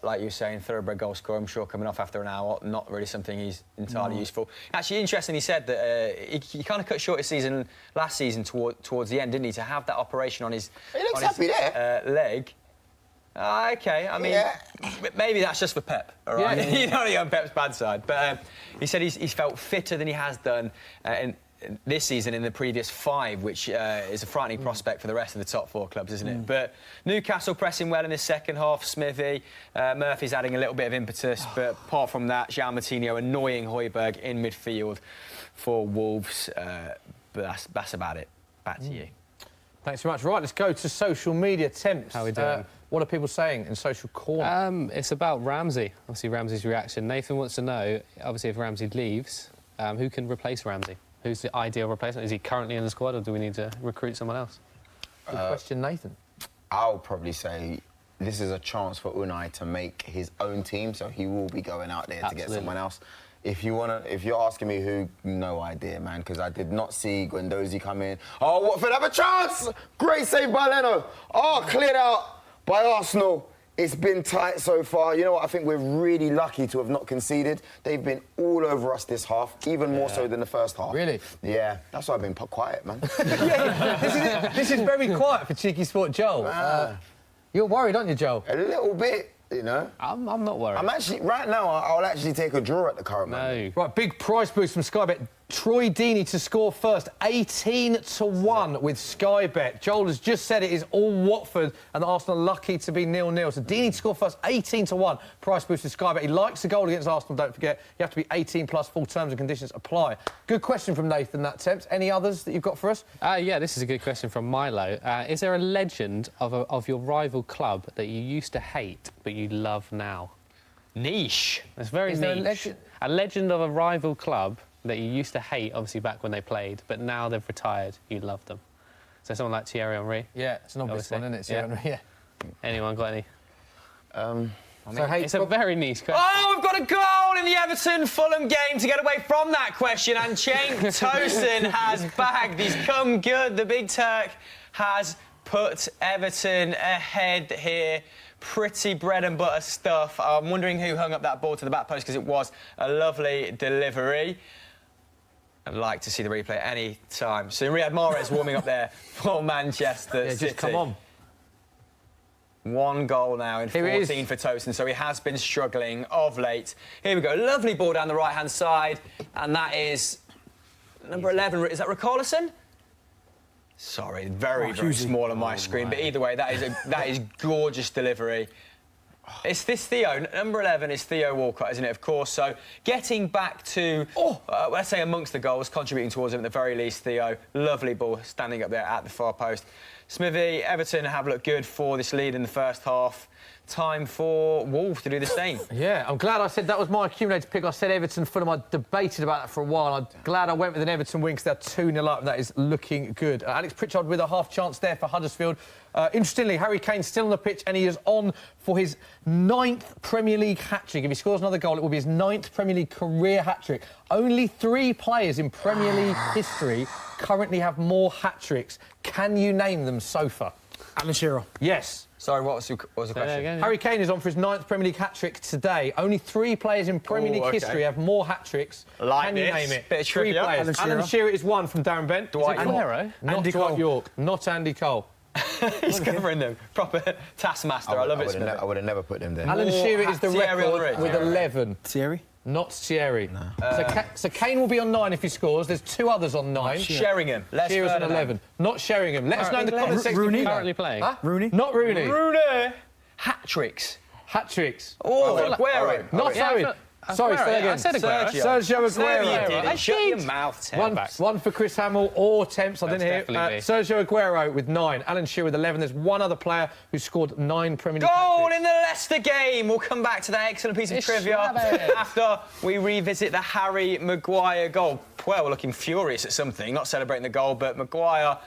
like you were saying, thoroughbred goal scorer, I'm sure, coming off after an hour, not really something he's entirely useful. Actually, interesting, he said that he kind of cut short his season last season towards the end, didn't he, to have that operation on his, leg. Okay, I mean, maybe that's just for Pep, all right? Yeah. You don't want to go on Pep's bad side. But he said he's felt fitter than he has done in this season in the previous 5, which is a frightening prospect for the rest of the top 4 clubs, isn't it? But Newcastle pressing well in the second half. Smithy, Murphy's adding a little bit of impetus, but apart from that, João Moutinho annoying Højbjerg in midfield for Wolves. But that's about it. Back to you. Thanks very much. Right, let's go to social media. Temps. How are we doing? What are people saying in social corner? It's about Ramsey. Obviously, Ramsey's reaction. Nathan wants to know, obviously, if Ramsey leaves, who can replace Ramsey? Who's the ideal replacement? Is he currently in the squad, or do we need to recruit someone else? Good question, Nathan. I'll probably say this is a chance for Unai to make his own team, so he will be going out there to get someone else. If you're asking me who, no idea, man, because I did not see Guendouzi come in. Oh, Watford have a chance! Great save by Leno. Oh, cleared out by Arsenal. It's been tight so far. You know what? I think we're really lucky to have not conceded. They've been all over us this half, even more so than the first half. Really? Yeah. That's why I've been quiet, man. This is very quiet for CheekySport Joel. You're worried, aren't you, Joel? A little bit. You know, I'm not worried. I'm actually right now. I'll actually take a draw at the current moment. Right, big price boost from Sky Bet. Troy Deeney to score first, 18-1 with Sky Bet. Joel has just said it is all Watford and Arsenal lucky to be 0-0. So Deeney to score first, 18-1. Price boost with Sky Bet. He likes the goal against Arsenal. Don't forget, you have to be 18 plus. Full terms and conditions apply. Good question from Nathan. That Temps. Any others that you've got for us? Yeah, this is a good question from Milo. Is there a legend of your rival club that you used to hate but you love now? Niche. It's very niche. A legend of a rival club that you used to hate, obviously back when they played, but now they've retired, you love them. So someone like Thierry Henry. Yeah, it's an obvious one, isn't it, Thierry Henry? Yeah. Anyone got any? It's a very niche question. Oh, we've got a goal in the Everton-Fulham game to get away from that question, and Cenk Tosun has bagged. He's come good. The Big Turk has put Everton ahead here. Pretty bread and butter stuff. I'm wondering who hung up that ball to the back post, because it was a lovely delivery. I'd like to see the replay any time. So Riyad Mahrez warming up there for Manchester City. Just come on. 1 goal now in 14 for Tosun, so he has been struggling of late. Here we go, lovely ball down the right-hand side, and that is number 11. Is that Richarlison? Sorry, very small on my screen, but either way, that is gorgeous delivery. It's this Theo, number 11 is Theo Walcott, isn't it, of course? So getting back to, let's say, amongst the goals, contributing towards him at the very least, Theo. Lovely ball standing up there at the far post. Smithy, Everton have looked good for this lead in the first half. Time for Wolves to do the same. Yeah, I'm glad I said that was my accumulator pick. I said Everton, Fulham. I debated about that for a while. I'm glad I went with an Everton win because they're 2-0 up. That is looking good. Alex Pritchard with a half chance there for Huddersfield. Interestingly, Harry Kane's still on the pitch and he is on for his 9th Premier League hat-trick. If he scores another goal, it will be his 9th Premier League career hat-trick. Only 3 players in Premier League history currently have more hat-tricks. Can you name them so far? Alan Shearer. Yes. Sorry, what was the question? Harry Kane is on for his 9th Premier League hat-trick today. Only 3 players in Premier League history have more hat-tricks. Can you name it? Bit of 3 trivia. players. Alan Shearer is 1 from Darren Bent. Dwight York. Not Dwight York. Not Andy Cole. He's covering them. Proper taskmaster. I love it. I would have never put them there. Alan Shearer is the record with 11. Thierry? Not Thierry. No. So Kane will be on 9 if he scores. There's 2 others on 9. Sheringham. Shearer's on 11. Not Sheringham. Let us know in the comments section. Rooney? Currently playing. Huh? Rooney? Not Rooney. Rooney. Hat-tricks. Hat-tricks. Oh, Aguero. Not Owen. Sorry, say again. I said Aguero. Sergio Aguero. Shut your mouth, One for Chris Hamill or Temps. I didn't hear. Sergio Aguero with 9. Alan Shearer with 11. There's one other player who scored 9 Premier League goal hat-tricks. in the Leicester game. We'll come back to that excellent piece of trivia after we revisit the Harry Maguire goal. Well, we're looking furious at something, not celebrating the goal, but Maguire,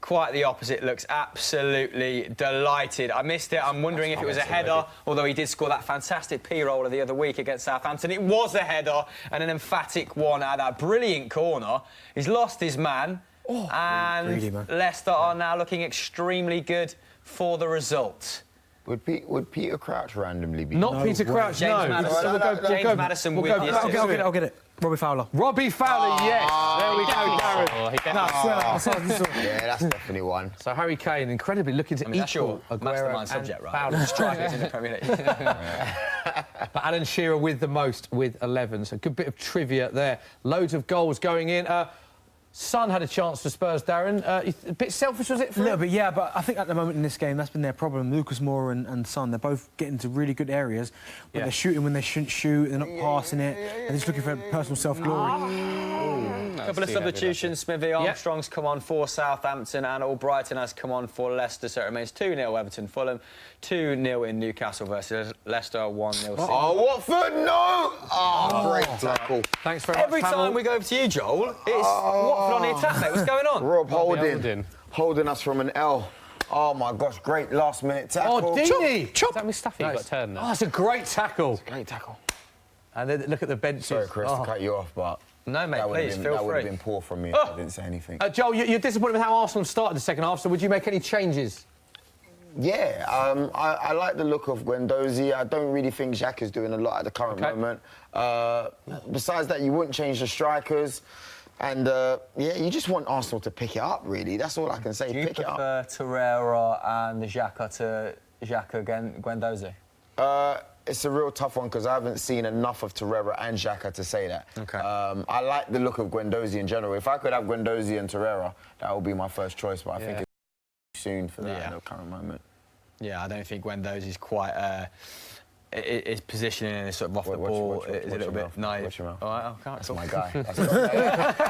quite the opposite, looks absolutely delighted. I missed it. I'm wondering if it was a header, although he did score that fantastic P-roller the other week against Southampton. It was a header and an emphatic one at that brilliant corner. He's lost his man, and Leicester are now looking extremely good for the result. Would Peter Crouch randomly be? Not Peter Crouch, James no. Madison. James Madison with the assist. I'll get it. Robbie Fowler. Robbie Fowler, yes. There we go, Darren. Oh, he definitely Yeah, that's definitely one. So Harry Kane, incredibly looking to That's your equal Aguero mastermind and subject, right? Fowler. Strikers in the Premier League. But Alan Shearer with the most, with 11. So a good bit of trivia there. Loads of goals going in. Son had a chance for Spurs, Darren. A bit selfish, was it? For A little bit, yeah, but I think at the moment in this game, that's been their problem. Lucas Moura and Son, they're both getting to really good areas, but they're shooting when they shouldn't shoot, they're not passing it, they're just looking for personal self-glory. A couple of substitutions, Smithy. Armstrong's come on for Southampton and Albrighton has come on for Leicester, so it remains 2-0 Everton Fulham, 2-0 in Newcastle versus Leicester, 1-0. Oh, Watford, no! Oh, great tackle. Thanks very much, Every time we go over to you, Joel, it's Watford on the attack, mate. What's going on? Rob holding us from an L. Oh, my gosh, great last-minute tackle. Oh, Deeney! Is that Mustafi got turned there? Oh, it's a great tackle. Great tackle. And then look at the benches. Sorry, Chris, to cut you off, but... No, mate, please, feel That free. would have been poor from me if I didn't say anything. Joel, you're disappointed with how Arsenal started the second half, so would you make any changes? Yeah, I like the look of Guendouzi. I don't really think Xhaka is doing a lot at the current moment. Besides that, you wouldn't change the strikers. And, yeah, you just want Arsenal to pick it up, really. That's all I can say, pick it up. Do you prefer Torreira and Xhaka to Xhaka Guendouzi? It's a real tough one because I haven't seen enough of Torreira and Xhaka to say that. Okay. I like the look of Guendouzi in general. If I could have Guendouzi and Torreira, that would be my first choice, but I think it's too soon for that at the current moment. Yeah, I don't think Guendouzi's quite... his positioning and sort of off the ball is a little bit naive. All right, I can't. That's my guy. And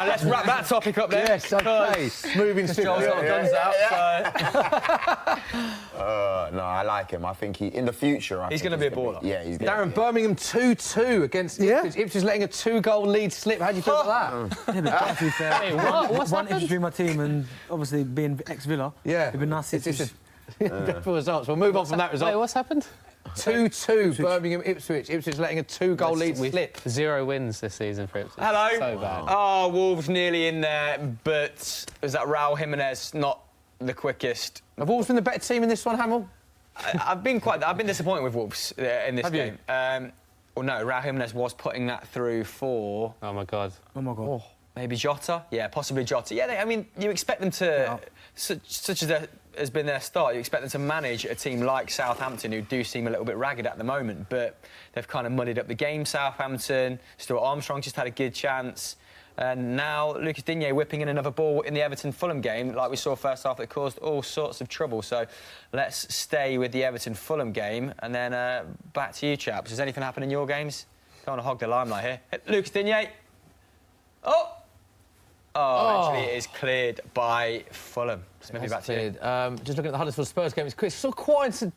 let's wrap that topic up there. Yes, okay. Moving to Joel's got guns out. No, I like him. I think in the future... He's going to be a baller. Yeah, he's Darren, Birmingham 2-2 against Ipswich. Ipswich letting a 2-goal lead slip. How do you feel about that? To be fair, Hey, what's one happened? Ipswich being my team and obviously being ex-Villa, it'd be nice if It's different results. We'll move on from that result. Wait, what's happened? 2-2 Birmingham Ipswich. Ipswich letting a 2-goal lead slip. 0 wins this season for Ipswich. Hello. So bad. Oh, Wolves nearly in there, but was that Raul Jimenez not the quickest? Have Wolves been the better team in this one, Hamill? I've been disappointed with Wolves in this game. Well, no, Raul Jimenez was putting that through for... Oh, my God. Maybe Jota? Yeah, possibly Jota. Yeah, I mean, you expect them to, such as has been their start, you expect them to manage a team like Southampton, who do seem a little bit ragged at the moment, but they've kind of muddied up the game, Southampton. Stuart Armstrong just had a good chance. And now Lucas Digne whipping in another ball in the Everton-Fulham game, like we saw first half, that caused all sorts of trouble. So let's stay with the Everton-Fulham game, and then back to you, chaps. Has anything happened in your games? Don't want to hog the limelight here. Lucas Digne. Actually, it is cleared by Fulham. Smithy, back to you. Just looking at the Huddersfield Spurs game, it's so quiet and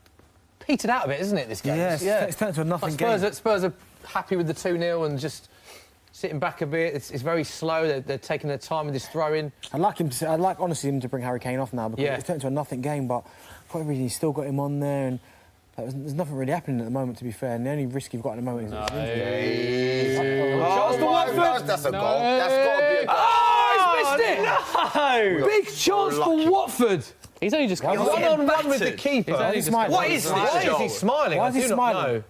petered out a bit, isn't it, this game? It's turned to a nothing game. Spurs are happy with the 2-0 and just sitting back a bit. It's very slow. They're taking their time with this throw-in. I'd like honestly him to bring Harry Kane off now because it's turned to a nothing game, but for whatever reason he's still got him on there and there's nothing really happening at the moment, to be fair, and the only risk you've got at the moment is injury. Chance for Watford! That's a goal. That's got to be a goal. Oh, he's missed it! No! Big chance for Watford! He's only just come One-on-one with the keeper. What is this, Why is he smiling? Why is he smiling?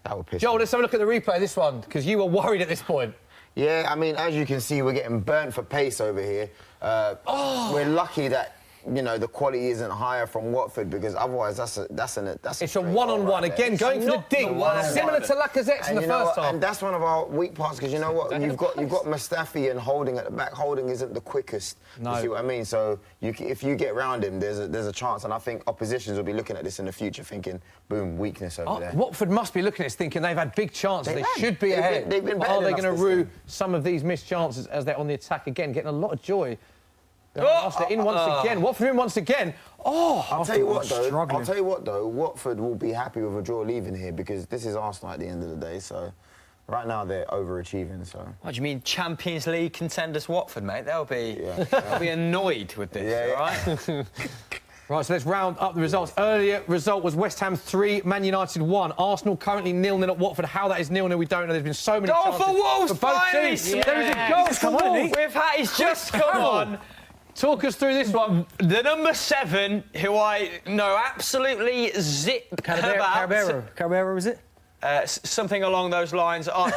That would piss Joel, me. let's have a look at the replay of this one, because you were worried at this point. Yeah, I mean, as you can see, we're getting burnt for pace over here. We're lucky that, you know, the quality isn't higher from Watford, because otherwise that's It's a one-on-one again, going for the dig, similar to Lacazette's in the first half. And that's one of our weak parts, because you know what, you've got Mustafi and Holding at the back. Holding isn't the quickest. No. You see what I mean? So if you get round him, there's a chance, and I think oppositions will be looking at this in the future, thinking, boom, weakness over there. Watford must be looking at this thinking they've had big chances. They should be ahead. They've been better Are they than going us to this rue game. some of these missed chances as they're on the attack again, getting a lot of joy? They're in once again. Watford in once again. I'll tell you what though. Watford will be happy with a draw leaving here, because this is Arsenal at the end of the day. So right now they're overachieving. So What do you mean, Champions League contenders Watford, mate? They'll be annoyed with this, all right? Right, so let's round up the results. Earlier result was West Ham 3, Man United 1. Arsenal currently 0-0 at Watford. How that is 0-0, we don't know. There's been so many chances for Wolves, for both finally! teams. There is a goal for Wolves. With Hatties just come on. Talk us through this one. The number 7, who I know absolutely zip about. Carabero, is it? Something along those lines. I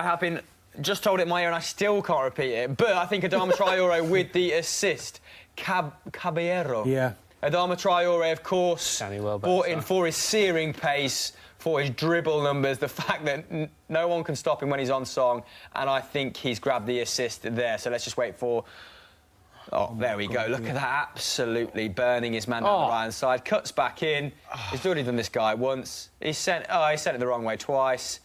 have been just told it in my ear and I still can't repeat it. But I think Adama Traore with the assist. Caballero. Yeah. Adama Traore, of course, brought in for his searing pace, for his dribble numbers, the fact that no one can stop him when he's on song, and I think he's grabbed the assist there. So let's just wait for... Oh, there we go. Look at that. Absolutely burning his man down the right-hand side. Cuts back in. He's already done this guy once. He sent it the wrong way twice.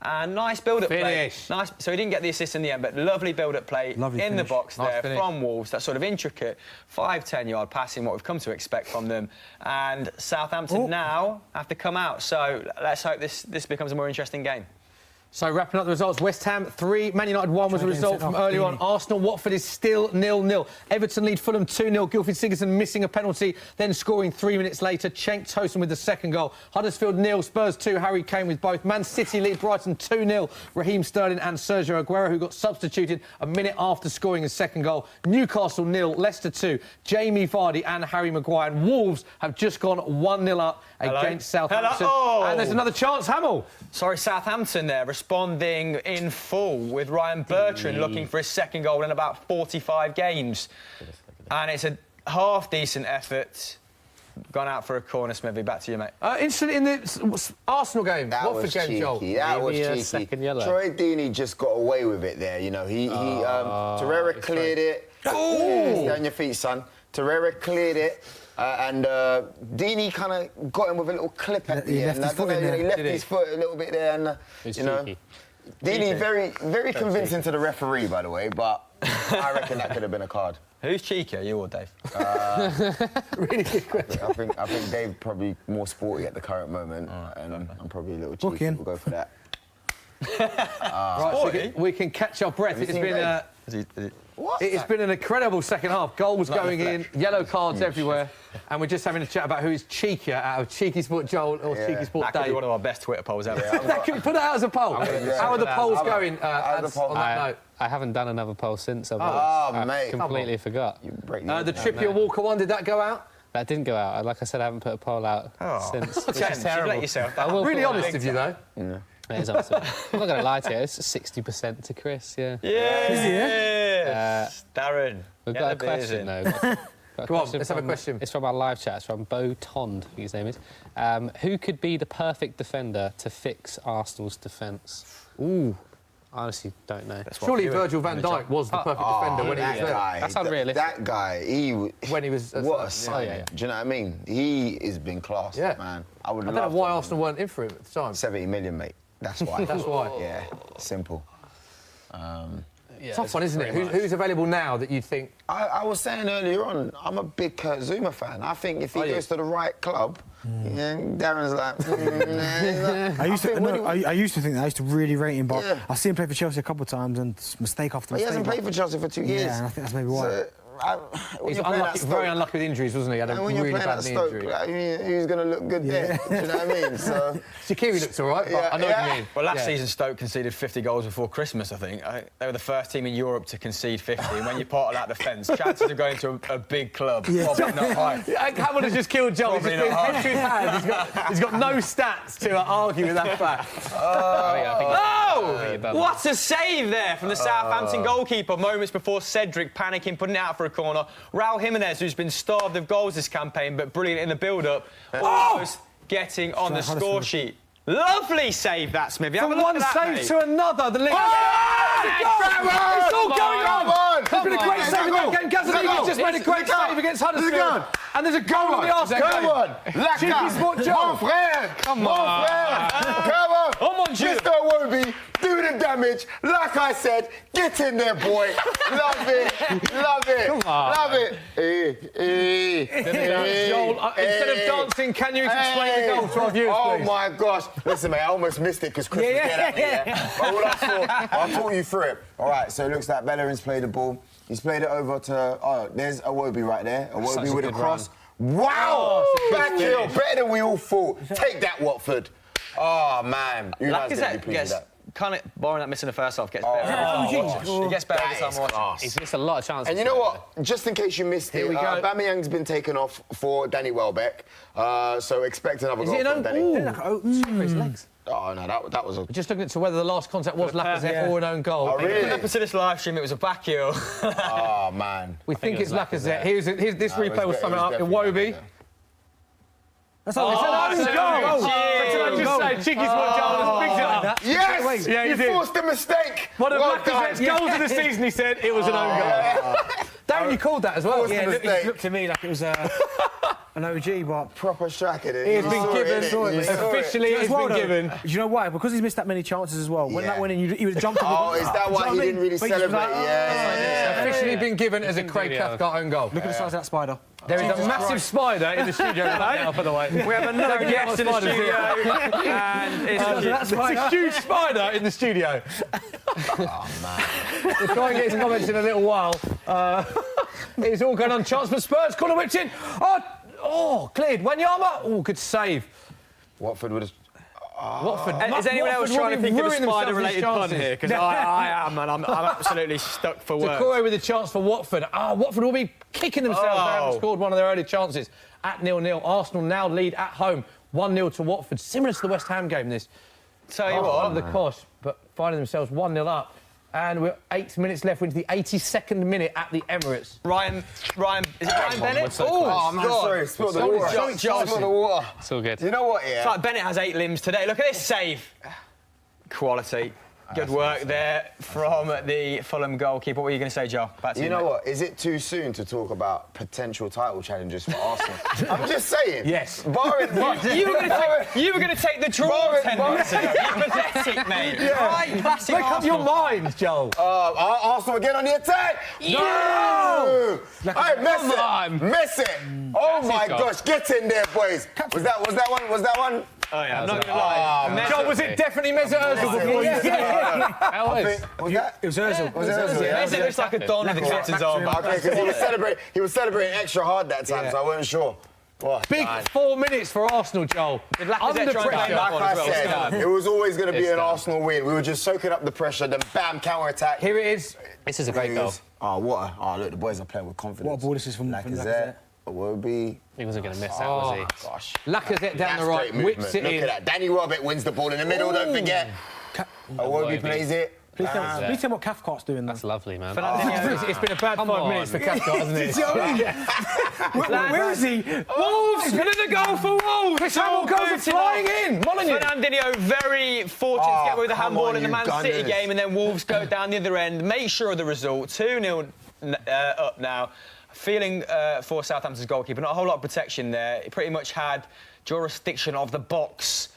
And nice build-up play. Nice. So he didn't get the assist in the end, but lovely build-up play in the box there from Wolves. That sort of intricate 5-10-yard passing, what we've come to expect from them. And Southampton now have to come out. So let's hope this becomes a more interesting game. So, wrapping up the results, West Ham 3, Man United 1 was a result from earlier on. Arsenal, Watford is still 0-0. Everton lead Fulham 2-0. Gylfi Sigurdsson missing a penalty, then scoring 3 minutes later. Cenk Tosun with the second goal. Huddersfield 0, Spurs 2, Harry Kane with both. Man City lead Brighton 2-0. Raheem Sterling and Sergio Aguero, who got substituted a minute after scoring his second goal. Newcastle 0, Leicester 2, Jamie Vardy and Harry Maguire. And Wolves have just gone 1-0 up against Southampton. And there's another chance, Hamill. Sorry, Southampton there, responding in full with Ryan Bertrand looking for his second goal in about 45 games. And it's a half-decent effort. Gone out for a corner, Smithy. Back to you, mate. Interested in the Arsenal game, Watford game, cheeky. Joel. That was cheeky. Second yellow. Troy Deeney just got away with it there, you know. Torreira cleared it. Stay on your feet, son. Torreira cleared it. And Deeney kind of got him with a little clip at the end. He left his foot a little bit there, and you know, Deeney very convincing to the referee, by the way. But I reckon that could have been a card. Who's cheekier, you or Dave? Really good question. I think Dave probably more sporty at the current moment, and I'm probably a little cheeky. We'll go for that. Right, so we can catch our breath. It's been it's been an incredible second half. Goals going in, yellow cards everywhere, and we're just having a chat about who is cheekier out of CheekySport Joel or CheekySport Dave. That could be one of our best Twitter polls ever. Put that out as a poll. How are the polls going on that note? I haven't done another poll since. Mate. I completely forgot. The Trippier Walker one, did that go out? That didn't go out. Like I said, I haven't put a poll out since. Which is terrible. Let yourself really honest of you, though. Yeah. It is honest. I'm not going to lie to you. It's 60% to Chris, yeah. Darren. We've got a question, though. Go on, let's have a question. It's from our live chat. It's from Bo Tond, I think his name is. Who could be the perfect defender to fix Arsenal's defence? Ooh. I honestly don't know. Surely Virgil van Dijk was the perfect defender when he was there. That's unrealistic. That guy, when he was what a signing. Do you know what I mean? He has been class, man. I don't know why Arsenal weren't in for him at the time. 70 million, mate. That's why. That's why. Yeah, simple. Tough one, isn't it? Who's available now that you think? I was saying earlier on, I'm a big Kurt Zouma fan. I think if he goes to the right club, Darren's like... I used to think that. I used to really rate him, but I see him play for Chelsea a couple of times and mistake after mistake. He hasn't played for Chelsea for 2 years. Yeah, and I think that's maybe why. He's very unlucky with injuries, wasn't he? He had a really bad injury. He's going to look good there. Do you know what I mean? So Shaqiri looks all right, but I know what you mean. Well, last season Stoke conceded 50 goals before Christmas, I think. They were the first team in Europe to concede 50. And when you're part of that defence, chances of going to a big club probably not high. Cameron has just killed Joel. He's just been head to his hand. He's got no stats to argue with that fact. What a save there from the Southampton goalkeeper moments before Cedric panicking, putting it out for a corner. Raul Jimenez, who's been starved of goals this campaign, but brilliant in the build-up, almost getting on the score sheet. Lovely save that, Smithy. From one save to another, the link. It's all going on. There's been a great save in that game. Gazzaniga just made a great save against Huddersfield. And there's a goal on the Arsenal game. Come on. CheekySport Joel. Mon frère. Come on. Mon frère. Come on. Oh, mon Dieu. Mr. Iwobi, do the damage. Like I said, get in there, boy. Love it. Love it. Come on. Love it. Joel, instead of dancing, can you explain the goal to our viewers, please? Oh, my gosh. Listen, mate, I almost missed it because Chris was getting at me. But all I saw, I'll talk you through it. All right, so it looks like Bellerin's played the ball. He's played it over to... Oh, there's Iwobi right there. Iwobi with a cross. Wow! Back heel, better than we all thought. Take that, Watford. Oh, man. Lacazette gets kind of barring that miss in the first half, gets better every time I watch it. It gets better every time I watch it. He's missed a lot of chances. And you know what? Just in case you missed it, Aubameyang's been taken off for Danny Welbeck, so expect another goal from Danny. His legs. Oh no, that was a... Just looking to whether the last contact was Lacazette or an own goal. Oh, really? What happened to this live stream? It was a back heel. Oh man. We think it's Lacazette. Here's this replay was summing up. Iwobi. That's all. It's an own goal. I just say, CheekySport Joel has picked it up. Yes! Yeah, he forced a mistake. One of Lacazette's goals of the season, he said, it was an own goal. Darren, you called that as well. Yeah, it looked to me like it was an OG, but... Proper striker. He has been given, officially it's been given. Do you know why? Because he's missed that many chances as well. When that went in, he would have jumped up. Oh, is that why he didn't really celebrate? Yeah. Officially been given as a Craig Cathcart own goal. Look at the size of that spider. There is a massive spider in the studio right now, by the way. We have another guest in the studio. And it's a huge spider in the studio. Oh, man. We'll try and get his comments in a little while. It's all going on. Chance for Spurs. Corner whipped in. Oh, cleared. Wanyama. Oh, good save. Watford would have... Watford. Is anyone else trying to think of a spider-related pun here? Because I am, and I'm absolutely stuck for words. Decore with a chance for Watford. Watford will be kicking themselves. They haven't scored one of their early chances. At 0-0. Arsenal now lead at home. 1-0 to Watford. Similar to the West Ham game, this. Tell you what. Under the cosh, but finding themselves 1-0 up. And we're 8 minutes left. We're into the 82nd minute at the Emirates. Ryan, is it Ryan Bennett? Oh, man, sorry. Spill the water. Spill the water. It's all good. You know what, yeah? It's like Bennett has 8 limbs today. Look at this save. Quality. Good work there from the Fulham goalkeeper. What were you going to say, Joel? You know what? Is it too soon to talk about potential title challenges for Arsenal? I'm just saying. Yes. Barring... You were going to take the draw 10 minutes ago. You're pathetic, mate. Yeah. Right, classic Make up your mind, Joel. Arsenal again on the attack. No! Hey, miss it. Oh, my gosh. Get in there, boys. Was that one? Oh, yeah, I'm not going to lie. Joel, was it definitely Mesut Ozil before you said it? It was Ozil. Mesut looks like a don with the captain's arm. Okay, because he was celebrating extra hard that time, so I wasn't sure. Big 4 minutes for Arsenal, Joel. Under pressure. Like I said, it was always going to be an Arsenal win. We were just soaking up the pressure, then bam, counter-attack. Here it is. This is a great goal. Look, the boys are playing with confidence. What a ball this is from Lacazette. Iwobi. He wasn't going to miss that, was he? Gosh. Lacazette down the right, whips it in. Look at that. Danny Welbeck wins the ball in the middle, don't forget. Iwobi plays it. Please tell me what Cathcart's doing. That's lovely, man. It's been a bad 5 minutes for Cathcart, hasn't it? Where is he? Wolves! Another goal for Wolves! Chris Hamill goes flying in. Molyneux. Fernandinho very fortunate to get away with the handball in the Man City game, and then Wolves go down the other end. Make sure of the result. 2-0 up now. Feeling for Southampton's goalkeeper, not a whole lot of protection there. He pretty much had jurisdiction of the box.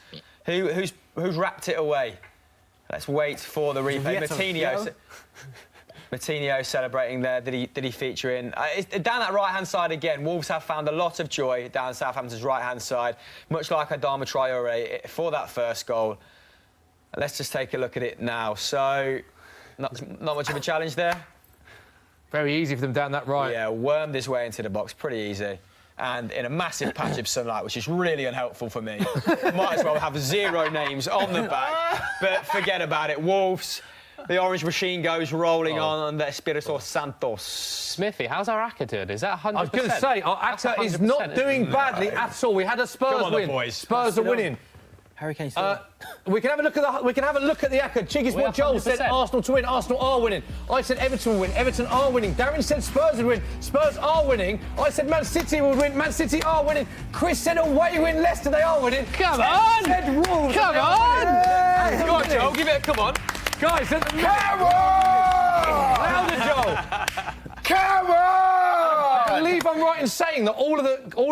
Who's wrapped it away? Let's wait for the replay. Matinho celebrating there. Did he feature in? Down that right-hand side again, Wolves have found a lot of joy down Southampton's right-hand side, much like Adama Traore for that first goal. Let's just take a look at it now. So, not much of a challenge there. Very easy for them down that right. Yeah, wormed his way into the box, pretty easy. And in a massive patch of sunlight, which is really unhelpful for me. Might as well have 0 names on the back. But forget about it. Wolves, the orange machine goes rolling on the Espirito Santos. Smithy, how's our Aka doing? Is that 100%? I was going to say, our Aka is not doing badly at all. We had a Spurs win. Boys. Spurs are winning. Hurricane. We can have a look at the Aka. CheekySport Joel said Arsenal to win. Arsenal are winning. I said Everton will win. Everton are winning. Darren said Spurs would win. Spurs are winning. I said Man City would win. Man City are winning. Chris said away win. Leicester they are winning. Come on! Said Wolves. Come on! Come on, Joel. Give it a come on. Guys, at the minute. Come on! Louder, Joel. Come on! I believe I'm right in saying that all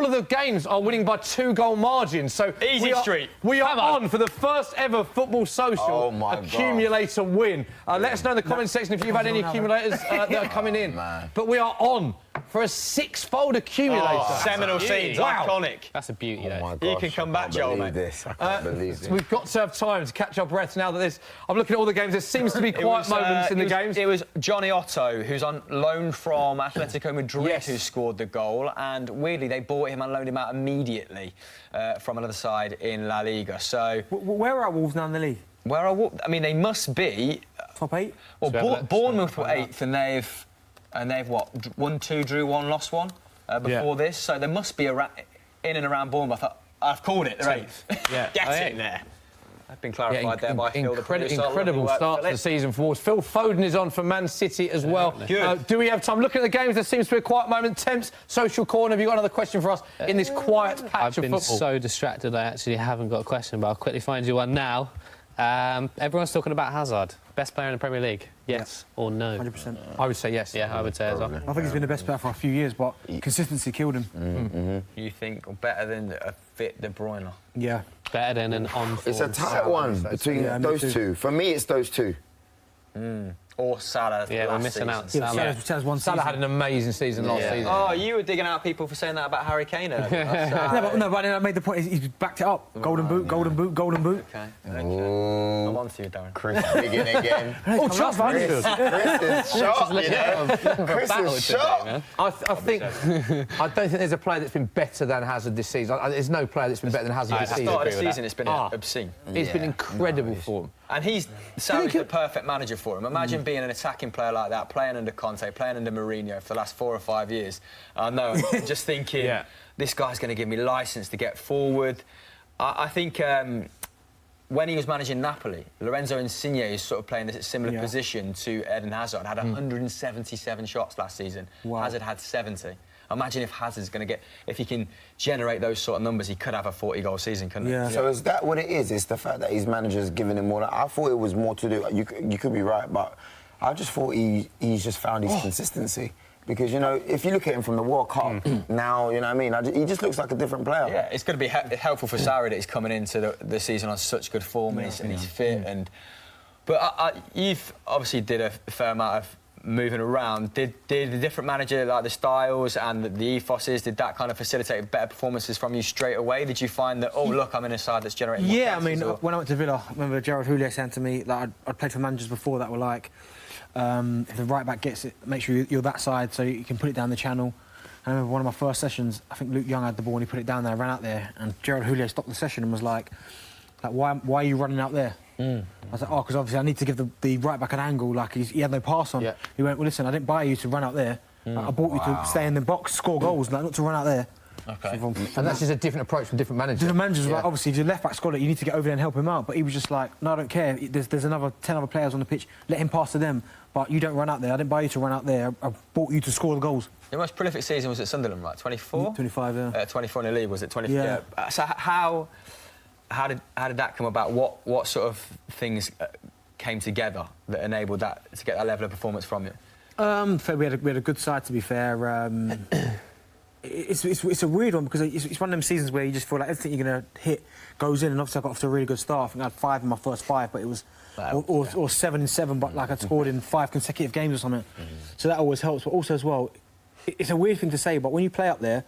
of the games are winning by 2-goal margins. So easy street. We are on for the first ever Football Social Accumulator win. Let us know in the comment section if you've had any accumulators that are coming in. But we are on for a 6-fold accumulator. Seminal scenes, iconic. That's a beauty, Oh my You gosh, can come back, Joel, mate. I can't believe this. We've got to have time to catch our breaths now that I'm looking at all the games. There seems to be quiet moments in the games. It was Johnny Otto, who's on loan from Atletico Madrid, who scored the goal. And weirdly, they bought him and loaned him out immediately from another side in La Liga. So where are Wolves now in the league? I mean, they must be top 8. Well, Bournemouth were 8th, and they've what 1-2, drew 1, lost 1 before this. So they must be in and around Bournemouth. I've called it. They're 8th. Yeah, get it there. I've been clarified there by Phil. Incredible start to the season for Wolves. Phil Foden is on for Man City as well. Do we have time? Looking at the games, there seems to be a quiet moment. Temps, social corner. Have you got another question for us in this quiet patch of football? I've been so distracted I actually haven't got a question, but I'll quickly find you one now. Everyone's talking about Hazard. Best player in the Premier League? Yes or no? 100%. I would say yes. Yeah, I would say as well. I think he's been the best player for a few years, but consistency killed him. You think better than a fit De Bruyne? Yeah. Better than an on-form. It's a tight one between those two. For me, it's those two. Or Salah. Yeah, we're missing out. Salah had an amazing season last season. Oh, you were digging out people for saying that about Harry Kane earlier. No, but I made the point. He's backed it up. Golden boot, golden boot, golden boot. Okay. I'm on to you, Darren. Chris digging again. Oh, trust me. Chris is sharp, you know. Chris is sharp. I think I don't think there's a player that's been better than Hazard this season. There's no player that's been better than Hazard this At the season. start of the season, it's been obscene. It's been incredible for him. And Sarri's the perfect manager for him. Imagine being an attacking player like that, playing under Conte, playing under Mourinho for the last 4 or 5 years. I know, just thinking, this guy's going to give me licence to get forward. I think when he was managing Napoli, Lorenzo Insigne is sort of playing this similar position to Eden Hazard. Had 177 shots last season. Wow. Hazard had 70. Imagine if Hazard's going to if he can generate those sort of numbers, he could have a 40-goal season, couldn't he? So is that what it is? It's the fact that his manager's giving him more. I thought it was more to do. You could be right, but I just thought he's just found his consistency. Because, you know, if you look at him from the World Cup now, you know what I mean, he just looks like a different player. Yeah, it's going to be helpful for Sarri that he's coming into the season on such good form and he's fit. But you've obviously did a fair amount of moving around. Did the different manager, like the styles and the ethoses, did that kind of facilitate better performances from you straight away? Did you find that, look, I'm in a side that's generating more chances, when I went to Villa, I remember Gerard Houllier saying to me, like, I'd played for managers before that were like, if the right back gets it, make sure you're that side so you can put it down the channel. I remember one of my first sessions, I think Luke Young had the ball and he put it down there, I ran out there, and Gerard Houllier stopped the session and was like why are you running out there? I was like, because obviously I need to give the right back an angle, like he had no pass on. He went, well, listen, I didn't buy you to run out there. I bought you to stay in the box, score goals, not to run out there. Okay. So and that's just a different approach from different managers. Different managers, like, obviously, if your left back scored it, you need to get over there and help him out. But he was just like, no, I don't care. There's another 10 other players on the pitch. Let him pass to them. But you don't run out there. I didn't buy you to run out there. I bought you to score the goals. Your most prolific season was at Sunderland, right? 24? 25, yeah. 24 in the league, was it? 24. Yeah. So how did that come about? What sort of things came together that enabled that to get that level of performance from you? We had a good side, to be fair. It's a weird one because it's one of them seasons where you just feel like everything you're going to hit goes in, and obviously I got off to a really good start. I think I had 5 in my first 5, but it was or 7 in 7, but like I'd scored in 5 consecutive games or something. So that always helps. But also as well, it's a weird thing to say, but when you play up there,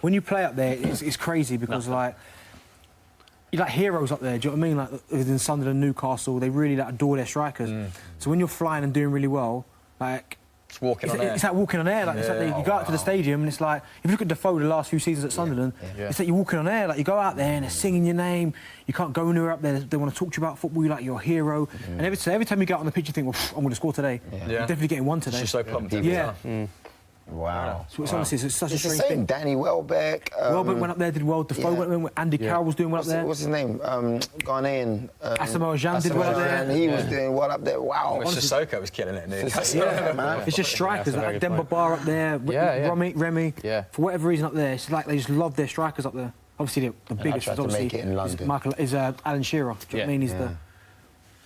when you play up there, it's crazy because like you're like heroes up there. Do you know what I mean? Like within Sunderland, Newcastle, they really like adore their strikers. So when you're flying and doing really well, like. It's walking on air. It's like walking on air. Like, it's like you go out to the stadium and it's like, if you look at Defoe the last few seasons at Sunderland, it's like you're walking on air. Like you go out there and they're singing your name. You can't go anywhere up there. They want to talk to you about football. You're like you're a hero. And every time you get out on the pitch, you think, well, I'm going to score today. You're definitely getting one today. She's so pumped. Wow. So it's honestly, it's such a strange the same thing. Danny Welbeck. Welbeck went up there, did well. Defoe went. Andy Carroll was doing well up there. What's his name? Ghanaian. Asamoah Gyan did well up there. He was doing well up there. Wow. Sissoko was killing it. Man. It's just strikers like Demba Ba up there, Remy. For whatever reason up there, it's like they just love their strikers up there. Obviously, the biggest is obviously Alan Shearer. Do you know what I mean? He's the.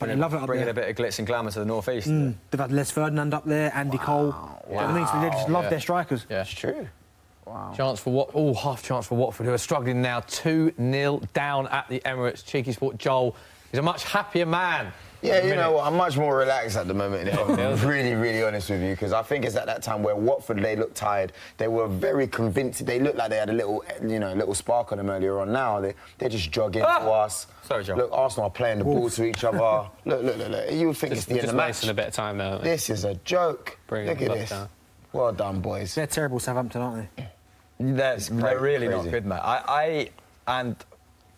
But they love it up bringing there. a bit of glitz and glamour to the northeast. They've had Les Ferdinand up there, Andy Cole. I mean, so they just love their strikers. Yeah, it's true. Wow. Chance for half chance for Watford, who are struggling now 2-0 down at the Emirates. CheekySport Joel is a much happier man. Yeah, you know what, I'm much more relaxed at the moment, if I'm really, really honest with you, because I think it's at that time where Watford, they looked tired. They were very convinced. They looked like they had a little spark on them earlier on. Now they're just jogging to us. Sorry, Joe. Look, Arsenal are playing the ball to each other. Look. You would think it's the end of the match. Just wasting a bit of time there. This is a joke. Look at this. Down. Well done, boys. They're terrible, Southampton, aren't they? They're really not good, mate.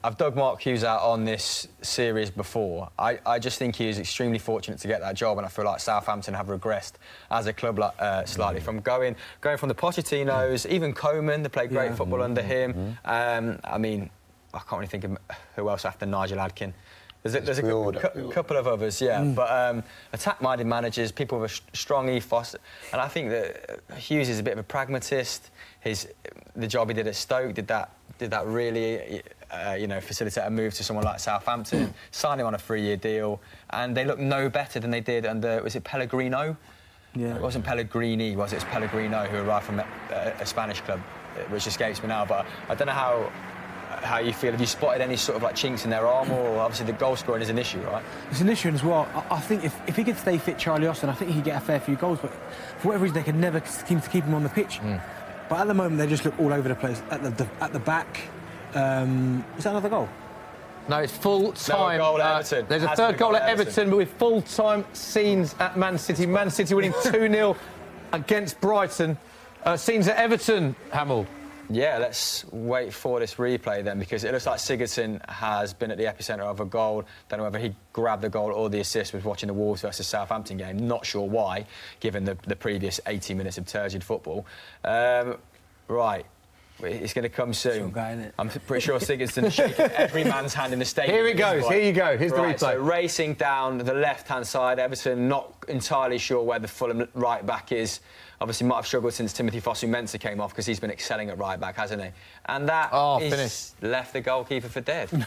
I've dug Mark Hughes out on this series before. I just think he is extremely fortunate to get that job, and I feel like Southampton have regressed as a club slightly from going from the Pochettinos, even Koeman. They played great football under him. I mean, I can't really think of who else after Nigel Adkin. There's a couple of others, but attack-minded managers, people with a strong ethos, and I think that Hughes is a bit of a pragmatist. The job he did at Stoke did that really, facilitate a move to someone like Southampton, sign him on a 3-year deal, and they look no better than they did under, was it Pellegrino? Yeah. It wasn't Pellegrini, was it? It was Pellegrino, who arrived from a Spanish club, which escapes me now, but I don't know how you feel. Have you spotted any sort of like chinks in their armour? Or obviously the goal scoring is an issue, right? It's an issue as well. I think if he could stay fit, Charlie Austin, I think he'd get a fair few goals, but for whatever reason they could never seem to keep him on the pitch. But at the moment they just look all over the place. At the back, is that another goal? No, it's full-time. No, goal at Everton. There's a third goal at Everton, but with full-time scenes at Man City. Man City winning 2-0 against Brighton. Scenes at Everton, Hamill. Yeah, let's wait for this replay then, because it looks like Sigurdsson has been at the epicentre of a goal. Don't know whether he grabbed the goal or the assist was watching the Wolves versus Southampton game. Not sure why, given the previous 80 minutes of turgid football. Right, it's going to come soon. I'm pretty sure Sigurdsson is shaking every man's hand in the stadium. Here it goes, here you go, here's the replay. So racing down the left-hand side, Everton not entirely sure where the Fulham right-back is. Obviously might have struggled since Timothy Fosu-Mensah came off, because he's been excelling at right-back, hasn't he? And that left the goalkeeper for dead.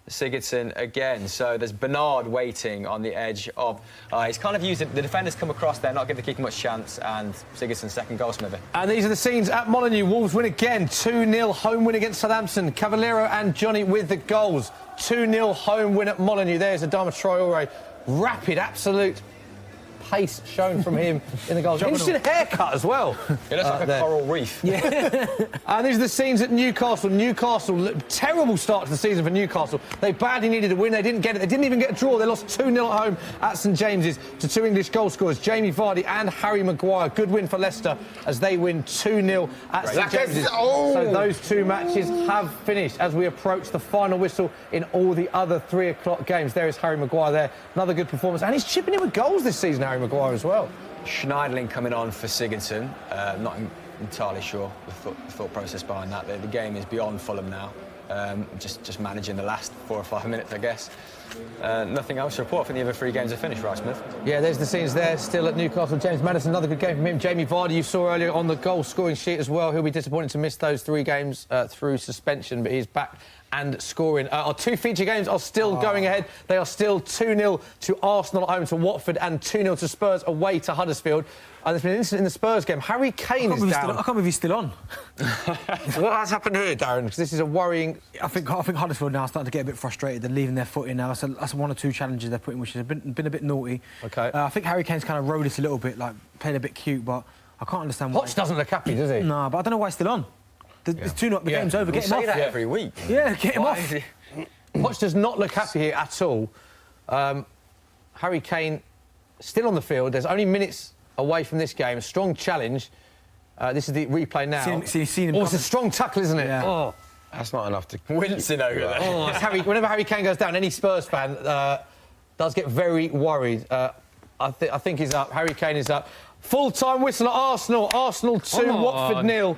Sigurdsson again. So there's Bernard waiting on the edge of... he's kind of used it. The defenders come across there, not giving the keeper much chance, and Sigurdsson's second goal, Smithy. And these are the scenes at Molineux. Wolves win again. 2-0 home win against Southampton. Cavallero and Johnny with the goals. 2-0 home win at Molineux. There's Adama Traore. Rapid, absolute pace shown from him in the goals. Interesting haircut as well. It looks like a coral reef. Yeah. And these are the scenes at Newcastle. Newcastle, terrible start to the season for Newcastle. They badly needed a win. They didn't get it. They didn't even get a draw. They lost 2-0 at home at St James's to two English goal scorers, Jamie Vardy and Harry Maguire. Good win for Leicester as they win 2-0 at St James's. So those two matches have finished as we approach the final whistle in all the other 3 o'clock games. There is Harry Maguire there. Another good performance. And he's chipping in with goals this season, Harry Maguire as well. Schneiderlin coming on for Sigurdsson. Not entirely sure the thought process behind that. The game is beyond Fulham now. Just managing the last 4 or 5 minutes, I guess. Nothing else to report from the other 3 games are finished, right, Smith? Yeah, there's the scenes there still at Newcastle. James Maddison, another good game from him. Jamie Vardy, you saw earlier on the goal-scoring sheet as well. He'll be disappointed to miss those 3 games through suspension, but he's back and scoring. Our 2 feature games are still going ahead. They are still 2-0 to Arsenal at home to Watford and 2-0 to Spurs away to Huddersfield. There's been an incident in the Spurs game. Harry Kane is down. I can't believe he's still on. What has happened here, Darren? Because this is a worrying... I think Huddersfield now are starting to get a bit frustrated. They're leaving their foot in now. That's 1 or 2 challenges they're putting, which has been a bit naughty. OK. I think Harry Kane's kind of rode it a little bit, like, playing a bit cute, but I can't understand why... Poch doesn't look happy, does he? No, but I don't know why he's still on. There's 2-0, the game's over, get him off. We say that every week. Yeah, get him off. Poch does not look happy here at all. Harry Kane still on the field. There's only minutes away from this game. A strong challenge. This is the replay now. Seen him it's a strong tackle, isn't it? Yeah. Oh. That's not enough to... Wincing over there. Oh, whenever Harry Kane goes down, any Spurs fan does get very worried. I think he's up. Harry Kane is up. Full-time whistle at Arsenal. Arsenal 2, Watford 0.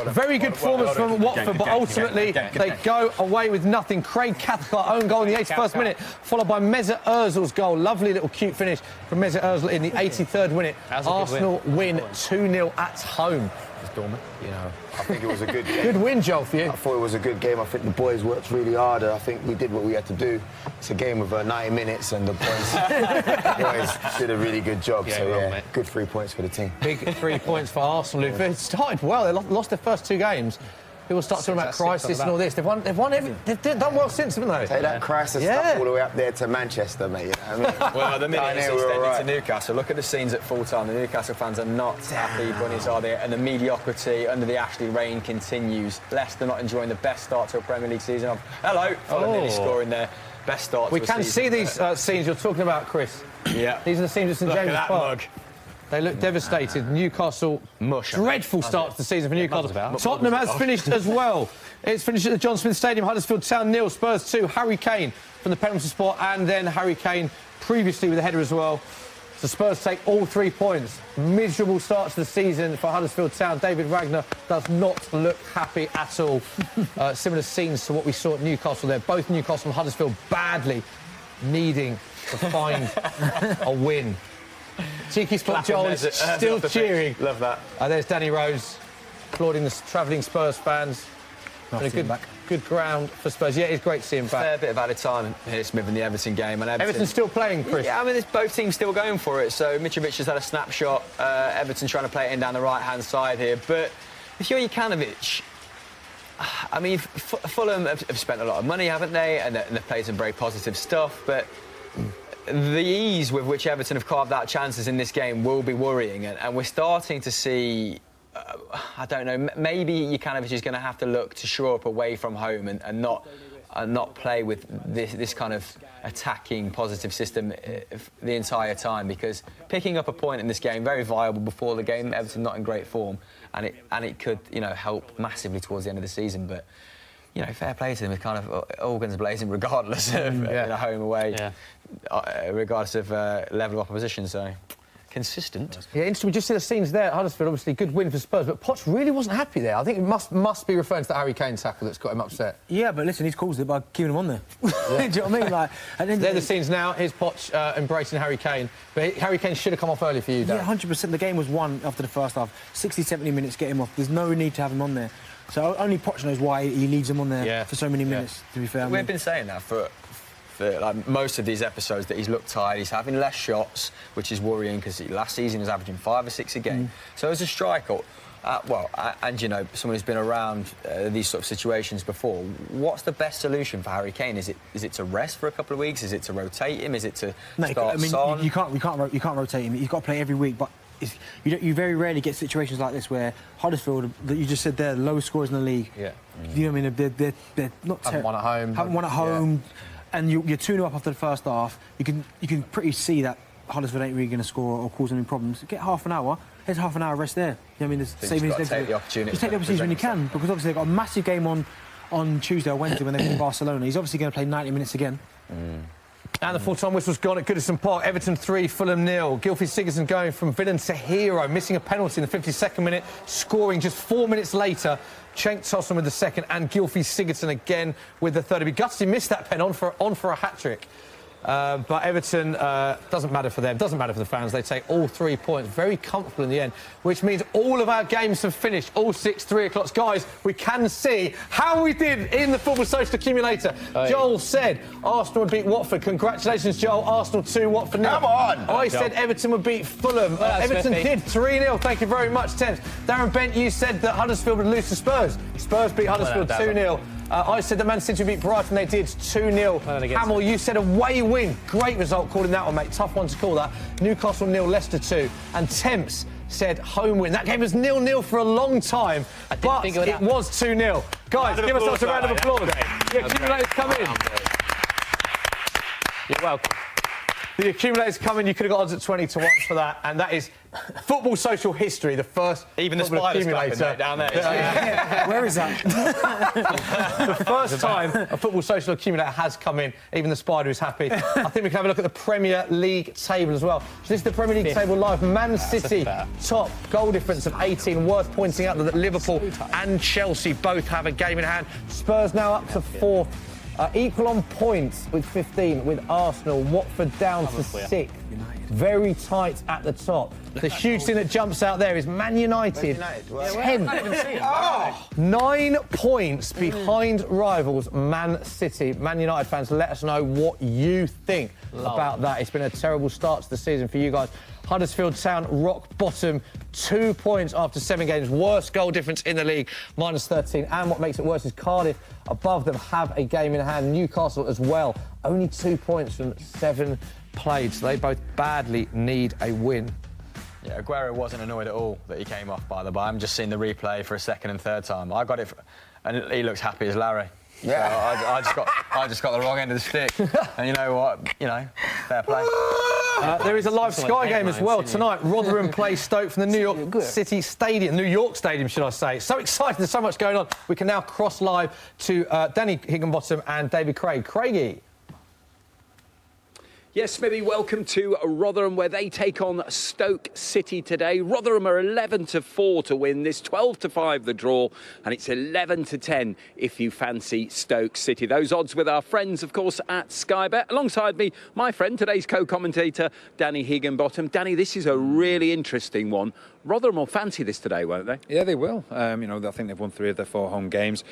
Very good performance from Watford, but ultimately they go away with nothing. Craig Cathcart own goal in the 81st minute, followed by Mesut Ozil's goal. Lovely little cute finish from Mesut Ozil in the 83rd minute. Arsenal win 2-0 at home. You know, I think it was a good game. Good win, Joel, for you. I thought it was a good game. I think the boys worked really hard. I think we did what we had to do. It's a game of 90 minutes, and the boys did a really good job. Yeah, good 3 points for the team. Big 3 points for Arsenal, who started well. They lost their first 2 games. People start talking about crisis and all this. They've done well since, haven't they? Take that crisis stuff all the way up there to Manchester, mate. You know what I mean? Well, the minute it's extended to Newcastle, look at the scenes at full time. The Newcastle fans are not happy, bunnies are there, and the mediocrity under the Ashley reign continues. Leicester not enjoying the best start to a Premier League season. Fulham nearly scoring their best start. We can see these scenes you're talking about, Chris. Yeah. These are the scenes at St James's Park. They look devastated. Newcastle, dreadful start to the season for Newcastle. Tottenham has finished as well. It's finished at the John Smith Stadium. Huddersfield Town 0, Spurs 2. Harry Kane from the penalty spot, and then Harry Kane previously with a header as well. So Spurs take all 3 points. Miserable start to the season for Huddersfield Town. David Wagner does not look happy at all. Similar scenes to what we saw at Newcastle there. Both Newcastle and Huddersfield badly needing to find a win. CheekySport Joel is still cheering. Love that. There's Danny Rose applauding the travelling Spurs fans. Nice to see him back. Good ground for Spurs. Yeah, it's great to see him back. Fair bit of added time here, Smith, in the Everton game. And Everton's still playing, Chris. Yeah, I mean, there's both teams still going for it. So Mitrovic has had a snapshot. Everton trying to play it in down the right-hand side here. But if you're Jokanovic, I mean, Fulham have spent a lot of money, haven't they? And they've played some very positive stuff. But the ease with which Everton have carved out chances in this game will be worrying. And we're starting to see... I don't know, maybe Jokanovic is going to have to look to shore up away from home and not play with this kind of attacking positive system the entire time, because picking up a point in this game, very viable before the game. Everton not in great form, and it could, help massively towards the end of the season. But fair play to them, with kind of organs blazing regardless of home away, regardless of level of opposition. So. Consistent. Yeah, interesting. We just see the scenes there at Huddersfield. Obviously, good win for Spurs, but Poch really wasn't happy there. I think it must be referring to the Harry Kane tackle that's got him upset. Yeah, but listen, he's caused it by keeping him on there. Do you know what I mean? Like, they're the scenes now. Here's Poch embracing Harry Kane. But Harry Kane should have come off early for you, Dan. Yeah, 100%. The game was won after the first half. 60, 70 minutes, get him off. There's no need to have him on there. So only Poch knows why he leaves him on there for so many minutes, to be fair. We've been saying that for like most of these episodes, that he's looked tired, he's having less shots, which is worrying, because last season he was averaging 5 or 6 a game. So as a striker, someone who's been around these sort of situations before, what's the best solution for Harry Kane? Is it to rest for a couple of weeks? Is it to rotate him? Is it to start Son? You can't rotate him. You've got to play every week, but you very rarely get situations like this where Huddersfield, that you just said there, lowest scorers in the league. Yeah. You know what I mean? They're not haven't won at home. Haven't won at home. Yeah. And you're 2-0 up after the first half. You can pretty see that Huddersfield ain't really going to score or cause any problems. Get half an hour. There's half an hour rest there. You know what I mean? Saving his legs. Take the opportunity. Just take the opportunity when you can, because obviously they've got a massive game on Tuesday or Wednesday when they play Barcelona. He's obviously going to play 90 minutes again. And the full-time whistle's gone at Goodison Park. Everton 3, Fulham 0. Gylfi Sigurdsson going from villain to hero, missing a penalty in the 52nd minute, scoring just 4 minutes later. Cenk Tosun with the second, and Gylfi Sigurdsson again with the third. He'd be gutted he missed that pen on for a hat-trick. But Everton, doesn't matter for them, doesn't matter for the fans. They take all 3 points, very comfortable in the end, which means all of our games have finished, all 6 3 o'clocks. Guys, we can see how we did in the Football Social Accumulator. Joel said Arsenal would beat Watford. Congratulations, Joel. Arsenal 2, Watford 0. Come on! I said Everton would beat Fulham. Everton did 3-0. Thank you very much, Thames. Darren Bent, you said that Huddersfield would lose to Spurs. Spurs beat Huddersfield 2-0. I said that Man City would beat Brighton. They did 2-0. Hamill, you said away win. Great result calling that one, mate. Tough one to call that. Newcastle 0, Leicester 2. And Temps said home win. That game was 0-0 for a long time, but it was 2-0. Guys, give ourselves a round of applause. The accumulators come in. You're welcome. The accumulators come in. You could have got odds at 20 to 1 for that, and that is Football Social history. The first even the Spiders accumulator down there. Where is that? The first time a Football Social accumulator has come in. Even the Spider is happy. I think we can have a look at the Premier League table as well. So this is the Premier League table live. Man City top, goal difference of 18. Worth pointing out that Liverpool and Chelsea both have a game in hand. Spurs now up to 4th. Equal on points with 15, with Arsenal. Watford down to 6th. Very tight at the top. The huge thing that jumps out there is Man United 10th. 9 points behind rivals Man City. Man United fans, let us know what you think about that. It's been a terrible start to the season for you guys. Huddersfield Town, rock bottom, 2 points after 7 games. Worst goal difference in the league, -13. And what makes it worse is Cardiff, above them, have a game in hand. Newcastle as well, only 2 points from 7 played. So they both badly need a win. Yeah, Aguero wasn't annoyed at all that he came off, by the way. I'm just seeing the replay for a second and third time. I got it, and he looks happy as Larry. Yeah, so I just got the wrong end of the stick. And you know what? Fair play. There is a live Sky game as well tonight. Rotherham play Stoke from the New York City Stadium. New York Stadium, should I say. So excited, there's so much going on. We can now cross live to Danny Higginbottom and David Craig. Craigie. Yes, Smithy, welcome to Rotherham, where they take on Stoke City today. Rotherham are 11-4 to win this, 12-5 the draw, and it's 11-10 if you fancy Stoke City. Those odds with our friends, of course, at Sky Bet. Alongside me, my friend, today's co-commentator, Danny Higginbottom. Danny, this is a really interesting one. Rotherham will fancy this today, won't they? Yeah, they will. I think they've won 3 of their 4 home games.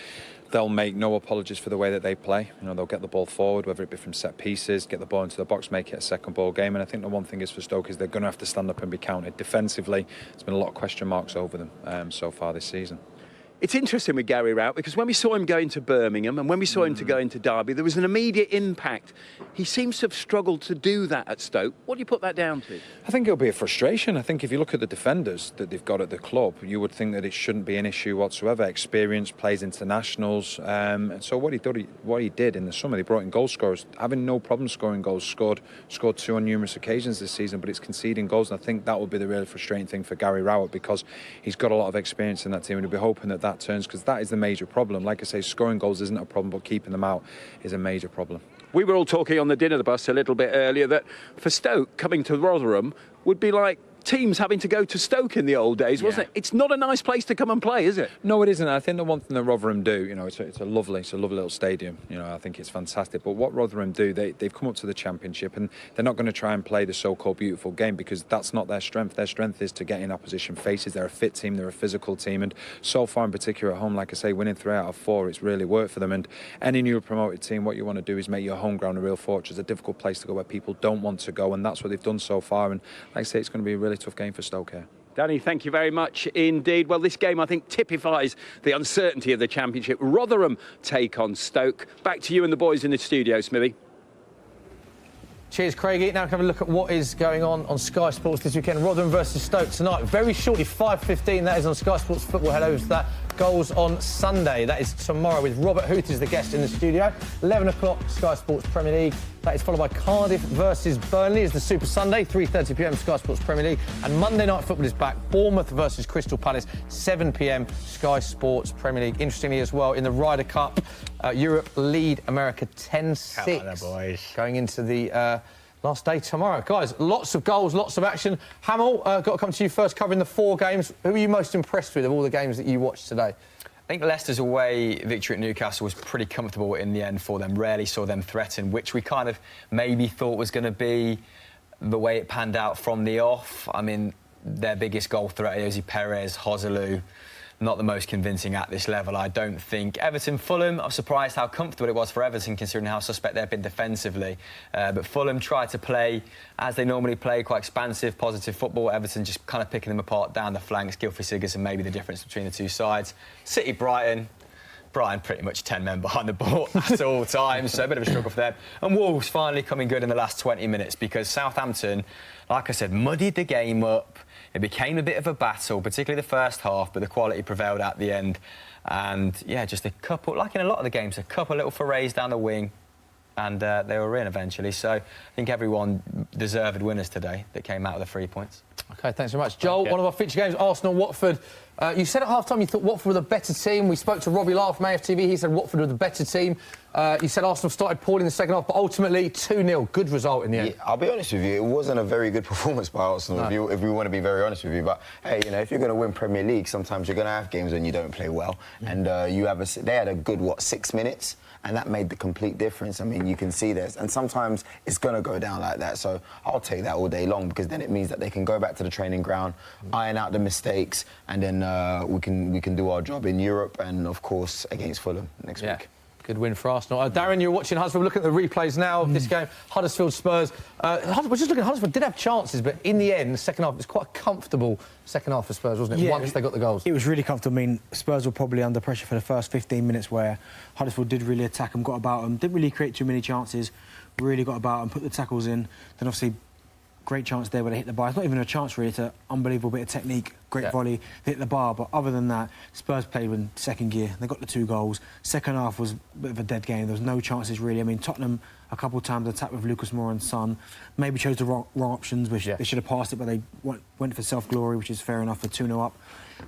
They'll make no apologies for the way that they play. They'll get the ball forward, whether it be from set pieces, get the ball into the box, make it a second ball game. And I think the one thing is for Stoke is they're going to have to stand up and be counted. Defensively, there's been a lot of question marks over them so far this season. It's interesting with Gary Rowett because when we saw him going to Birmingham and when we saw him to go into Derby, there was an immediate impact. He seems to have struggled to do that at Stoke. What do you put that down to? I think it'll be a frustration. I think if you look at the defenders that they've got at the club, you would think that it shouldn't be an issue whatsoever. Experience, plays internationals. And so what he did in the summer, they brought in goal scorers, having no problem scoring goals, scored 2 on numerous occasions this season, but it's conceding goals. And I think that would be the really frustrating thing for Gary Rowett because he's got a lot of experience in that team and he'll be hoping that turns, because that is the major problem. Like I say, scoring goals isn't a problem, but keeping them out is a major problem. We were all talking on the dinner bus a little bit earlier that for Stoke, coming to Rotherham would be like teams having to go to Stoke in the old days, wasn't it? It's not a nice place to come and play, is it? No, it isn't. I think the one thing that Rotherham do, it's a lovely little stadium. I think it's fantastic. But what Rotherham do, they've come up to the Championship and they're not going to try and play the so-called beautiful game because that's not their strength. Their strength is to get in opposition faces. They're a fit team. They're a physical team. And so far, in particular at home, like I say, winning 3 out of 4, it's really worked for them. And any newly promoted team, what you want to do is make your home ground a real fortress, a difficult place to go where people don't want to go. And that's what they've done so far. And like I say, it's going to be a really tough game for Stoke here. Danny, thank you very much indeed. Well, this game, I think, typifies the uncertainty of the Championship. Rotherham take on Stoke. Back to you and the boys in the studio, Smithy. Cheers, Craigie. Now we can have a look at what is going on Sky Sports this weekend. Rotherham versus Stoke tonight. Very shortly, 5:15. That is on Sky Sports Football. Head over to that. Goals on Sunday. That is tomorrow with Robert Huth as the guest in the studio. 11 o'clock, Sky Sports Premier League. That is followed by Cardiff versus Burnley as the Super Sunday, 3:30 p.m. Sky Sports Premier League. And Monday Night Football is back. Bournemouth versus Crystal Palace, 7 p.m. Sky Sports Premier League. Interestingly as well, in the Ryder Cup, Europe lead America 10-6. Going into the last day tomorrow. Guys, lots of goals, lots of action. Hamill, got to come to you first, covering the 4 games. Who are you most impressed with of all the games that you watched today? I think Leicester's away victory at Newcastle was pretty comfortable in the end for them. Rarely saw them threaten, which we kind of maybe thought was going to be the way it panned out from the off. I mean, their biggest goal threat, Jose Perez, Joselu, not the most convincing at this level, I don't think. Everton, Fulham, I'm surprised how comfortable it was for Everton considering how suspect they've been defensively. But Fulham tried to play as they normally play, quite expansive, positive football. Everton just kind of picking them apart down the flanks. Gylfi Sigurdsson maybe the difference between the two sides. City, Brighton pretty much 10 men behind the ball at all times, so a bit of a struggle for them. And Wolves finally coming good in the last 20 minutes because Southampton, like I said, muddied the game up. It became a bit of a battle, particularly the first half, but the quality prevailed at the end. And, yeah, just a couple, like in a lot of the games, a couple little forays down the wing, and they were in eventually. So I think everyone deserved winners today that came out with the 3 points. OK, thanks very much. Joel, one of our feature games, Arsenal-Watford. You said at half-time you thought Watford were the better team. We spoke to Robbie Lyle from AFTV. He said Watford were the better team. You said Arsenal started poorly in the second half, but ultimately 2-0. Good result in the end. Yeah, I'll be honest with you, it wasn't a very good performance by Arsenal, if we want to be very honest with you. But, hey, if you're going to win Premier League, sometimes you're going to have games when you don't play well. And they had a good, 6 minutes? And that made the complete difference. I mean, you can see this. And sometimes it's going to go down like that. So I'll take that all day long because then it means that they can go back to the training ground, iron out the mistakes, and then we can do our job in Europe and, of course, against Fulham next week. Good win for Arsenal. Darren, you're watching Huddersfield. Look at the replays now of this game. Huddersfield Spurs. We're just looking at Huddersfield. Did have chances, but in the end, the second half, it was quite a comfortable second half for Spurs, wasn't it? Once they got the goals. It was really comfortable. I mean, Spurs were probably under pressure for the first 15 minutes where Huddersfield did really attack them, got about them, didn't really create too many chances, really got about them, put the tackles in. Then obviously, great chance there where they hit the bar. It's not even a chance really, it's an unbelievable bit of technique great volley, hit the bar. But other than that, Spurs played in second gear. They got the 2 goals. Second half was a bit of a dead game. There was no chances really. I mean, Tottenham a couple of times attacked with Lucas Moura and Son. Maybe chose the wrong options, which they should have passed it, but they went for self-glory, which is fair enough for 2-0 up.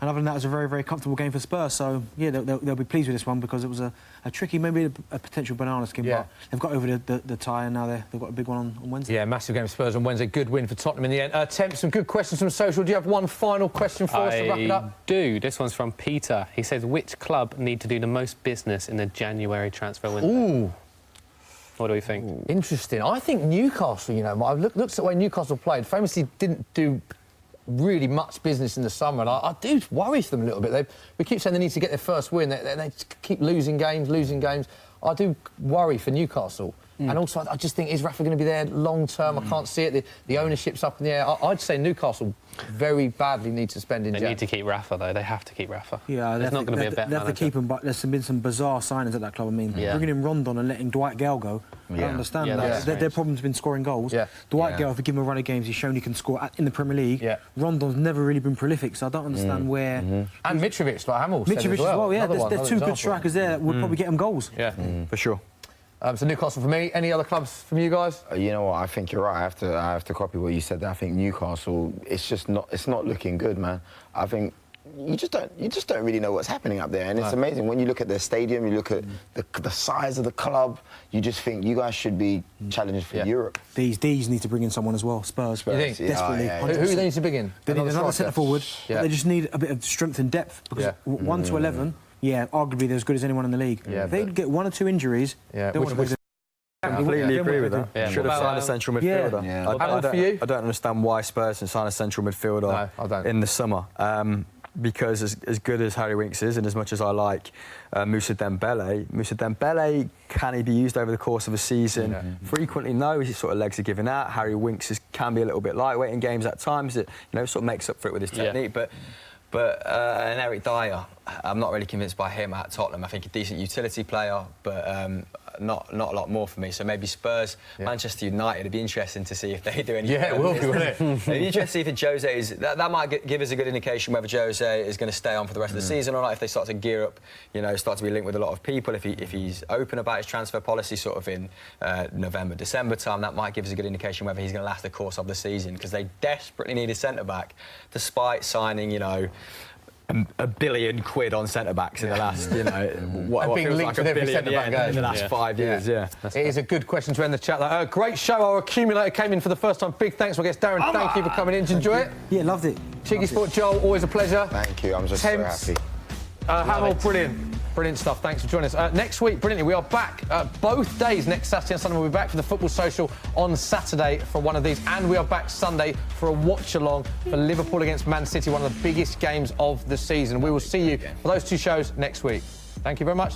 And other than that, it was a very, very comfortable game for Spurs. So, yeah, they'll be pleased with this one because it was a tricky, maybe a potential banana skin. But they've got over the tie and now they've got a big one on Wednesday. Yeah, massive game for Spurs on Wednesday. Good win for Tottenham in the end. Temp, some good questions from social. Do you have one final question for us to wrap it up? I do. This one's from Peter. He says, which club need to do the most business in the January transfer window? Ooh. What do we think? Ooh. Interesting. I think Newcastle, you know, I've looked at the way Newcastle played. Famously didn't do really much business in the summer, and I do worry for them a little bit. We keep saying they need to get their first win. They keep losing games. I do worry for Newcastle. And also, I just think, is Rafa going to be there long term? I can't see it. The ownership's up in the air. I'd say Newcastle very badly need to spend in They need to keep Rafa, though. They have to keep Rafa. Yeah, there's not going to be a bet. They have to keep him, but there's been some bizarre signings at that club. I mean, bringing in Rondon and letting Dwight Gale go. I don't understand that. Their problem's been scoring goals. Dwight Gale, if you give him a run of games, he's shown he can score in the Premier League. Rondon's never really been prolific, so I don't understand where. And Mitrovic, like Hamill said Mitrovic as well. Yeah, there's 2 good strikers there that would probably get him goals. Yeah, for sure. So Newcastle for me. Any other clubs from you guys? You know what? I think you're right. I have to copy what you said there. I think Newcastle, it's not looking good, man. I think you just don't really know what's happening up there, and it's amazing when you look at their stadium, you look at the size of the club. You just think you guys should be challenged for Europe. These need to bring in someone as well. Spurs, desperately. Who do they need to bring in? They need another centre forward. But they just need a bit of strength and depth because 1 to 11. Yeah, arguably they're as good as anyone in the league. If they get 1 or 2 injuries, they won't I completely agree with that. Should have signed a central midfielder. I don't understand why Spurs didn't sign a central midfielder in the summer. Because as good as Harry Winks is, and as much as I like Moussa Dembele, can he be used over the course of a season? Frequently, no. His sort of legs are giving out. Harry Winks can be a little bit lightweight in games at times. It sort of makes up for it with his technique. But and Eric Dyer, I'm not really convinced by him at Tottenham. I think a decent utility player, but not a lot more for me. So maybe Spurs, Manchester United. It'd be interesting to see if they do anything. Yeah, it will be, wouldn't it? It'd be interesting if Jose is. That might give us a good indication whether Jose is going to stay on for the rest of the season or not. If they start to gear up, start to be linked with a lot of people. If he's open about his transfer policy, sort of in November, December time, that might give us a good indication whether he's going to last the course of the season, because they desperately need a centre back, despite signing, £1 billion on centre-backs in the last, what being feels linked like with $1 every billion centre-back in the last 5 years, It is a good question to end the chat. Great show. Our Accumulator came in for the first time. Big thanks to our guest, Darren. Thank you for coming in. Did you enjoy it? Yeah, loved it. CheekySport Joel, always a pleasure. Thank you. I'm just so happy. Hamill, brilliant stuff. Thanks for joining us. Next week, brilliantly, we are back both days. Next Saturday and Sunday, we'll be back for the Football Social on Saturday for one of these, and we are back Sunday for a watch-along for Liverpool against Man City, one of the biggest games of the season. We will see you for those 2 shows next week. Thank you very much.